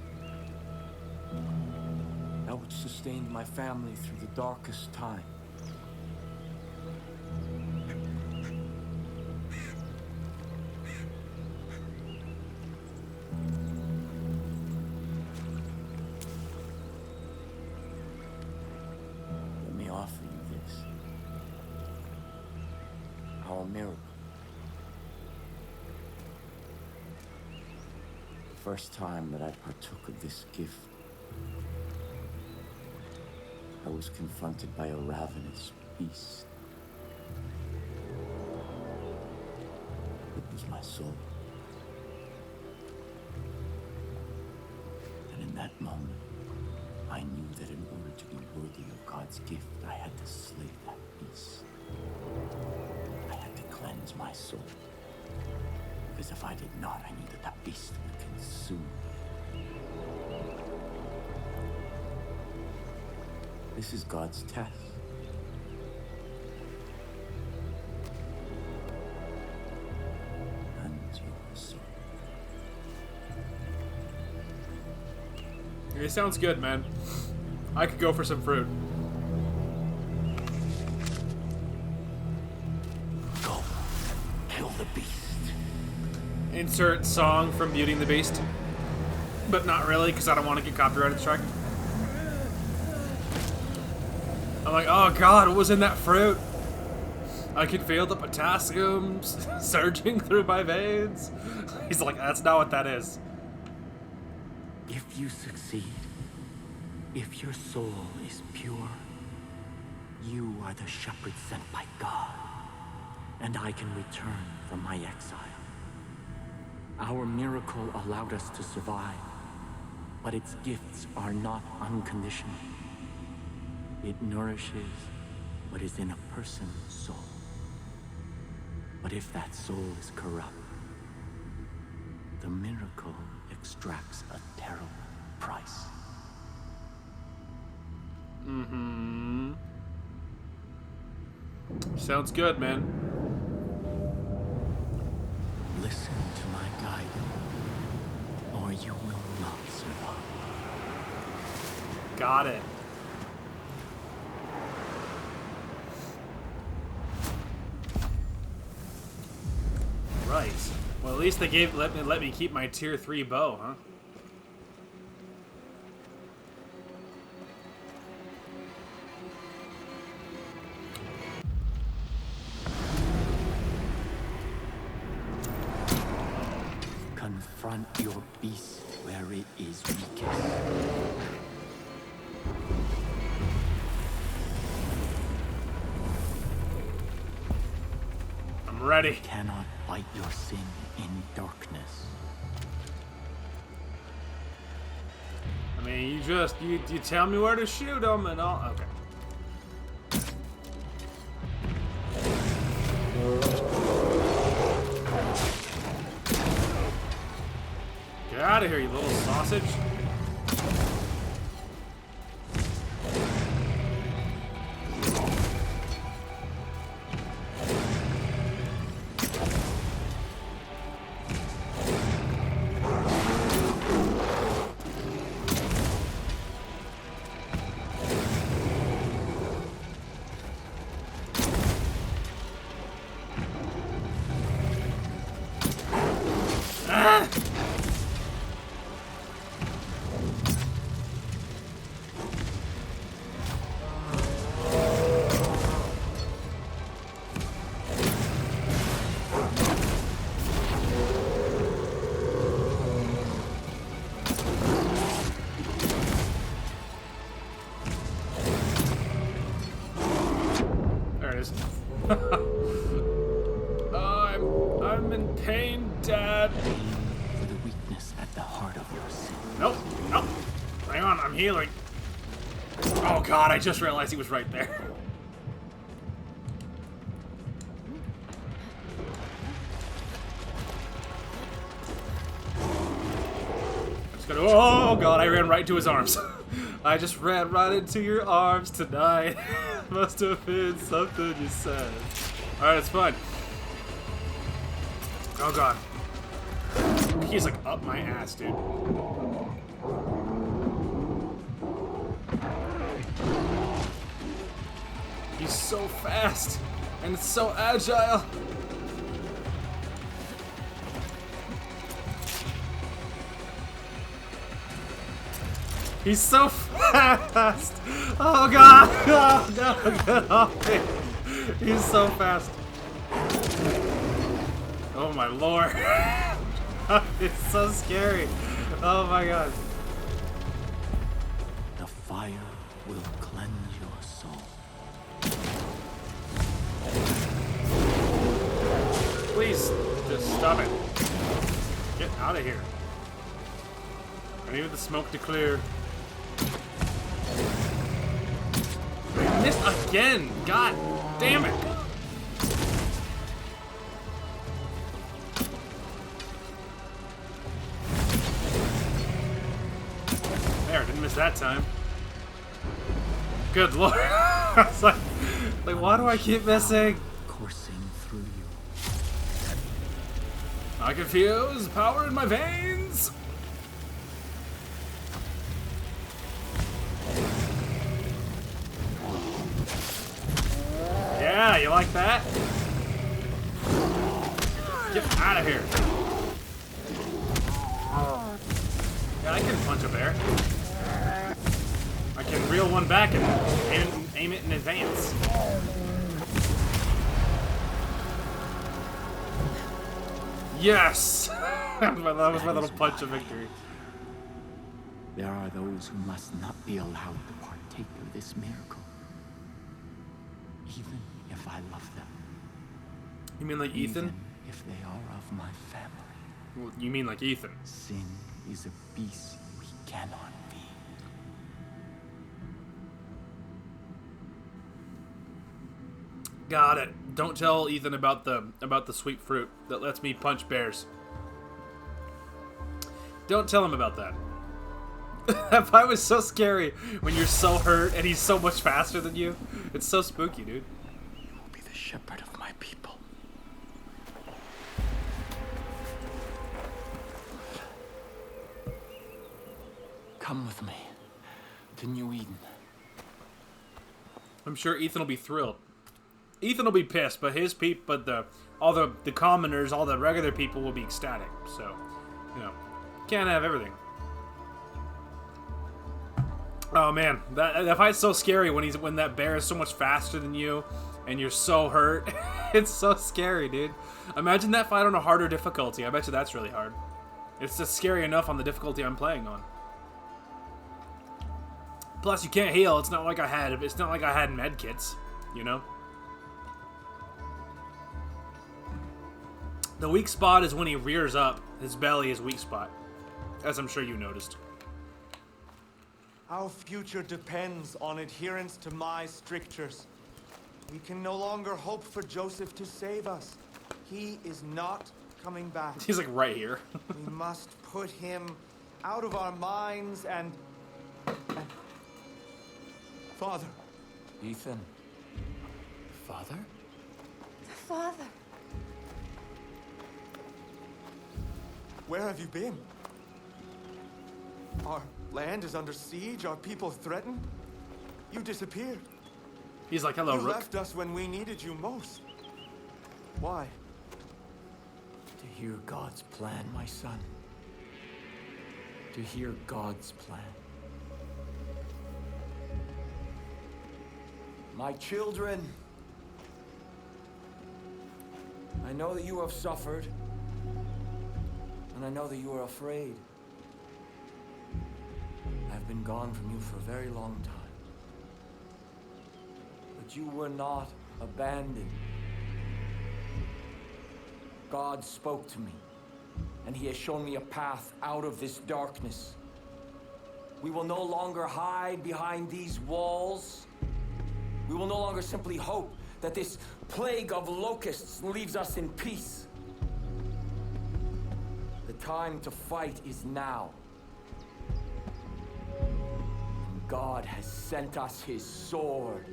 That which sustained my family through the darkest time. Let me offer you this. Our miracle. The first time that I partook of this gift, I was confronted by a ravenous beast. It was my soul. And in that moment, I knew that in order to be worthy of God's gift, I had to slay that beast. I had to cleanse my soul. Because if I did not, I knew that that beast would consume me. This is God's test. And your soul. It sounds good, man. I could go for some fruit. Go. Kill the beast. Insert song from Beauty and the Beast. But not really, because I don't want to get copyrighted strike. I'm like, oh god, what was in that fruit? I can feel the potassium surging through my veins. He's like, that's not what that is. If you succeed, if your soul is pure, you are the shepherd sent by God, and I can return from my exile. Our miracle allowed us to survive, but its gifts are not unconditional. It nourishes what is in a person's soul. But if that soul is corrupt, the miracle extracts a terrible price. Mm-hmm. Sounds good, man. Listen to my guidance, or you will not survive. Got it. Right. Well, at least they let me keep my tier 3 bow, huh? Confront your beast where it is weakest. I'm ready. You cannot fight your sin in darkness. I mean, you tell me where to shoot them and all. Okay. Get out of here, you little sausage. I'm in pain, Dad. For the weakness at the heart of your sin. Nope, nope. Hang on, I'm healing. Oh god, I just realized he was right there. Oh god, I ran right into his arms. I just ran right into your arms tonight. Must have been something you said. Alright, it's fine. Oh god. He's like up my ass, dude. He's so fast and it's so agile. He's so fast. Oh god. Oh no, get off me. He's so fast. Oh my lord. It's so scary. Oh my god. The fire will cleanse your soul. Please, just stop it. Get out of here. I need the smoke to clear. I missed again. God damn it. There, didn't miss that time. Good lord. I was like, why do I keep missing? Coursing through you. I can feel his power in my veins. Yeah, you like that? Get out of here. Yeah, I can punch a bear. I can reel one back and aim it in advance. Yes! that was my little punch of victory. There are those who must not be allowed to partake of this miracle. Even if I love them. You mean like Ethan? Even if they are of my family. Well, you mean like Ethan? Sin is a beast we cannot feed. Got it. Don't tell Ethan about the sweet fruit that lets me punch bears. Don't tell him about that. That fight was so scary when you're so hurt and he's so much faster than you. It's so spooky, dude. You will be the shepherd of my people. Come with me to New Eden. I'm sure Ethan will be thrilled. Ethan will be pissed, but all the commoners, all the regular people will be ecstatic. So, you know, can't have everything. Oh man, that fight's so scary when that bear is so much faster than you, and you're so hurt. It's so scary, dude. Imagine that fight on a harder difficulty. I bet you that's really hard. It's just scary enough on the difficulty I'm playing on. Plus, you can't heal. It's not like I had med kits, you know. The weak spot is when he rears up. His belly is weak spot, as I'm sure you noticed. Our future depends on adherence to my strictures. We can no longer hope for Joseph to save us. He is not coming back. He's like right here. We must put him out of our minds and... Father. Ethan. Father? Father. Where have you been? Our land is under siege, our people threatened. You disappeared. He's like, hello, You Rook. left us when we needed you most. Why? To hear God's plan, my son. To hear God's plan. My children, I know that you have suffered, and I know that you are afraid. I've been gone from you for a very long time. But you were not abandoned. God spoke to me, and He has shown me a path out of this darkness. We will no longer hide behind these walls. We will no longer simply hope that this plague of locusts leaves us in peace. The time to fight is now. And God has sent us His sword.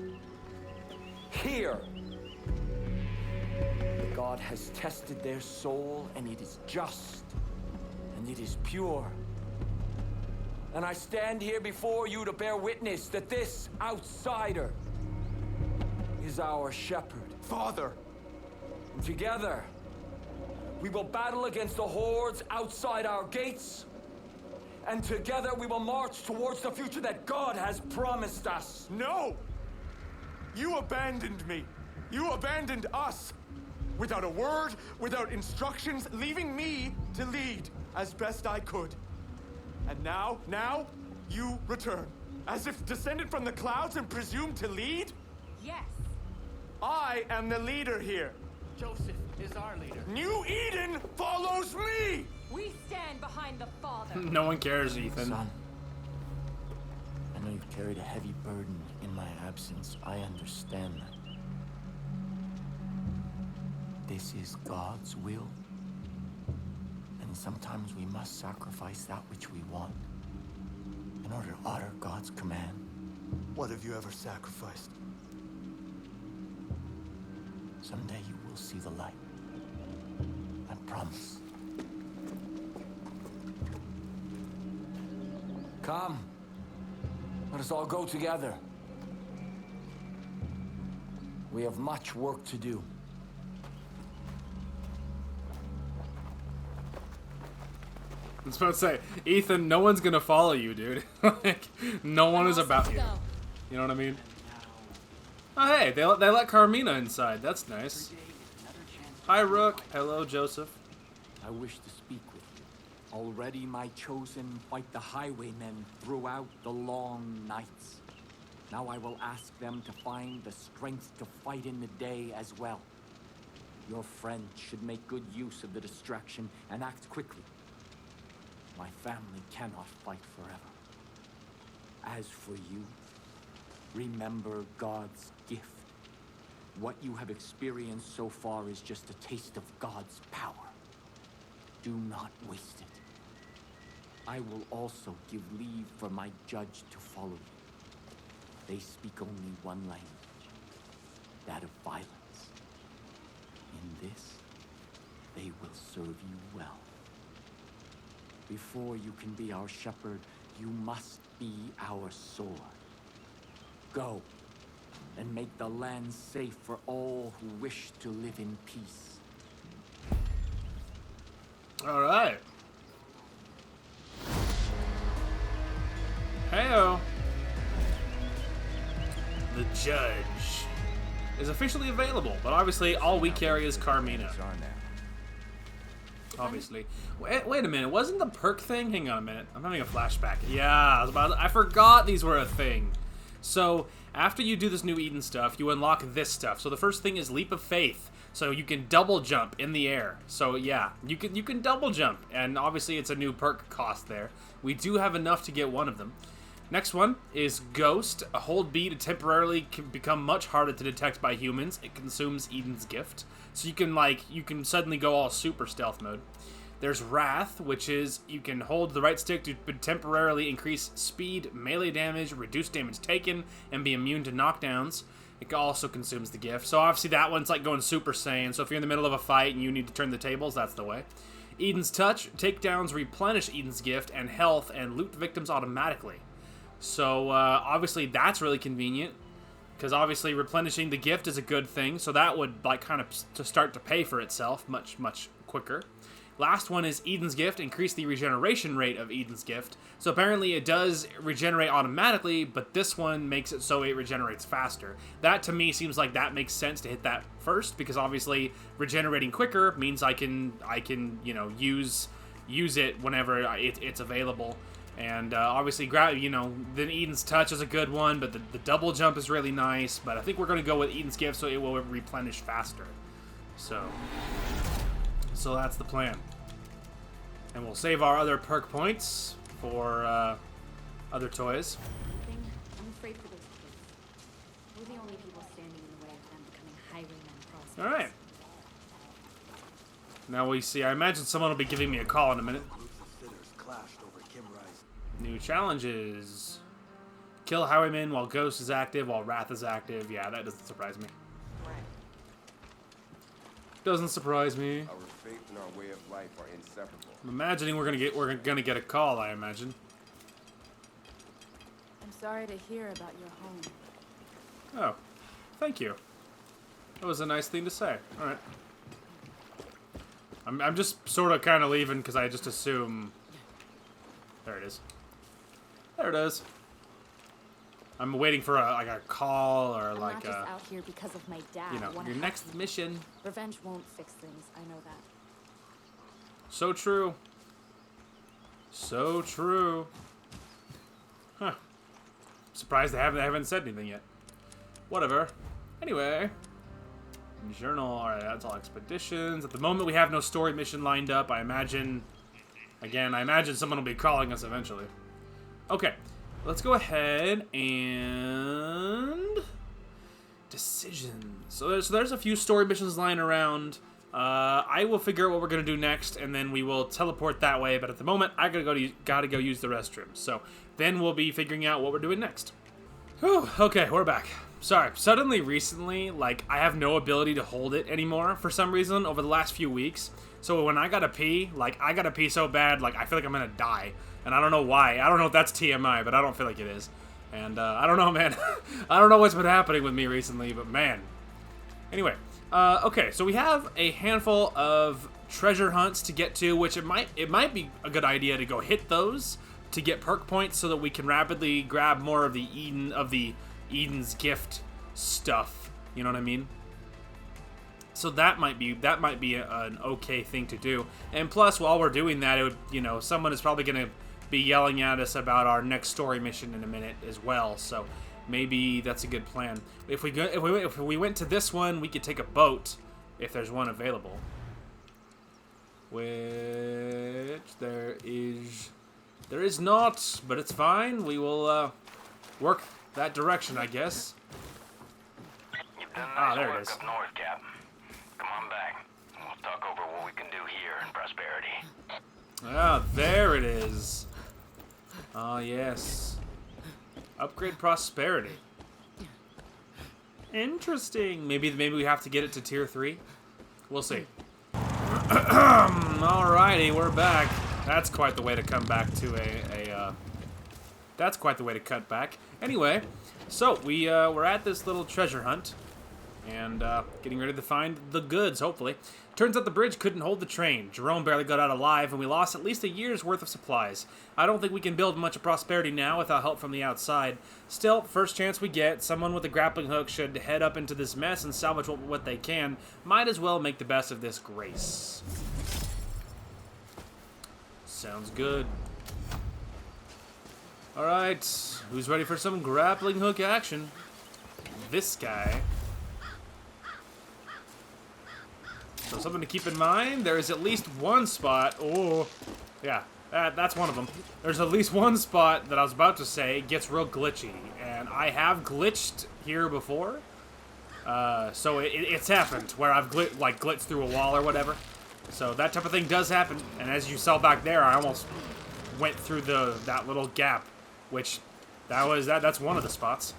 Here! God has tested their soul, and it is just, and it is pure. And I stand here before you to bear witness that this outsider is our shepherd. Father! And together, we will battle against the hordes outside our gates, and together we will march towards the future that God has promised us. No! You abandoned me. You abandoned us. Without a word, without instructions, leaving me to lead as best I could. And now, you return. As if descended from the clouds and presumed to lead? Yes. I am the leader here. Joseph is our leader. New Eden follows me! We stand behind the Father. No one cares, Ethan. Son, I know you've carried a heavy burden in my absence. I understand that. This is God's will. And sometimes we must sacrifice that which we want in order to honor God's command. What have you ever sacrificed? Someday you will see the light. I promise. Come. Let us all go together. We have much work to do. I was about to say, Ethan, no one's gonna follow you, dude. Like, no one is about you. You know what I mean? Oh, hey, they let Carmina inside. That's nice. Hi, Rook. Hello, Joseph. I wish to speak with you. Already my chosen fight the highwaymen throughout the long nights. Now I will ask them to find the strength to fight in the day as well. Your friend should make good use of the distraction and act quickly. My family cannot fight forever. As for you, remember God's gift. What you have experienced so far is just a taste of God's power. Do not waste it. I will also give leave for my judge to follow you. They speak only one language, that of violence. In this, they will serve you well. Before you can be our shepherd, you must be our sword. Go, and make the land safe for all who wish to live in peace. All right. Heyo. The judge is officially available, but obviously all we carry is Carmina. Obviously. Wait a minute. Wasn't the perk thing? Hang on a minute. I'm having a flashback. Yeah, I forgot these were a thing. So after you do this New Eden stuff, you unlock this stuff. So the first thing is Leap of Faith. So you can double jump in the air. So yeah, you can double jump, and obviously it's a new perk cost there. We do have enough to get one of them. Next one is Ghost. Hold B to temporarily become much harder to detect by humans. It consumes Eden's gift. So you can suddenly go all super stealth mode. There's Wrath, which is you can hold the right stick to temporarily increase speed, melee damage, reduce damage taken, and be immune to knockdowns. It also consumes the gift. So obviously that one's like going Super Saiyan. So if you're in the middle of a fight and you need to turn the tables, that's the way. Eden's Touch. Takedowns replenish Eden's gift and health and loot victims automatically. So obviously that's really convenient, because obviously replenishing the gift is a good thing. So that would like kind of to start to pay for itself much quicker. Last one is Eden's Gift. Increase the regeneration rate of Eden's Gift. So apparently it does regenerate automatically, but this one makes it so it regenerates faster. That to me seems like that makes sense to hit that first, because obviously regenerating quicker means I can use it whenever it's available. And obviously, then Eden's Touch is a good one, but the double jump is really nice. But I think we're going to go with Eden's Gift, so it will replenish faster. So that's the plan. And we'll save our other perk points for other toys. I'm afraid for those kids. We're the only people standing in the way of them becoming highwaymen prospects. All right. Now we see. I imagine someone will be giving me a call in a minute. New challenges. Kill Highwayman while Ghost is active, while Wrath is active. Yeah, that doesn't surprise me. Doesn't surprise me. Our faith and our way of life are inseparable. I'm imagining we're gonna get a call, I imagine. I'm sorry to hear about your home. Oh, thank you. That was a nice thing to say. All right. I'm just sort of kind of leaving because I just assume. There it is. There it is. I'm waiting for a call or I'm like not just out here because of my dad. you know, I wanna your help next you. mission. Revenge won't fix things. I know that. So true. So true. Huh. Surprised they haven't said anything yet. Whatever. Anyway. Journal. Alright, that's all expeditions. At the moment, we have no story mission lined up. I imagine someone will be calling us eventually. Okay. Let's go ahead and... Decisions. So there's a few story missions lying around. I will figure out what we're gonna do next, and then we will teleport that way. But at the moment, I gotta go use the restroom. So then we'll be figuring out what we're doing next. Whew, okay, we're back. Sorry. Suddenly, recently, like I have no ability to hold it anymore for some reason over the last few weeks. So when I gotta pee, like I gotta pee so bad, like I feel like I'm gonna die, and I don't know why. I don't know if that's TMI, but I don't feel like it is. And I don't know, man. I don't know what's been happening with me recently, but man. Anyway. Okay, so we have a handful of treasure hunts to get to, which it might be a good idea to go hit those to get perk points so that we can rapidly grab more of the Eden's gift stuff. You know what I mean? So that might be an okay thing to do. And plus, while we're doing that, it would, you know, someone is probably gonna be yelling at us about our next story mission in a minute as well. So maybe that's a good plan. If we went to this one, we could take a boat if there's one available. Which there is not, but it's fine. We will work that direction, I guess. You've done nice there it work is. up north, Cap. Come on back, and we'll talk over what we can do here in Prosperity. Ah, there it is. Ah, yes. Upgrade Prosperity. Interesting. Maybe we have to get it to tier 3. We'll see. Alrighty, we're back. That's quite the way to come back to that's quite the way to cut back. Anyway, so we're at this little treasure hunt and getting ready to find the goods, hopefully. Turns out the bridge couldn't hold the train. Jerome barely got out alive, and we lost at least a year's worth of supplies. I don't think we can build much of Prosperity now without help from the outside. Still, first chance we get, someone with a grappling hook should head up into this mess and salvage what they can. Might as well make the best of this grace. Sounds good. Alright, who's ready for some grappling hook action? This guy. So something to keep in mind, there is at least one spot, oh, yeah, that's one of them. There's at least one spot that I was about to say gets real glitchy, and I have glitched here before. So it's happened, where I've glitched through a wall or whatever. So that type of thing does happen, and as you saw back there, I almost went through that little gap, which, that's one of the spots.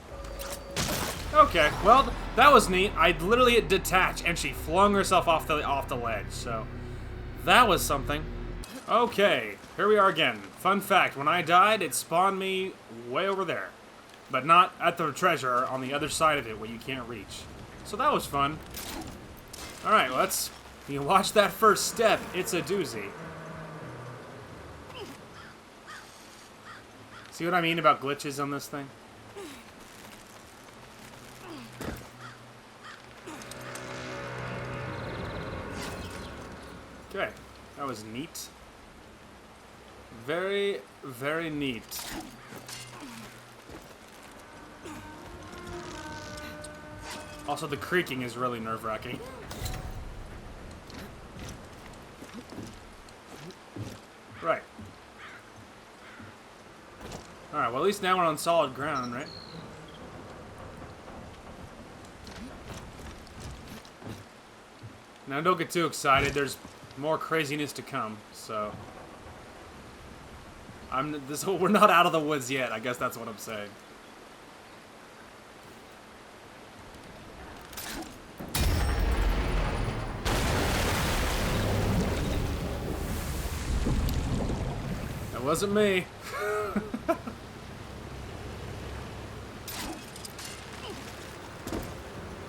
Okay, well, that was neat. I literally hit detach, and she flung herself off the ledge, so that was something. Okay, here we are again. Fun fact, when I died, it spawned me way over there, but not at the treasure on the other side of it where you can't reach. So that was fun. Alright, you can watch that first step. It's a doozy. See what I mean about glitches on this thing? Okay, that was neat. Very, very neat. Also, the creaking is really nerve-wracking. Right. Alright, well at least now we're on solid ground, right? Now don't get too excited, there's more craziness to come, so... we're not out of the woods yet, I guess that's what I'm saying. It wasn't me.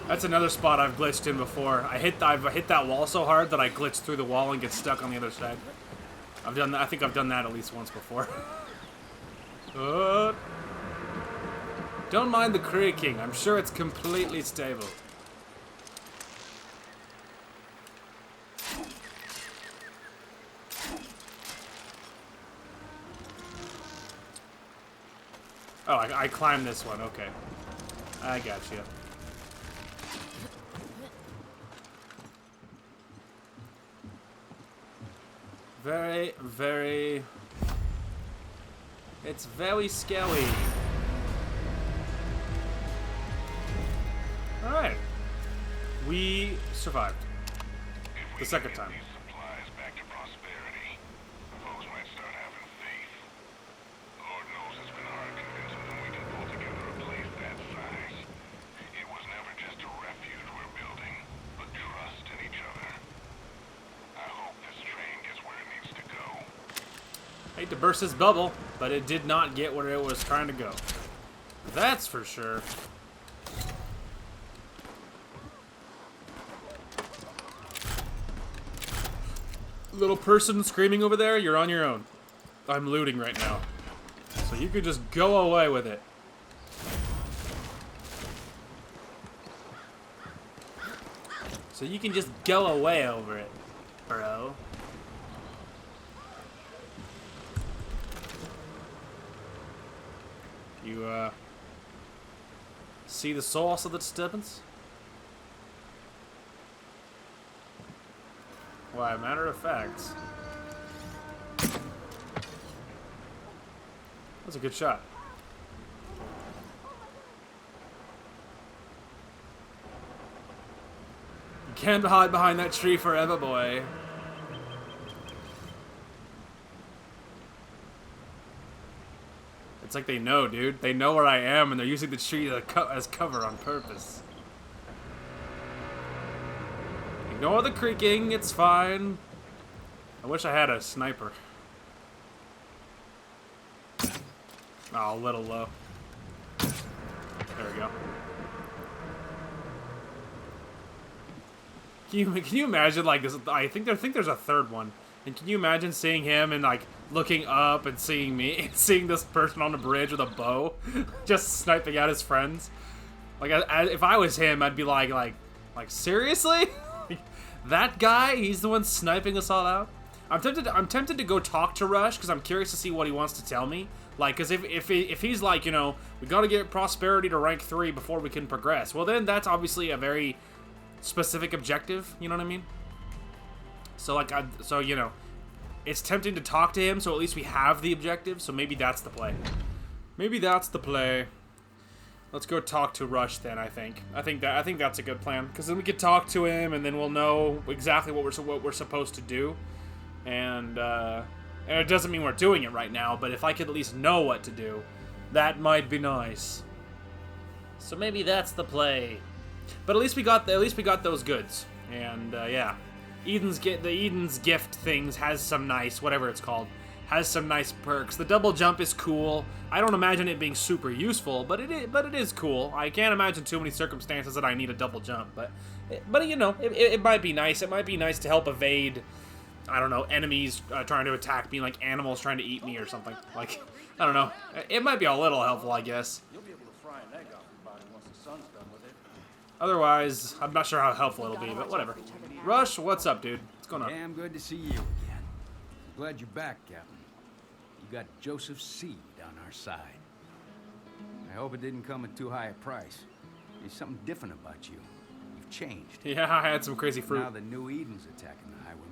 That's another spot I've glitched in before. I've hit that wall so hard that I glitched through the wall and get stuck on the other side. I've done that. I think I've done that at least once before. Don't mind the creaking. I'm sure it's completely stable. Oh, I climbed this one. Okay. I got you. Very, very... It's very scary. Alright. We survived. The second time. Hate to burst his bubble, but it did not get where it was trying to go. That's for sure. Little person screaming over there, you're on your own. I'm looting right now. So you could just go away with it. So you can just go away over it, bro. You, see the source of the disturbance? Why, matter of fact... That's a good shot. You can't hide behind that tree forever, boy. It's like they know, dude. They know where I am, and they're using the tree as cover on purpose. Ignore the creaking, it's fine. I wish I had a sniper. Oh, a little low. There we go. Can you imagine, like, this? I think there's a third one. And can you imagine seeing him and, like, looking up and seeing me, and seeing this person on the bridge with a bow, just sniping at his friends? Like, if I was him, I'd be like, seriously? That guy? He's the one sniping us all out? I'm tempted to go talk to Rush, because I'm curious to see what he wants to tell me. Like, because if he's like, you know, we gotta get Prosperity to rank 3 before we can progress, well then that's obviously a very specific objective, you know what I mean? So, like, so, you know, it's tempting to talk to him, so at least we have the objective, so maybe that's the play. Maybe that's the play. Let's go talk to Rush then, I think. I think that's a good plan, because then we could talk to him, and then we'll know exactly what we're supposed to do. And it doesn't mean we're doing it right now, but if I could at least know what to do, that might be nice. So maybe that's the play. But at least we got those goods. And yeah, Eden's gift things has some nice, whatever it's called, has some nice perks. The double jump is cool. I don't imagine it being super useful, but it is cool. I can't imagine too many circumstances that I need a double jump, but you know, it might be nice. It might be nice to help evade, I don't know, enemies trying to attack me, like animals trying to eat me or something. Like, I don't know. It might be a little helpful, I guess. You'll be able to fry an egg off your body once the sun's done with it. Otherwise, I'm not sure how helpful it'll be, but whatever. Rush, what's up, dude? What's going on? Damn good to see you again. Glad you're back, Captain. You got Joseph's seed on our side. I hope it didn't come at too high a price. There's something different about you. You've changed. Yeah, I had some crazy fruit. Now the New Eden's attacking the Highwaymen.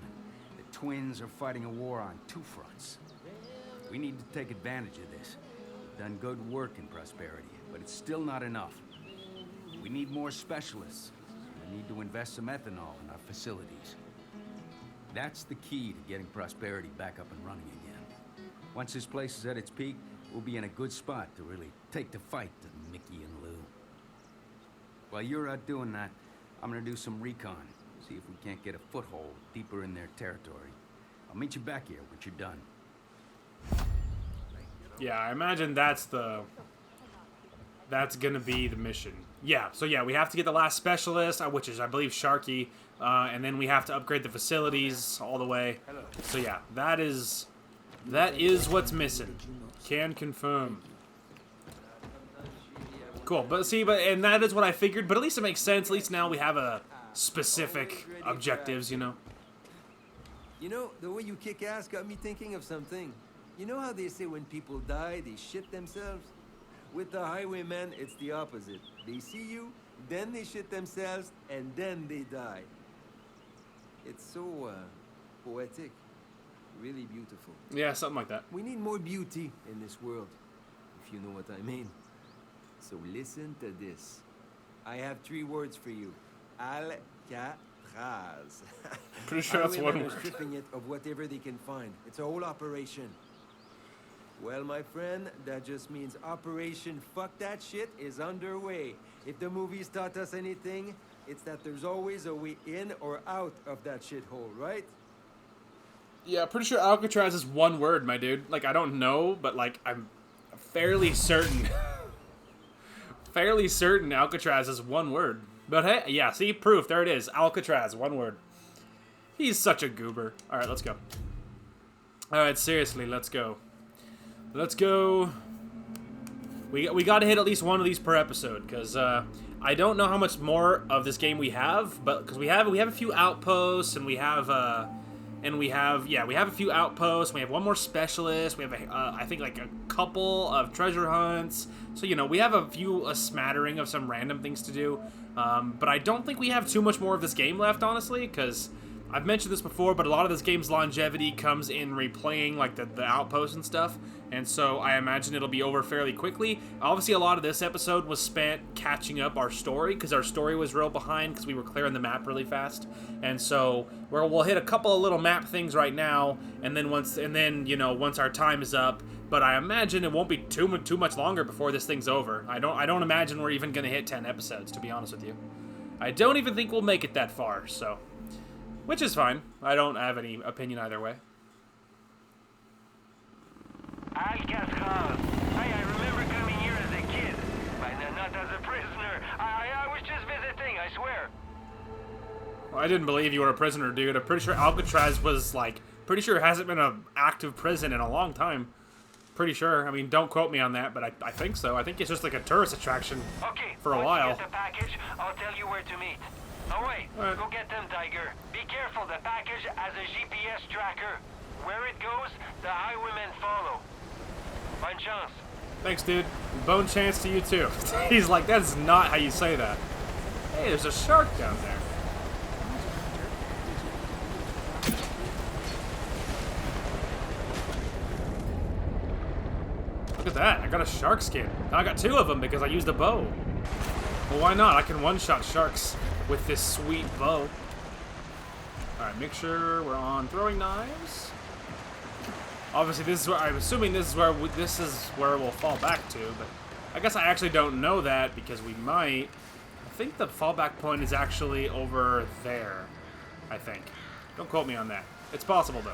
The twins are fighting a war on two fronts. We need to take advantage of this. We've done good work in Prosperity, but it's still not enough. We need more specialists. We need to invest some ethanol in our facilities. That's the key to getting Prosperity back up and running again. Once this place is at its peak, we'll be in a good spot to really take the fight to Mickey and Lou. While you're out doing that, I'm gonna do some recon, see if we can't get a foothold deeper in their territory. I'll meet you back here when you're done. Yeah, I imagine that's gonna be the mission. Yeah, so yeah, we have to get the last specialist, which is, I believe, Sharky, and then we have to upgrade the facilities all the way. So yeah, that is what's missing. Can confirm. Cool, and that is what I figured, but at least it makes sense. At least now we have a specific objectives, you know? You know, the way you kick ass got me thinking of something. You know how they say when people die, they shit themselves? With the highwaymen, it's the opposite. They see you, then they shit themselves, and then they die. It's so, poetic. Really beautiful. Yeah, something like that. We need more beauty in this world, if you know what I mean. So listen to this. I have 3 words for you. Alcatraz. Pretty sure that's one word. Stripping it of whatever they can find. It's a whole operation. Well, my friend, that just means Operation Fuck That Shit is underway. If the movies taught us anything, it's that there's always a way in or out of that shithole, right? Yeah, pretty sure Alcatraz is one word, my dude. Like, I don't know, but, like, I'm fairly certain. Fairly certain Alcatraz is one word. But hey, yeah, see? Proof. There it is. Alcatraz, one word. He's such a goober. Alright, let's go. Alright, seriously, let's go. Let's go. We gotta hit at least one of these per episode, because I don't know how much more of this game we have, but because we have a few outposts, and we have a few outposts. We have one more specialist. We have I think like a couple of treasure hunts. So you know, we have a smattering of some random things to do. But I don't think we have too much more of this game left, honestly, because I've mentioned this before, but a lot of this game's longevity comes in replaying like the outposts and stuff, and so I imagine it'll be over fairly quickly. Obviously, a lot of this episode was spent catching up our story, because our story was real behind, because we were clearing the map really fast, and so we'll hit a couple of little map things right now, and then once our time is up. But I imagine it won't be too much longer before this thing's over. I don't imagine we're even gonna hit 10 episodes, to be honest with you. I don't even think we'll make it that far, so. Which is fine. I don't have any opinion either way. Alcatraz. I remember coming here as a kid. Not as a prisoner. I was just visiting, I swear. Well, I didn't believe you were a prisoner, dude. I'm pretty sure Alcatraz was, like, pretty sure it hasn't been an active prison in a long time. Pretty sure. I mean, don't quote me on that, but I think so. I think it's just like a tourist attraction for a while. Once you get the package, I'll tell you where to meet. Oh wait, go get them, Tiger. Be careful, the package has a GPS tracker. Where it goes, the highwaymen follow. Bonne chance. Thanks, dude. Bone chance to you, too. He's like, that's not how you say that. Hey, there's a shark down there. Look at that. I got a shark skin. I got 2 of them because I used a bow. Well, why not? I can one-shot sharks with this sweet bow. Alright, make sure we're on throwing knives. Obviously, this is where I'm assuming this is where we'll fall back to, but I guess I actually don't know that because we might. I think the fallback point is actually over there. I think. Don't quote me on that. It's possible though.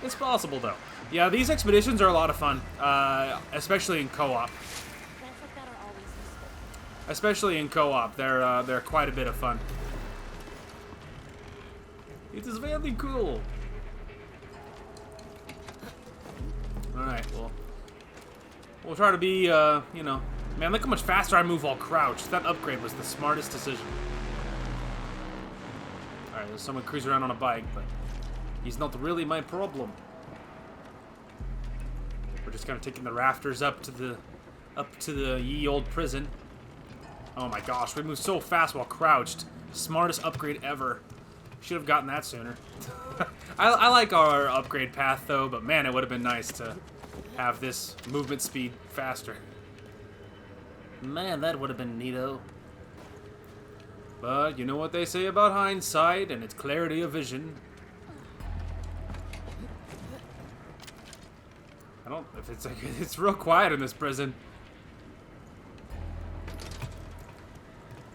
It's possible though. Yeah, these expeditions are a lot of fun, especially in co-op. Especially in co-op, they're quite a bit of fun. It is very cool. All right, well, we'll try to be, you know, man, look how much faster I move while crouched. That upgrade was the smartest decision. All right, there's someone cruising around on a bike, but he's not really my problem. We're just kind of taking the rafters up to the ye old prison. Oh my gosh, we move so fast while crouched. Smartest upgrade ever. Should have gotten that sooner. I like our upgrade path though, but man, it would have been nice to have this movement speed faster. Man, that would have been neato. But you know what they say about hindsight and its clarity of vision. It's real quiet in this prison.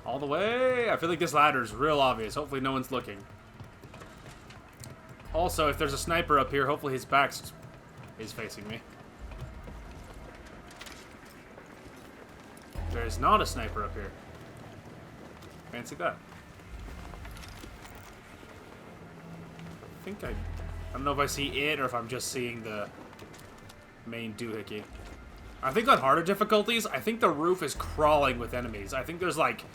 All the way. I feel like this ladder is real obvious. Hopefully no one's looking. Also, if there's a sniper up here, hopefully his back is facing me. is not a sniper up here. Fancy that. I don't know if I see it or if I'm just seeing the main doohickey. I think on harder difficulties, I think the roof is crawling with enemies. I think there's like,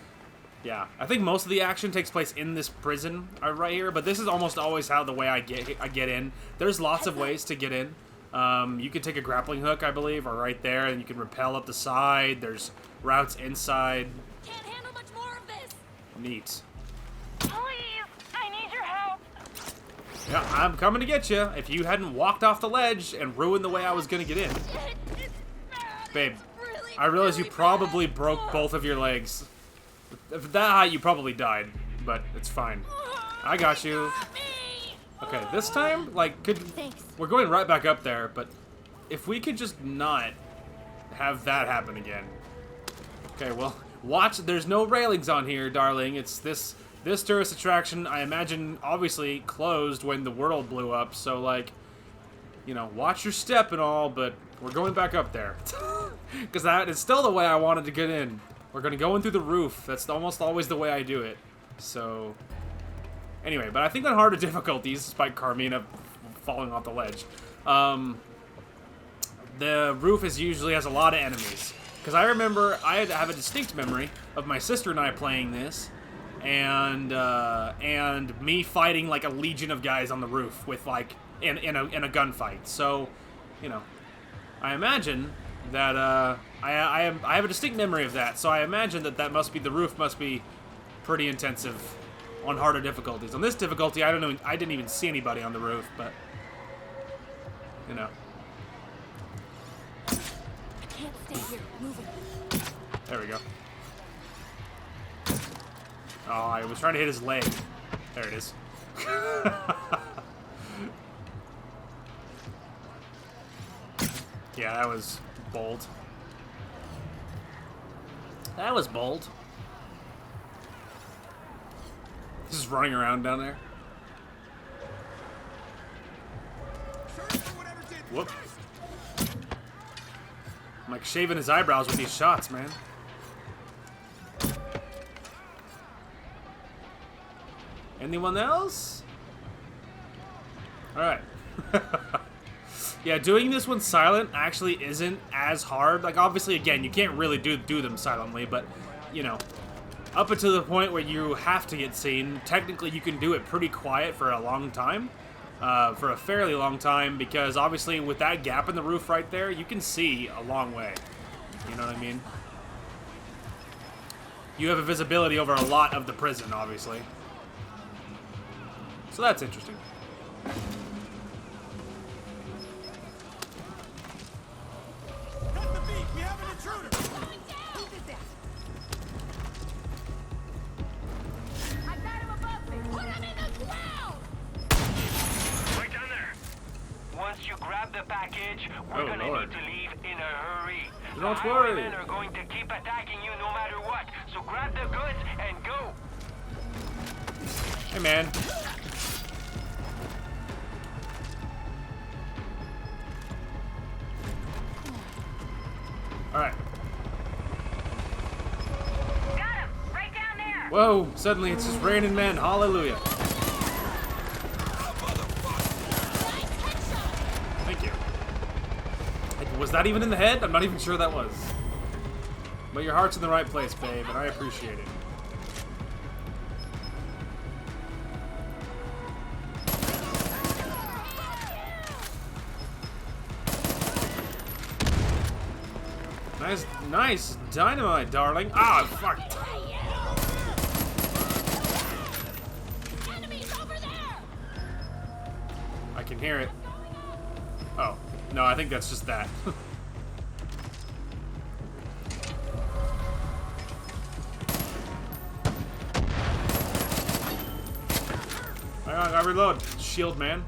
yeah, I think most of the action takes place in this prison right here, but this is almost always how the way I get in. There's lots of ways to get in. You can take a grappling hook, I believe, or right there, and you can rappel up the side. There's routes inside. Can't handle much more of this. Neat. Please, I need your help. Yeah, I'm coming to get you. If you hadn't walked off the ledge and ruined the way I was gonna get in. Babe, I realize you probably broke both of your legs. If that height, you probably died, but it's fine. I got you. Okay, this time, like, we're going right back up there, but if we could just not have that happen again. Okay, well, watch. There's no railings on here, darling. It's this tourist attraction, I imagine, obviously closed when the world blew up, so, like, you know, watch your step and all, but we're going back up there. Because that is still the way I wanted to get in. We're going to go in through the roof. That's almost always the way I do it. So, anyway, but I think on harder difficulties, despite Carmina falling off the ledge, the roof usually has a lot of enemies. Because I remember, I have a distinct memory of my sister and I playing this, and me fighting like a legion of guys on the roof with like in a gunfight. So, you know, I imagine that I have a distinct memory of that. So I imagine that the roof must be pretty intensive on harder difficulties. On this difficulty, I didn't even see anybody on the roof, but you know. I can't stay here. Moving. There we go. Oh, I was trying to hit his leg. There it is. Yeah, that was bold. That was bold. Just running around down there. Whoop. I'm like shaving his eyebrows with these shots, man. Anyone else? Alright. Yeah, doing this one silent actually isn't as hard. Like, obviously, again, you can't really do them silently, but, you know, up until the point where you have to get seen, technically you can do it pretty quiet for a long time. For a fairly long time, because obviously with that gap in the roof right there, you can see a long way. You know what I mean? You have a visibility over a lot of the prison, obviously. So that's interesting. Cut the beat! We have an intruder! Who did that? I got him above me. Put him in the ground. Right down there. Once you grab the package, we're gonna need to leave in a hurry. Don't worry. The men are going to keep attacking you no matter what. So grab the goods and go. Hey, man. Alright. Got him! Right down there! Whoa, suddenly it's just raining men. Hallelujah. Thank you. Was that even in the head? I'm not even sure that was. But your heart's in the right place, babe, and I appreciate it. Nice dynamite, darling. Ah, fuck. I can hear it. Oh, no, I think that's just that. Hang on, I reload. Shield man.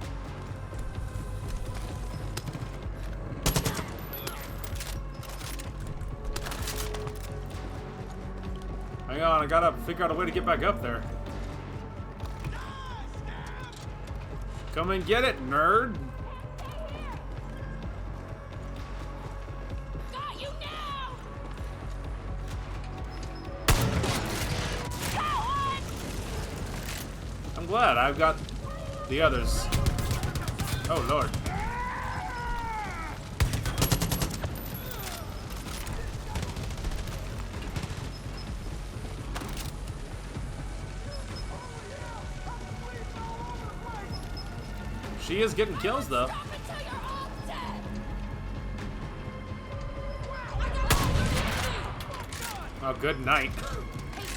Hang on, I gotta figure out a way to get back up there. Come and get it, nerd. Got you now. I'm glad. I've got the others. Oh, Lord. She is getting kills, though. Oh, good night.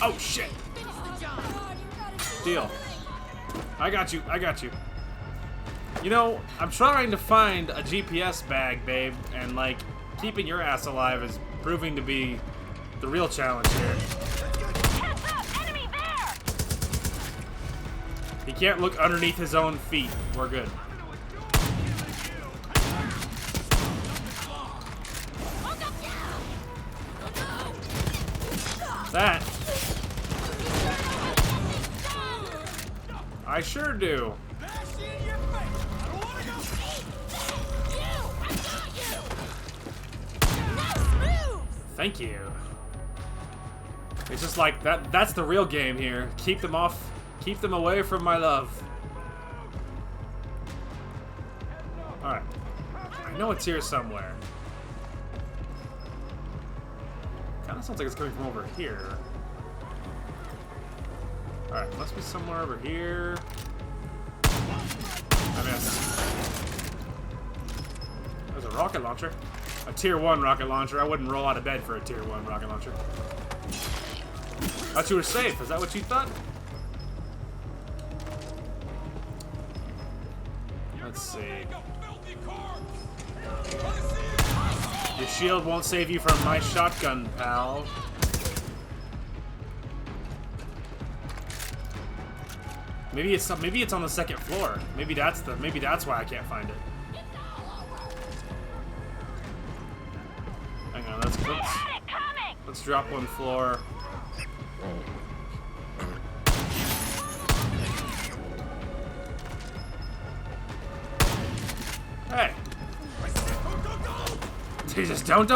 Oh, shit. Deal. I got you. I got you. You know, I'm trying to find a GPS bag, babe, and, like, keeping your ass alive is proving to be the real challenge here. He can't look underneath his own feet. We're good. That. I sure do. Thank you. It's just like that's the real game here. Keep them off. Keep them away from my love. Alright. I know it's here somewhere. Kinda sounds like it's coming from over here. Alright, must be somewhere over here. I missed. There's a rocket launcher. A tier 1 rocket launcher. I wouldn't roll out of bed for a tier 1 rocket launcher. Thought you were safe. Is that what you thought? Let's see. Your shield won't save you from my shotgun, pal. Maybe it's on the second floor. Maybe that's why I can't find it. Hang on, let's drop one floor. Hey! Jesus, don't!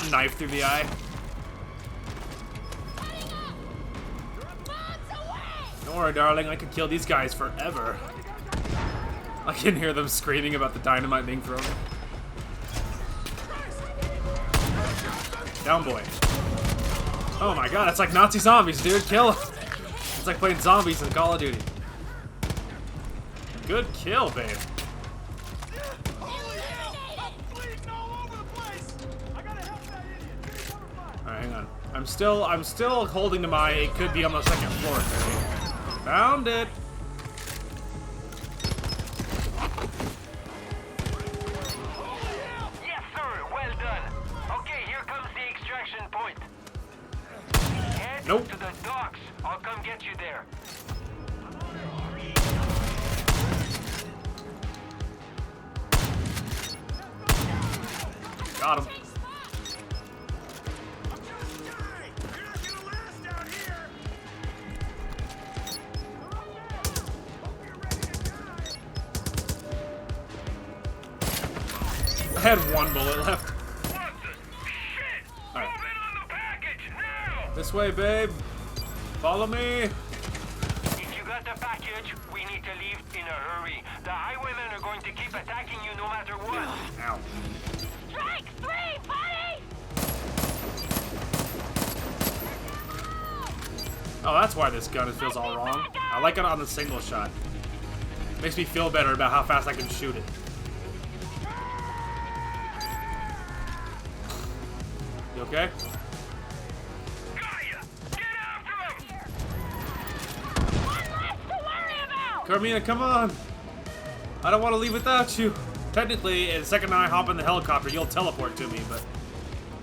Knife through the eye. Don't worry, darling, I could kill these guys forever. I can hear them screaming about the dynamite being thrown. Down, boy. Oh my god, that's like Nazi zombies, dude. Kill them. It's like playing zombies in Call of Duty. Good kill, babe. Alright, hang on. I'm still holding to my it could be on the second floor theory. Found it. Yes, sir. Well done. Okay, here comes the extraction point. Head Nope. to the docks. I'll come get you there. Got him. I had one bullet left. All right. This way, babe. Follow me. If you got the package, we need to leave in a hurry. The highwaymen are going to keep attacking you no matter what. Ow. Strike 3, buddy! Oh, that's why this gun feels all wrong. I like it on the single shot. Makes me feel better about how fast I can shoot it. You okay? Carmina, come on! I don't want to leave without you. Technically, the second I hop in the helicopter, you'll teleport to me, but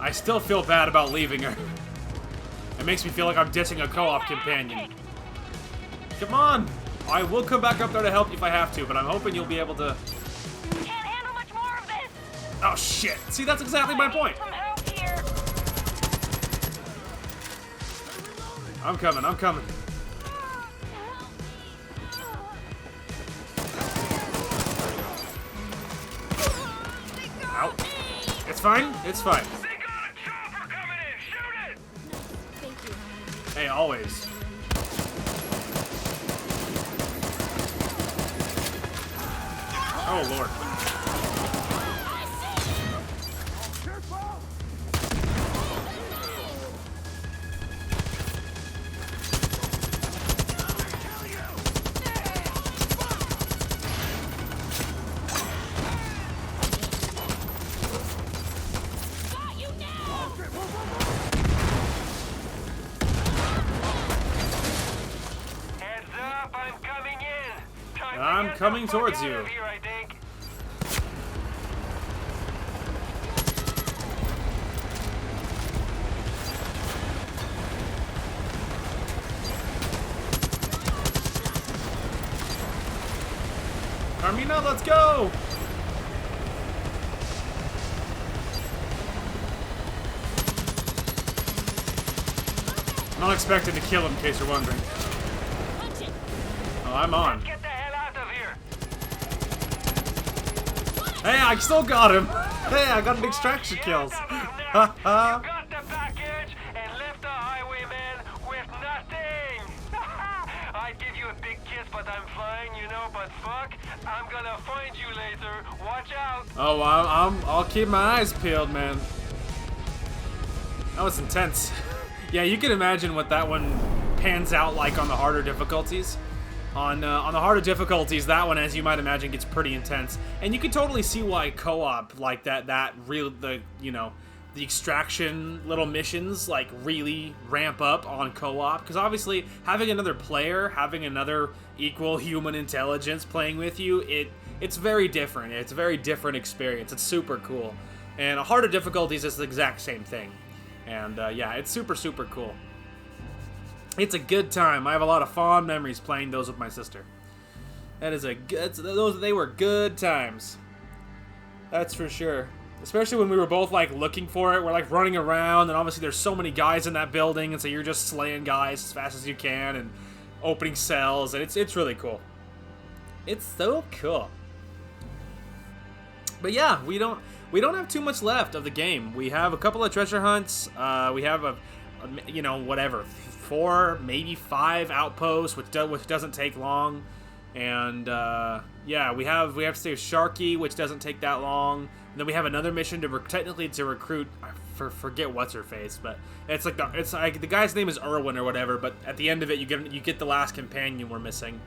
I still feel bad about leaving her. It makes me feel like I'm ditching a co-op companion. Come on! I will come back up there to help you if I have to, but I'm hoping you'll be able to... Can't handle much more of this! Oh, shit! See, that's exactly my point! I'm coming, I'm coming. Ow. It's fine, it's fine. Hey, always. Oh, Lord. I'm coming towards you. Here, I think. Carmina, let's go! I'm not expecting to kill him, in case you're wondering. Oh, I'm on. Let's get the hell out of here. Hey, I still got him! Hey, I got an extraction kills! Ha ha! You got the package and left the highwayman with nothing! I'd give you a big kiss, but I'm flying, you know, but fuck, I'm gonna find you later. Watch out! Oh, I'll keep my eyes peeled, man. That was intense. Yeah, you can imagine what that one pans out like on the harder difficulties. On the harder difficulties, that one, as you might imagine, gets pretty intense, and you can totally see why co-op like the extraction little missions like really ramp up on co-op, because obviously having another player, having another equal human intelligence playing with you, it's very different. It's a very different experience. It's super cool, and a harder difficulties is the exact same thing, and yeah, it's super cool. It's a good time. I have a lot of fond memories playing those with my sister. That is they were good times. That's for sure. Especially when we were both like looking for it. We're like running around, and obviously there's so many guys in that building, and so you're just slaying guys as fast as you can and opening cells, and it's really cool. It's so cool. But yeah, we don't have too much left of the game. We have a couple of treasure hunts. We have whatever, 4, maybe 5 outposts, which doesn't take long, and yeah, we have to save Sharky, which doesn't take that long. And then we have another mission to recruit. I forget what's her face, but it's like the guy's name is Irwin or whatever. But at the end of it, you get the last companion we're missing,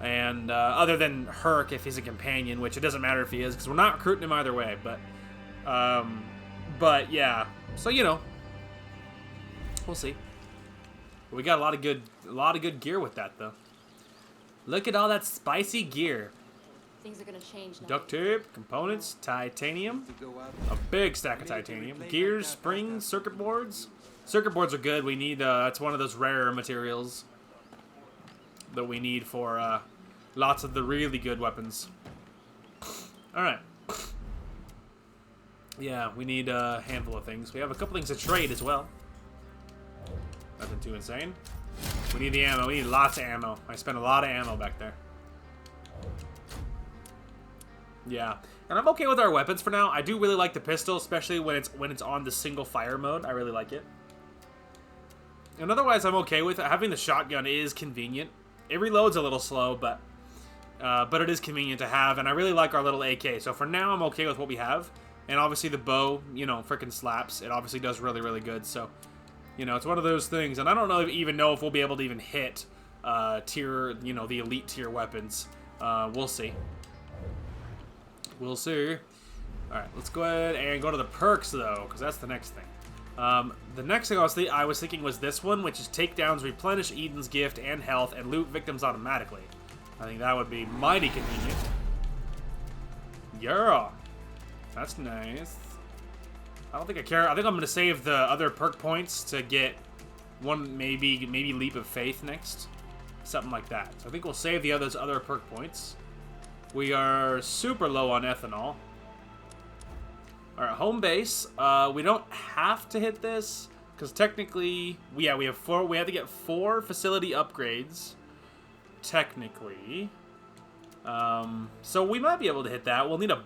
and other than Herc, if he's a companion, which it doesn't matter if he is, because we're not recruiting him either way. But yeah, so we'll see. We got a lot of good gear with that, though. Look at all that spicy gear. Things are gonna change now. Duct tape, components, titanium, a big stack of titanium, gears, springs, circuit boards. Circuit boards are good. We need that's one of those rarer materials that we need for lots of the really good weapons. All right. Yeah, we need a handful of things. We have a couple things to trade as well. Nothing too insane. We need the ammo. We need lots of ammo. I spent a lot of ammo back there. Yeah, and I'm okay with our weapons for now. I do really like the pistol, especially when it's on the single fire mode. I really like it. And otherwise, I'm okay with it. Having the shotgun is convenient. It reloads a little slow, but it is convenient to have. And I really like our little AK. So for now, I'm okay with what we have. And obviously the bow, freaking slaps. It obviously does really, really good. So. It's one of those things, and I don't know if we'll be able to even hit the elite tier weapons. We'll see. We'll see. All right, let's go ahead and go to the perks though, because that's the next thing. The next thing I was thinking was this one, which is takedowns replenish Eden's gift and health and loot victims automatically. I think that would be mighty convenient. Yeah, that's nice. I don't think I care. I think I'm going to save the other perk points to get one, maybe Leap of Faith next. Something like that. So I think we'll save the other perk points. We are super low on ethanol. Alright, home base. We don't have to hit this, because technically, we have 4. We have to get 4 facility upgrades. Technically. So we might be able to hit that. We'll need a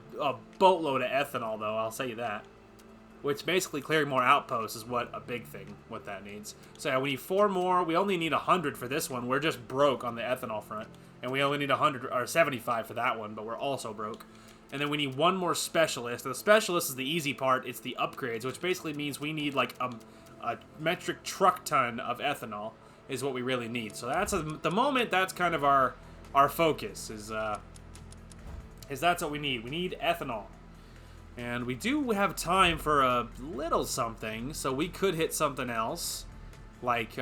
boatload of ethanol, though. I'll say you that. which basically clearing more outposts is what a big thing, what that needs. So yeah, we need 4 more. We only need 100 for this one. We're just broke on the ethanol front. And we only need 100 or 75 for that one, but we're also broke. And then we need 1 more specialist. The specialist is the easy part. It's the upgrades, which basically means we need like a metric truck ton of ethanol is what we really need. So that's at the moment, that's kind of our focus is that's what we need. We need ethanol. And we do have time for a little something, so we could hit something else. Like,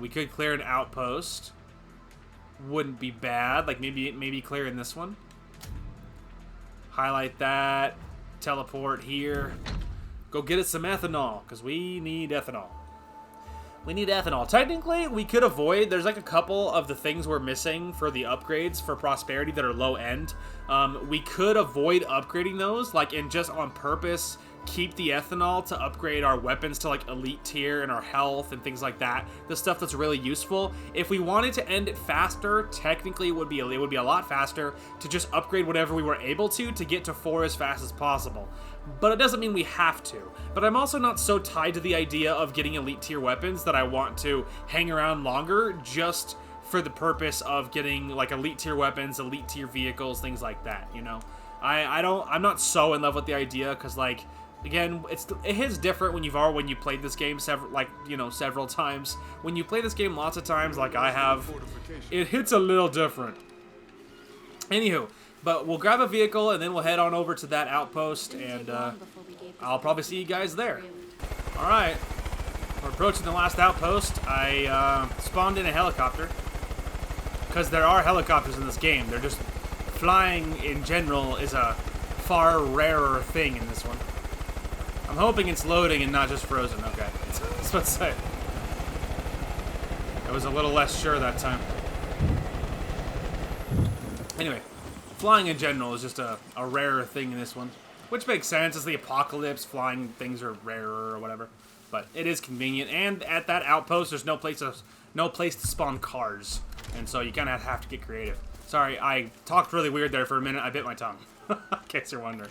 we could clear an outpost. Wouldn't be bad. Like, maybe clearing this one. Highlight that. Teleport here. Go get us some ethanol, because we need ethanol. We need ethanol. Technically, we could avoid... There's like a couple of the things we're missing for the upgrades for prosperity that are low end. We could avoid upgrading those, like, and just on purpose keep the ethanol to upgrade our weapons to like elite tier and our health and things like that. The stuff that's really useful. If we wanted to end it faster, technically it would be a lot faster to just upgrade whatever we were able to get to 4 as fast as possible. But it doesn't mean we have to. But I'm also not so tied to the idea of getting elite tier weapons that I want to hang around longer just for the purpose of getting like elite tier weapons, elite tier vehicles, things like that, you know? I'm not so in love with the idea because, like, again, it hits different when you played this game several times. When you play this game lots of times, like I have, it hits a little different. Anywho, but we'll grab a vehicle and then we'll head on over to that outpost, and I'll probably see you guys there. All right, we're approaching the last outpost. I spawned in a helicopter because there are helicopters in this game. They're just flying in general is a far rarer thing in this one. I'm hoping it's loading and not just frozen. Okay. I was about to say. I was a little less sure that time. Anyway, flying in general is just a rarer thing in this one. Which makes sense. It's the apocalypse. Flying things are rarer or whatever. But it is convenient. And at that outpost, there's no place to spawn cars. And so you kind of have to get creative. Sorry, I talked really weird there for a minute. I bit my tongue. In case you're wondering.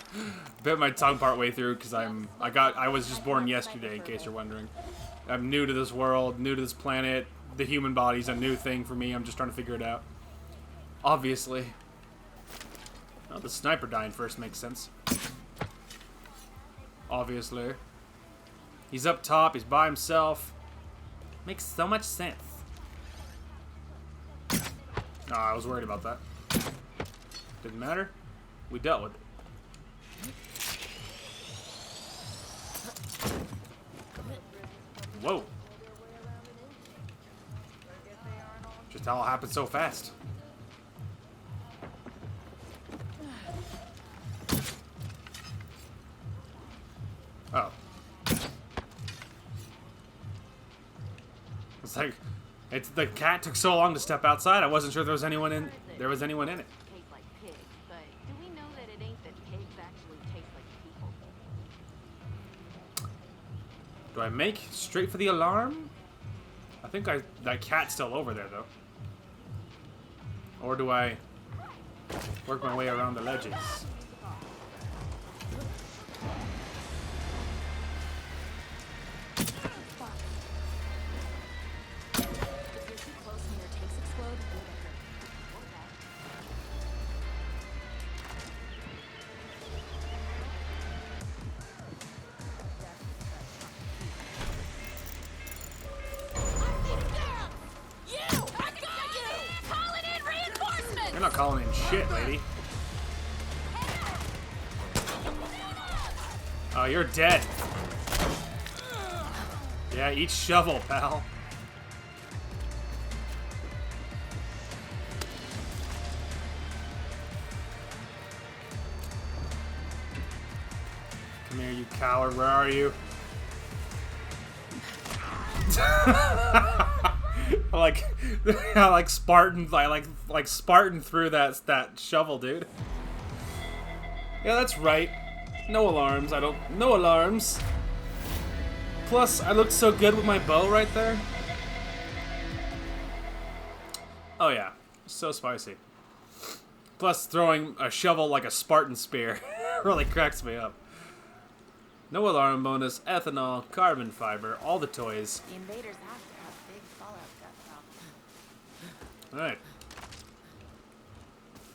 Bit my tongue part way through because I was just born yesterday, in case you're wondering. I'm new to this world, new to this planet. The human body's a new thing for me. I'm just trying to figure it out. Obviously. Oh, the sniper dying first makes sense. Obviously. He's up top, he's by himself. Makes so much sense. No, I was worried about that. Didn't matter. We dealt with it. Whoa. Just how it happened so fast. Oh. It's like the cat took so long to step outside. I wasn't sure there was anyone in it. Do I make straight for the alarm? I think that cat's still over there though. Or do I work my way around the ledges? You're not calling in shit, lady. Oh, you're dead. Yeah, eat shovel, pal. Come here, you coward. Where are you? I like Spartan. I like Spartan through that shovel, dude. Yeah, that's right. No alarms. No alarms. Plus, I looked so good with my bow right there. Oh yeah, so spicy. Plus, throwing a shovel like a Spartan spear really cracks me up. No alarm bonus, ethanol, carbon fiber, all the toys. The invaders have to have big fallout guts now. Alright.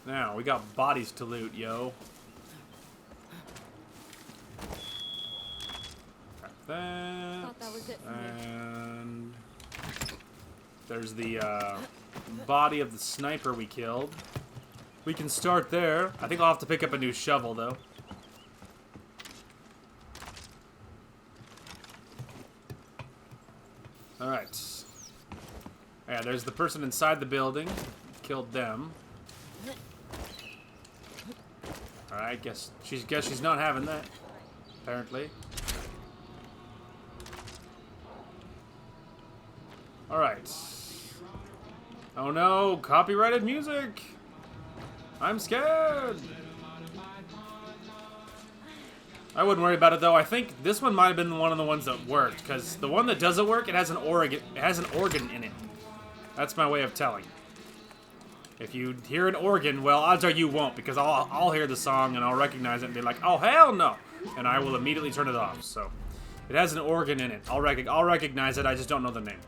Now, we got bodies to loot, yo. That. Thought that was it for me. And there's the body of the sniper we killed. We can start there. I think I'll have to pick up a new shovel, though. Alright. Yeah, there's the person inside the building. Killed them. Alright, guess she's not having that. Apparently. Alright. Oh no, copyrighted music! I'm scared! I wouldn't worry about it though. I think this one might have been one of the ones that worked, because the one that doesn't work, it has an organ in it. That's my way of telling. If you hear an organ, well, odds are you won't, because I'll hear the song and I'll recognize it and be like, oh hell no! And I will immediately turn it off. So it has an organ in it. I'll recognize it, I just don't know the name.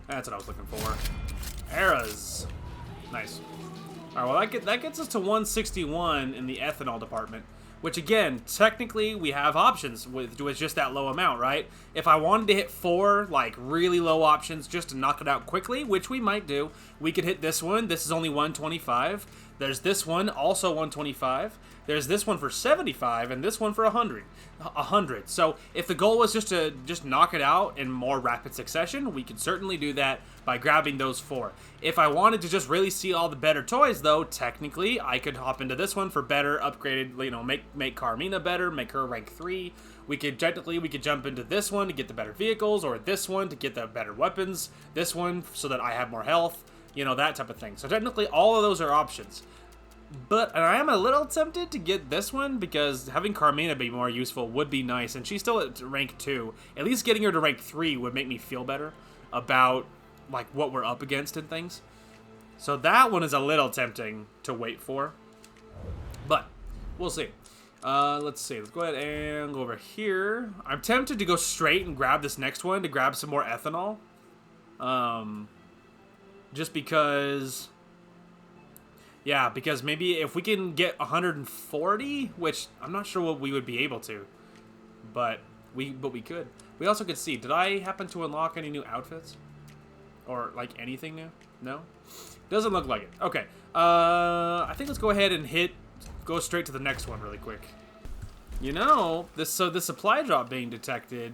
That's what I was looking for. Eras. Nice. Alright, well that gets us to 161 in the ethanol department. Which again, technically we have options with just that low amount, right? If I wanted to hit 4, like, really low options just to knock it out quickly, which we might do, we could hit this one. This is only 125. There's this one, also 125. There's this one for 75, and this one for 100. So if the goal was just to knock it out in more rapid succession, we could certainly do that by grabbing those 4. If I wanted to just really see all the better toys, though, technically I could hop into this one for better upgraded, you know, make Carmina better, make her rank 3. We could jump into this one to get the better vehicles, or this one to get the better weapons, this one so that I have more health, you know, that type of thing. So technically all of those are options. But I am a little tempted to get this one because having Carmina be more useful would be nice, and she's still at rank 2. At least getting her to rank 3 would make me feel better about like what we're up against and things. So that one is a little tempting to wait for. But we'll see. Let's see. Let's go ahead and go over here. I'm tempted to go straight and grab this next one to grab some more ethanol. Just because... Yeah, because maybe if we can get 140, which I'm not sure what we would be able to, but we could. We also could see, did I happen to unlock any new outfits? Or, like, anything new? No? Doesn't look like it. Okay. I think let's go ahead and go straight to the next one really quick. You know, the supply drop being detected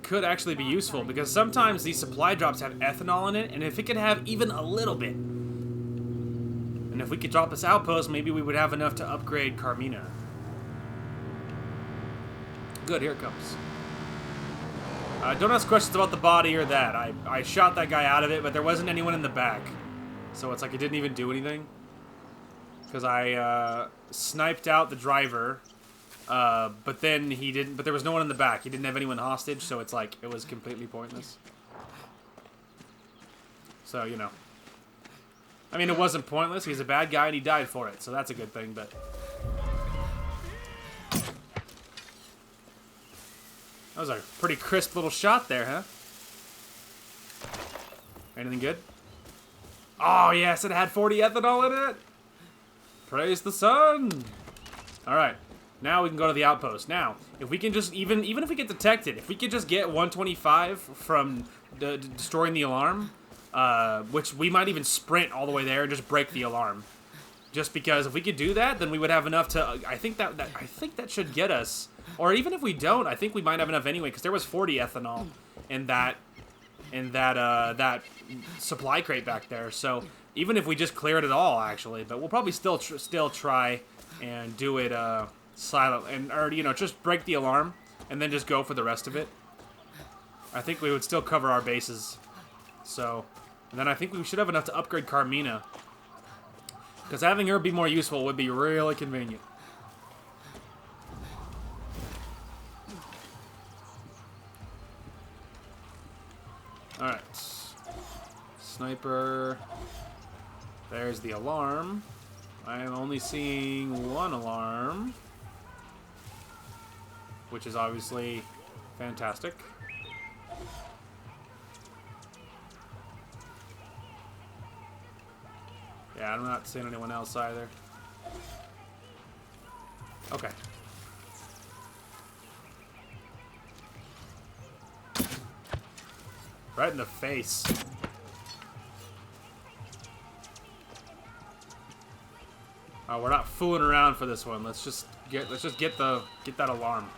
could actually be useful, because sometimes these supply drops have ethanol in it, and if it could have even a little bit, and if we could drop this outpost, maybe we would have enough to upgrade Carmina. Good, here it comes. Don't ask questions about the body or that. I shot that guy out of it, but there wasn't anyone in the back, so it's like it didn't even do anything, because I sniped out the driver. But then he didn't, but there was no one in the back. He didn't have anyone hostage, so it's like, it was completely pointless. So, you know. I mean, it wasn't pointless. He's a bad guy and he died for it, so that's a good thing, but... That was a pretty crisp little shot there, huh? Anything good? Oh, yes, it had 40 ethanol in it! Praise the sun! Alright. Now we can go to the outpost. Now, if we can just, even if we get detected, if we could just get 125 from destroying the alarm, which we might even sprint all the way there and just break the alarm. Just because if we could do that, then we would have enough to, I think that should get us, or even if we don't, I think we might have enough anyway, because there was 40 ethanol in that supply crate back there. So even if we just cleared it all, actually, but we'll probably still try and do it, silent, or you know, just break the alarm and then just go for the rest of it. I think we would still cover our bases. So, and then I think we should have enough to upgrade Carmina, because having her be more useful would be really convenient. Alright. Sniper. There's the alarm. I am only seeing one alarm, which is obviously fantastic. Yeah, I'm not seeing anyone else either. Okay. Right in the face. Oh, we're not fooling around for this one. Let's just get that alarm.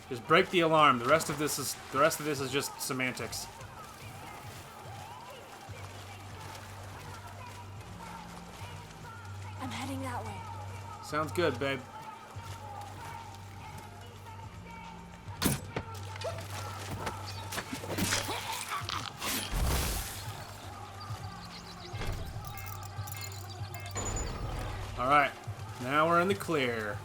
Just break the alarm. The rest of this is just semantics. I'm heading that way. Sounds good, babe. Alright, now we're in the clear.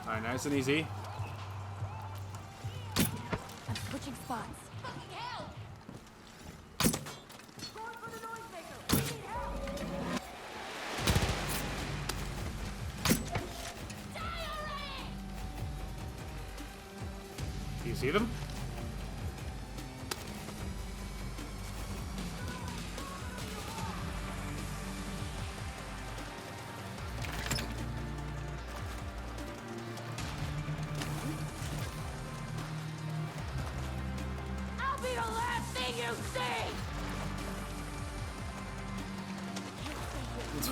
Alright, nice and easy. I'm switching spots. Do you see them? I'll be the last thing you see!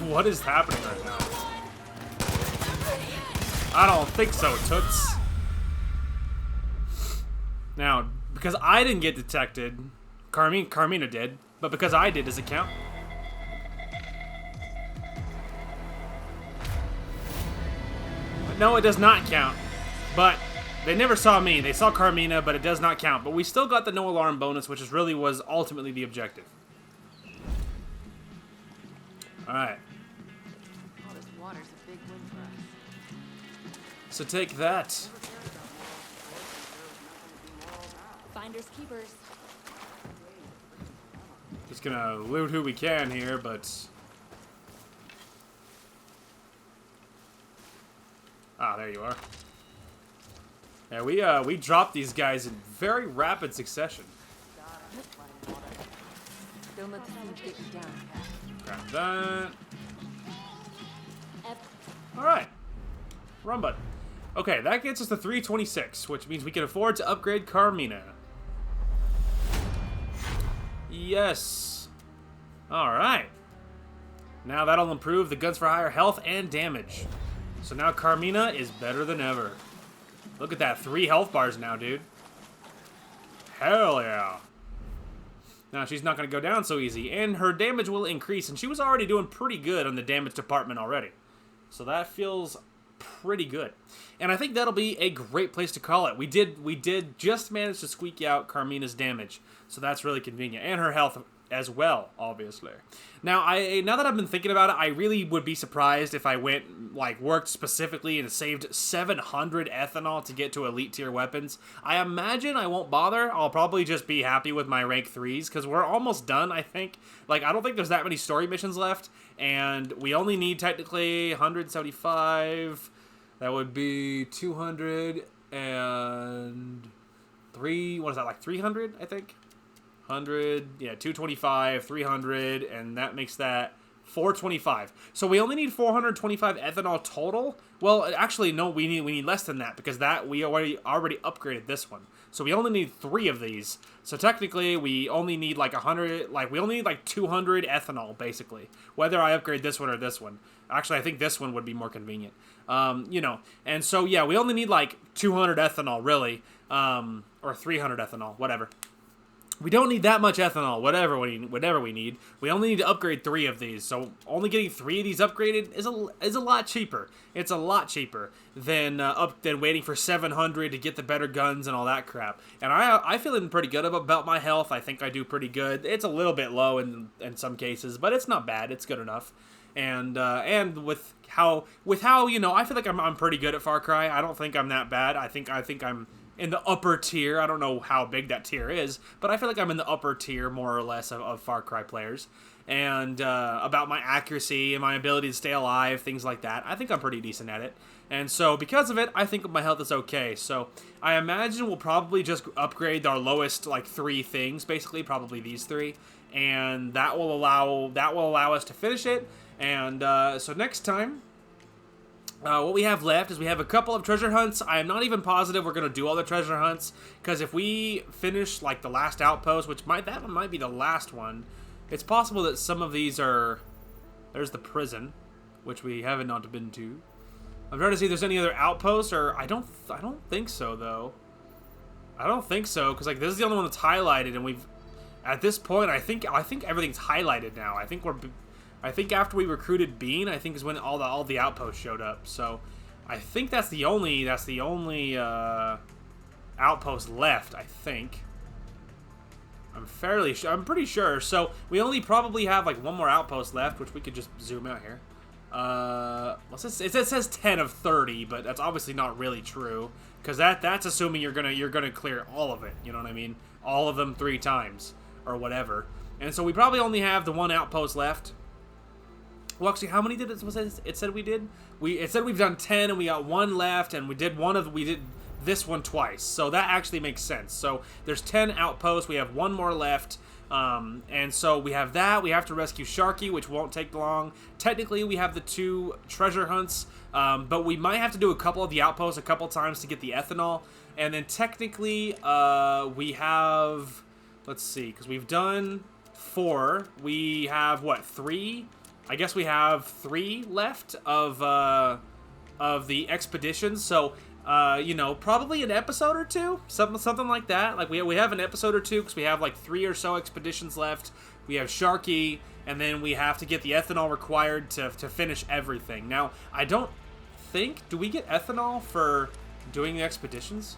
What is happening right now? I don't think so, Toots. Now, because I didn't get detected, Carmina did, but because I did, does it count? No, it does not count. But they never saw me. They saw Carmina, but it does not count. But we still got the no alarm bonus, which was ultimately the objective. Alright. All this water's a big win for us. So take that. Finders keepers. Just gonna loot who we can here, but... Ah, there you are. Yeah, we dropped these guys in very rapid succession. Don't let the food get you down. Grab that. Alright. Run button. Okay, that gets us to 326, which means we can afford to upgrade Carmina. Yes. Alright. Now that'll improve the guns for higher health and damage. So now Carmina is better than ever. Look at that, 3 health bars now, dude. Hell yeah. Now she's not going to go down so easy, and her damage will increase, and she was already doing pretty good on the damage department already. So that feels pretty good. And I think that'll be a great place to call it. We did just manage to squeak out Carmina's damage, so that's really convenient. And her health as well, obviously. Now that I've been thinking about it, I really would be surprised if I worked specifically and saved 700 ethanol to get to elite tier weapons. I imagine I won't bother. I'll probably just be happy with my rank 3s, because we're almost done, I think. I don't think there's that many story missions left, and we only need technically 175. That would be 203, what is that, 300, I think? 100, yeah, 225, 300, and that makes that 425. So we only need 425 ethanol total. Well, actually, no, we need less than that, because we already upgraded this one. So we only need 3 of these. So technically, we only need 100, we only need 200 ethanol, basically. Whether I upgrade this one or this one. Actually, I think this one would be more convenient. And so, yeah, we only need 200 ethanol, really. Or 300 ethanol, whatever. We don't need that much ethanol, whatever we need. We only need to upgrade 3 of these. So only getting 3 of these upgraded is a lot cheaper. It's a lot cheaper than waiting for 700 to get the better guns and all that crap. And I feeling pretty good about my health. I think I do pretty good. It's a little bit low in some cases, but it's not bad. It's good enough. and with how you know, I feel like I'm pretty good at Far Cry. I don't think I'm that bad. I think I'm in the upper tier. I don't know how big that tier is, but I feel like I'm in the upper tier more or less of Far Cry players. And about my accuracy and my ability to stay alive, things like that, I think I'm pretty decent at it. And so because of it, I think my health is okay. So I imagine we'll probably just upgrade our lowest like 3 things, basically probably these 3, and that will allow us to finish it. And so next time, what we have left is we have a couple of treasure hunts. I am not even positive we're going to do all the treasure hunts, because if we finish like the last outpost, which that one might be the last one, it's possible that some of these are... There's the prison, which we haven't not been to. I'm trying to see if there's any other outposts, or I don't think so though. I don't think so, because like this is the only one that's highlighted, and we've at this point I think everything's highlighted now. I think after we recruited Bean, I think is when all the outposts showed up. So I think that's the only outpost left, I think. I'm pretty sure. So we only probably have like one more outpost left, which we could just zoom out here. It says 10 of 30, but that's obviously not really true, because that's assuming you're gonna clear all of it. You know what I mean? All of them 3 times or whatever. And so we probably only have the one outpost left. Well, actually, how many did it said we did? It said we've done 10 and we got 1 left, and we did this one twice, so that actually makes sense. So there's 10 outposts, we have 1 more left, and so we have that. We have to rescue Sharky, which won't take long. Technically, we have the 2 treasure hunts, but we might have to do a couple of the outposts a couple times to get the ethanol. And then technically, we have, let's see, because we've done 4. We have, what, 3? I guess we have 3 left of the expeditions, so... you know, probably an episode or 2, something like that. Like we have an episode or 2 because we have like 3 or so expeditions left. We have Sharky, and then we have to get the ethanol required to finish everything. Now, I don't think, do we get ethanol for doing the expeditions?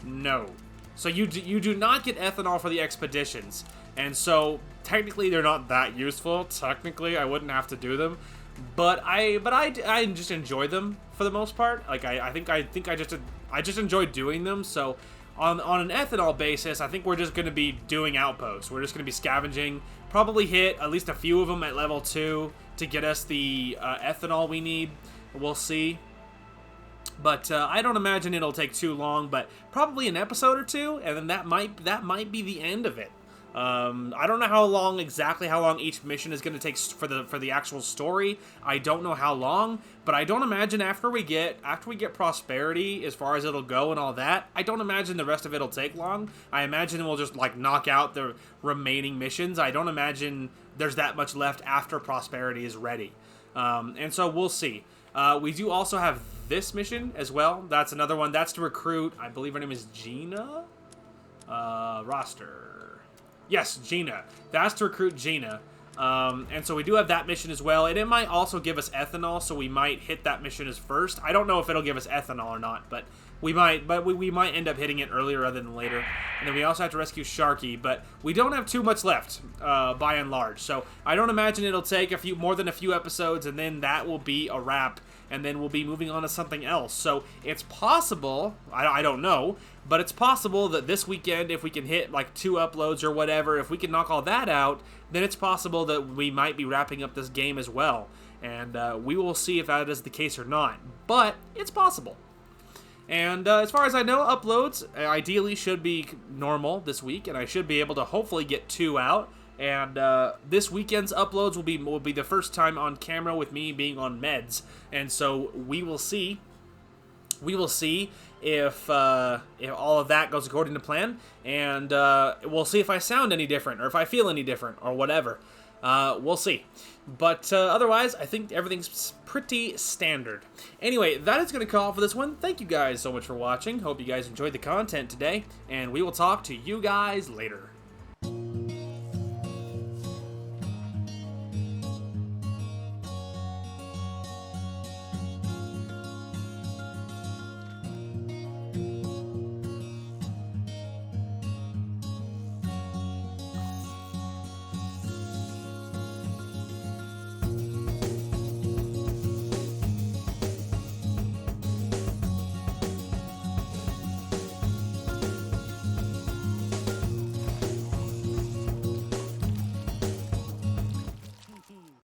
No. So you do not get ethanol for the expeditions, and so technically they're not that useful. Technically, I wouldn't have to do them. But I just enjoy them for the most part. Like I think I just enjoy doing them. So on an ethanol basis, I think we're just going to be doing outposts. We're just going to be scavenging. Probably hit at least a few of them at level 2 to get us the ethanol we need. We'll see. But I don't imagine it'll take too long. But probably an episode or 2, and then that might be the end of it. I don't know exactly how long each mission is going to take for the actual story. I don't know how long, but I don't imagine after we get prosperity, as far as it'll go and all that, I don't imagine the rest of it'll take long. I imagine we'll just like knock out the remaining missions. I don't imagine there's that much left after prosperity is ready. And so we'll see. We do also have this mission as well. That's another one. That's to recruit, I believe her name is Gina? Roster. Yes, Gina. That's to recruit Gina. And so we do have that mission as well. And it might also give us ethanol, so we might hit that mission as first. I don't know if it'll give us ethanol or not, but we might end up hitting it earlier rather than later. And then we also have to rescue Sharky, but we don't have too much left, by and large. So I don't imagine it'll take more than a few episodes, and then that will be a wrap. And then we'll be moving on to something else. So it's possible, I don't know, but it's possible that this weekend, if we can hit like 2 uploads or whatever, if we can knock all that out, then it's possible that we might be wrapping up this game as well. And we will see if that is the case or not. But it's possible. And as far as I know, uploads ideally should be normal this week, and I should be able to hopefully get 2 out. And this weekend's uploads will be the first time on camera with me being on meds, and so we will see. We will see if all of that goes according to plan, and we'll see if I sound any different or if I feel any different or whatever. We'll see. But otherwise, I think everything's pretty standard. Anyway, that is going to call for this one. Thank you guys so much for watching. Hope you guys enjoyed the content today, and we will talk to you guys later.